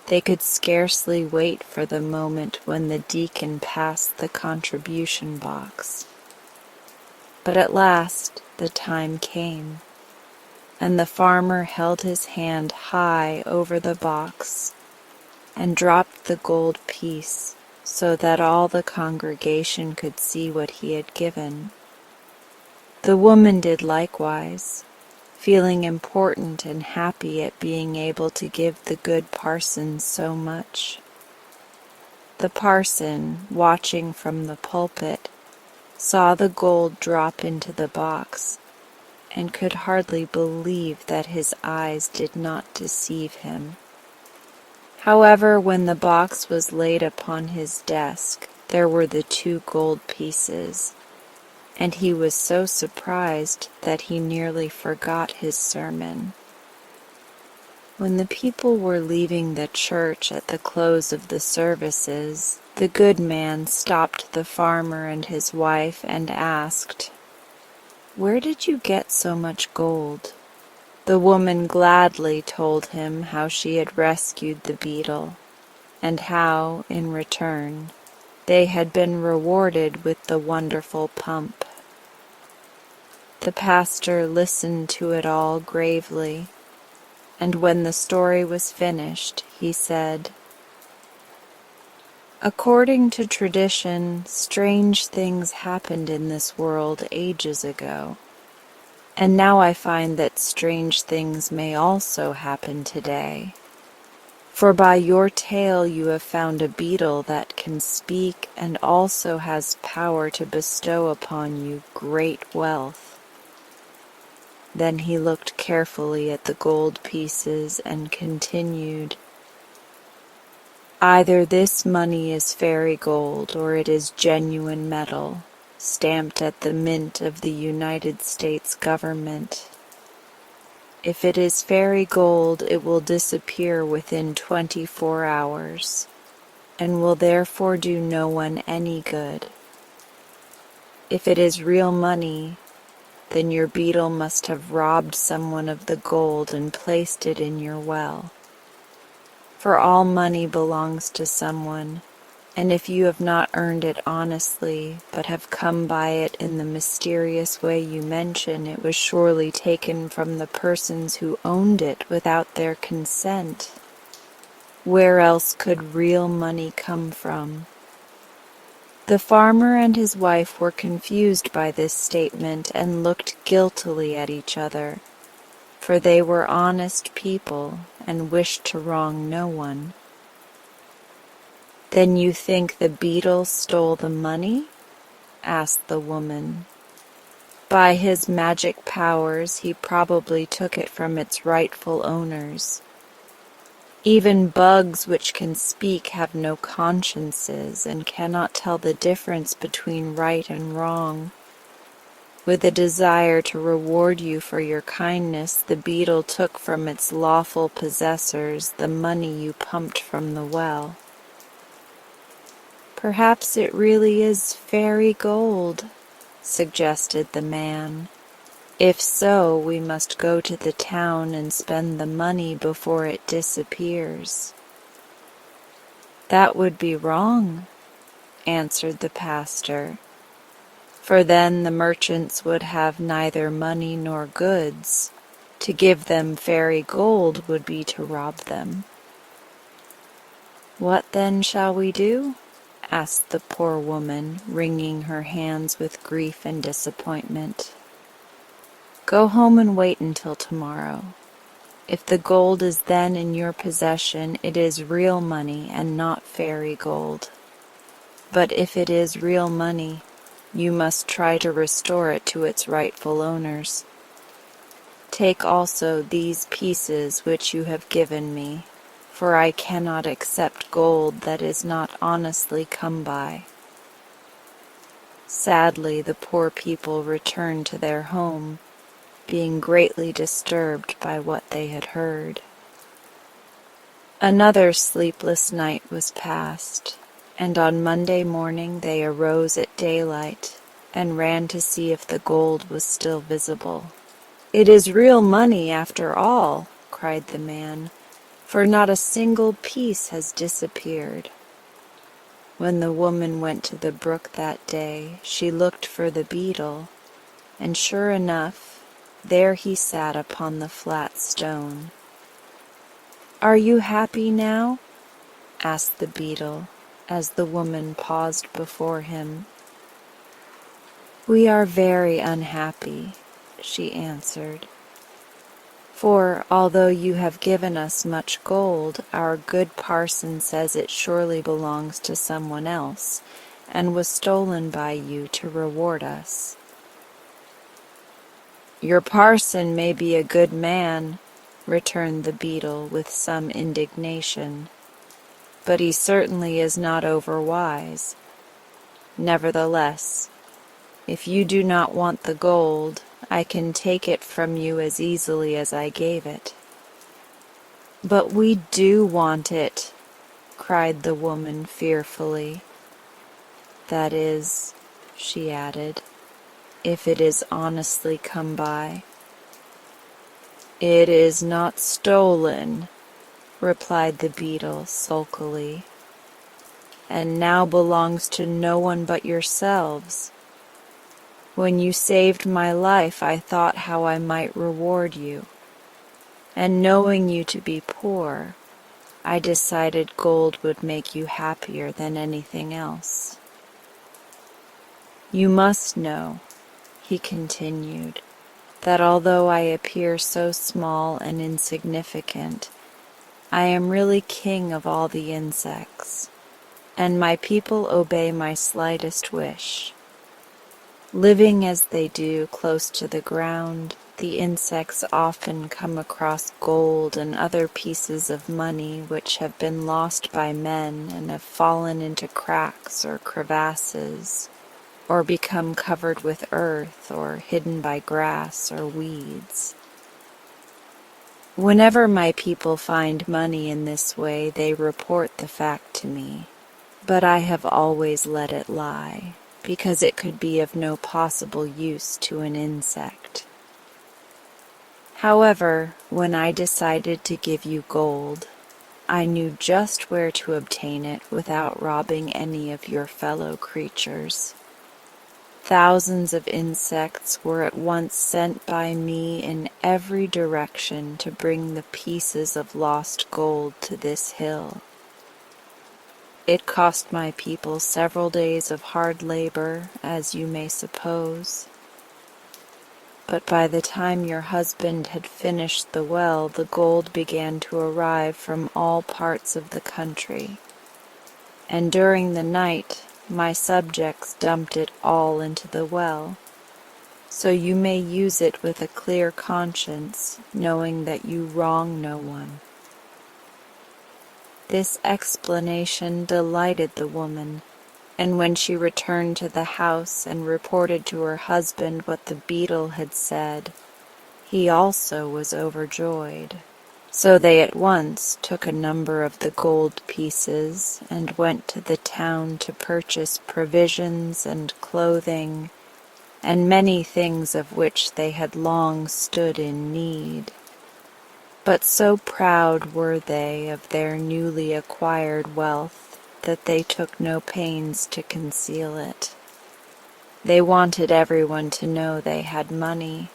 they could scarcely wait for the moment when the deacon passed the contribution box. But at last the time came, and the farmer held his hand high over the box and dropped the gold piece so that all the congregation could see what he had given. The woman did likewise, feeling important and happy at being able to give the good parson so much. The parson, watching from the pulpit, saw the gold drop into the box, and could hardly believe that his eyes did not deceive him. However, when the box was laid upon his desk, there were the 2 gold pieces, and he was so surprised that he nearly forgot his sermon. When the people were leaving the church at the close of the services, the good man stopped the farmer and his wife and asked, "Where did you get so much gold?" The woman gladly told him how she had rescued the beetle, and how, in return, they had been rewarded with the wonderful pump. The pastor listened to it all gravely, and when the story was finished, he said, "According to tradition, strange things happened in this world ages ago, and now I find that strange things may also happen today. For by your tale you have found a beetle that can speak and also has power to bestow upon you great wealth." Then he looked carefully at the gold pieces and continued, "Either this money is fairy gold or it is genuine metal, stamped at the mint of the United States government. If it is fairy gold, it will disappear within 24 hours, and will therefore do no one any good. If it is real money, then your beetle must have robbed someone of the gold and placed it in your well. For all money belongs to someone, and if you have not earned it honestly, but have come by it in the mysterious way you mention, it was surely taken from the persons who owned it without their consent. Where else could real money come from?" The farmer and his wife were confused by this statement and looked guiltily at each other, for they were honest people and wished to wrong no one. "Then you think the beetle stole the money?" asked the woman. "By his magic powers he probably took it from its rightful owners. Even bugs which can speak have no consciences and cannot tell the difference between right and wrong. With a desire to reward you for your kindness, the beetle took from its lawful possessors the money you pumped from the well." "Perhaps it really is fairy gold," suggested the man. "If so, we must go to the town and spend the money before it disappears." "That would be wrong," answered the pastor, "for then the merchants would have neither money nor goods. To give them fairy gold would be to rob them." "What then shall we do?" asked the poor woman, wringing her hands with grief and disappointment. "Go home and wait until tomorrow. If the gold is then in your possession, it is real money and not fairy gold. But if it is real money, you must try to restore it to its rightful owners. Take also these pieces which you have given me, for I cannot accept gold that is not honestly come by." Sadly, the poor people returned to their home, being greatly disturbed by what they had heard. Another sleepless night was passed, and on Monday morning they arose at daylight and ran to see if the gold was still visible. "It is real money after all," cried the man, "for not a single piece has disappeared." When the woman went to the brook that day, she looked for the beetle, and sure enough, there he sat upon the flat stone. "Are you happy now?" asked the beetle, as the woman paused before him. "We are very unhappy," she answered. "For, although you have given us much gold, our good parson says it surely belongs to someone else, and was stolen by you to reward us." "Your parson may be a good man," returned the beetle with some indignation, "but he certainly is not overwise. Nevertheless, if you do not want the gold, I can take it from you as easily as I gave it." "But we do want it," cried the woman fearfully. "That is," she added, "if it is honestly come by." "It is not stolen," replied the beetle sulkily, "and now belongs to no one but yourselves. When you saved my life, I thought how I might reward you, and knowing you to be poor, I decided gold would make you happier than anything else. You must know," he continued, "that although I appear so small and insignificant, I am really king of all the insects, and my people obey my slightest wish. Living as they do close to the ground, the insects often come across gold and other pieces of money which have been lost by men and have fallen into cracks or crevasses, or become covered with earth or hidden by grass or weeds. Whenever my people find money in this way, they report the fact to me, but I have always let it lie, because it could be of no possible use to an insect. However, when I decided to give you gold, I knew just where to obtain it without robbing any of your fellow creatures. Thousands of insects were at once sent by me in every direction to bring the pieces of lost gold to this hill. It cost my people several days of hard labor, as you may suppose. But by the time your husband had finished the well, the gold began to arrive from all parts of the country, and during the night my subjects dumped it all into the well, so you may use it with a clear conscience, knowing that you wrong no one." This explanation delighted the woman, and when she returned to the house and reported to her husband what the beetle had said, he also was overjoyed. So they at once took a number of the gold pieces and went to the town to purchase provisions and clothing, and many things of which they had long stood in need. But so proud were they of their newly acquired wealth that they took no pains to conceal it. They wanted everyone to know they had money,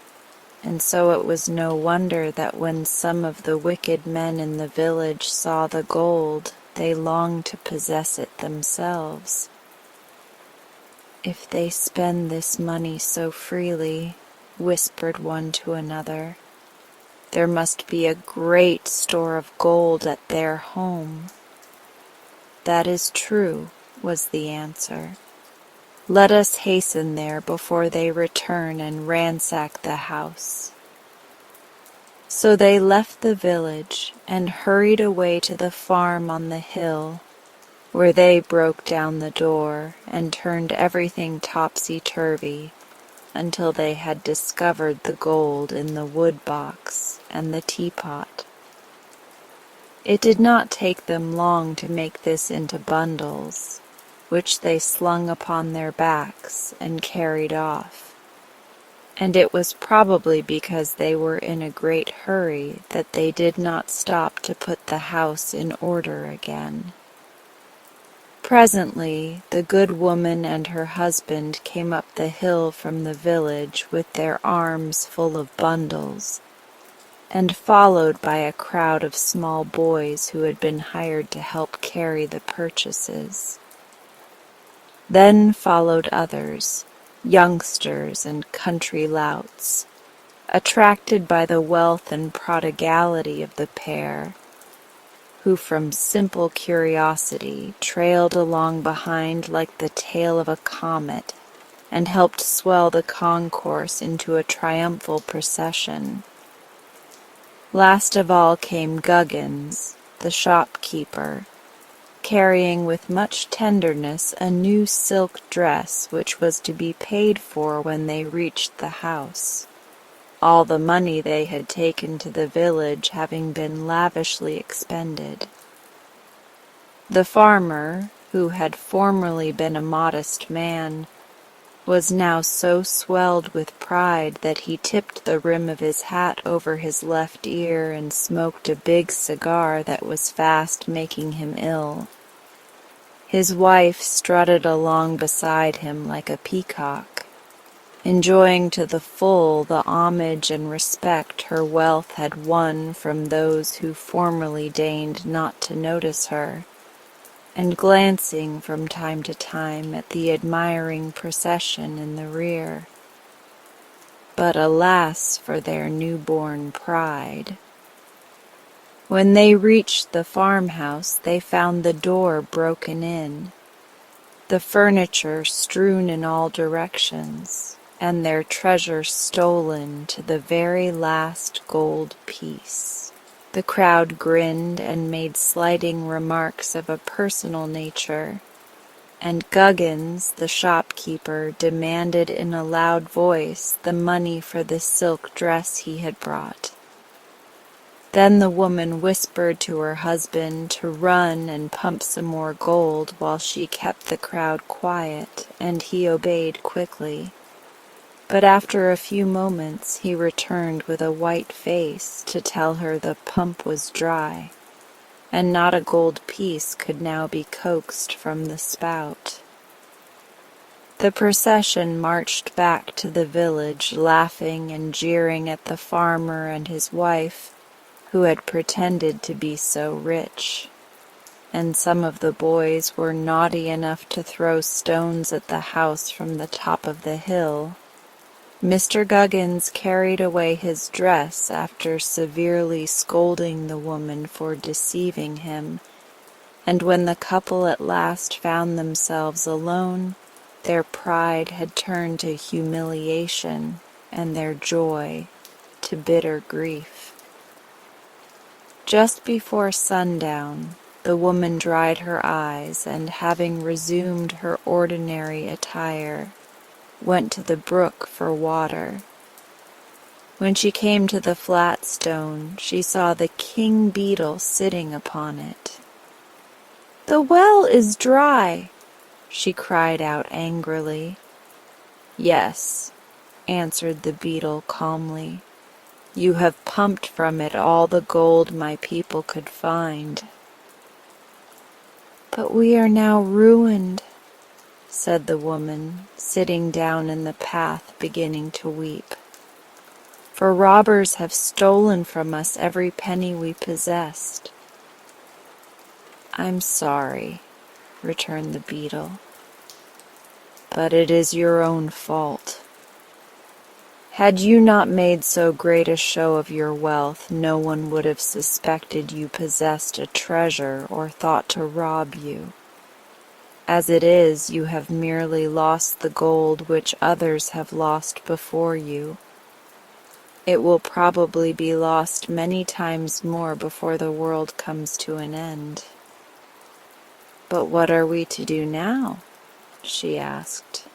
and so it was no wonder that when some of the wicked men in the village saw the gold, they long to possess it themselves. "If they spend this money so freely," whispered one to another, "there must be a great store of gold at their home." "That is true," was the answer. "Let us hasten there before they return and ransack the house." So they left the village and hurried away to the farm on the hill, where they broke down the door and turned everything topsy-turvy until they had discovered the gold in the wood box and the teapot. It did not take them long to make this into bundles, which they slung upon their backs and carried off, and it was probably because they were in a great hurry that they did not stop to put the house in order again. Presently the good woman and her husband came up the hill from the village with their arms full of bundles, and followed by a crowd of small boys who had been hired to help carry the purchases. Then followed others, youngsters and country louts, attracted by the wealth and prodigality of the pair, who from simple curiosity trailed along behind like the tail of a comet and helped swell the concourse into a triumphal procession. Last of all came Guggins, the shopkeeper, carrying with much tenderness a new silk dress which was to be paid for when they reached the house, all the money they had taken to the village having been lavishly expended. The farmer, who had formerly been a modest man, was now so swelled with pride that he tipped the rim of his hat over his left ear and smoked a big cigar that was fast making him ill. His wife strutted along beside him like a peacock, enjoying to the full the homage and respect her wealth had won from those who formerly deigned not to notice her, and glancing from time to time at the admiring procession in the rear. But alas for their newborn pride! When they reached the farmhouse, they found the door broken in, the furniture strewn in all directions, and their treasure stolen to the very last gold piece. The crowd grinned and made slighting remarks of a personal nature, and Guggins, the shopkeeper, demanded in a loud voice the money for the silk dress he had brought. Then the woman whispered to her husband to run and pump some more gold while she kept the crowd quiet, and he obeyed quickly. But after a few moments he returned with a white face to tell her the pump was dry, and not a gold piece could now be coaxed from the spout. The procession marched back to the village, laughing and jeering at the farmer and his wife, who had pretended to be so rich, and some of the boys were naughty enough to throw stones at the house from the top of the hill. Mr. Guggins carried away his dress after severely scolding the woman for deceiving him, and when the couple at last found themselves alone, their pride had turned to humiliation and their joy to bitter grief. Just before sundown, the woman dried her eyes and, having resumed her ordinary attire, went to the brook for water. When she came to the flat stone, she saw the king beetle sitting upon it. "The well is dry," she cried out angrily. "Yes," answered the beetle calmly. "You have pumped from it all the gold my people could find." "But we are now ruined," said the woman, sitting down in the path beginning to weep. "For robbers have stolen from us every penny we possessed." I'm sorry, returned the beetle, but it is your own fault. Had you not made so great a show of your wealth, no one would have suspected you possessed a treasure or thought to rob you. As it is, you have merely lost the gold which others have lost before you. It will probably be lost many times more before the world comes to an end. But what are we to do now? She asked.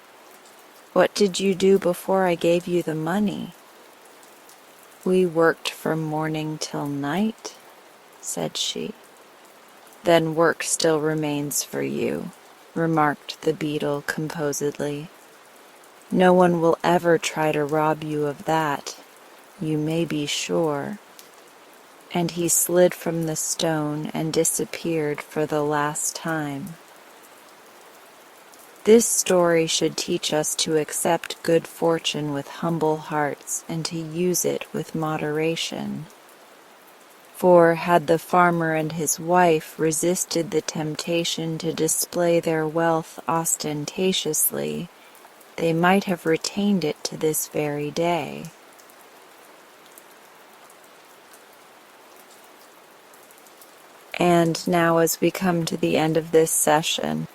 What did you do before I gave you the money? We worked from morning till night, said she. Then work still remains for you, remarked the beetle composedly. No one will ever try to rob you of that, you may be sure. And he slid from the stone and disappeared for the last time. This story should teach us to accept good fortune with humble hearts and to use it with moderation. For had the farmer and his wife resisted the temptation to display their wealth ostentatiously, they might have retained it to this very day. And now, as we come to the end of this session,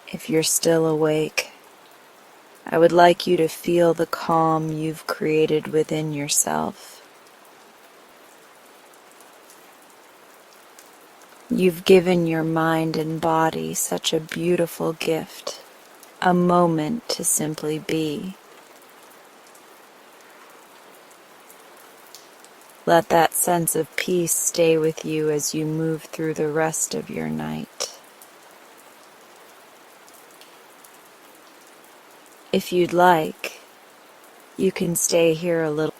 if you're still awake, I would like you to feel the calm you've created within yourself. You've given your mind and body such a beautiful gift, a moment to simply be. Let that sense of peace stay with you as you move through the rest of your night. If you'd like, you can stay here a little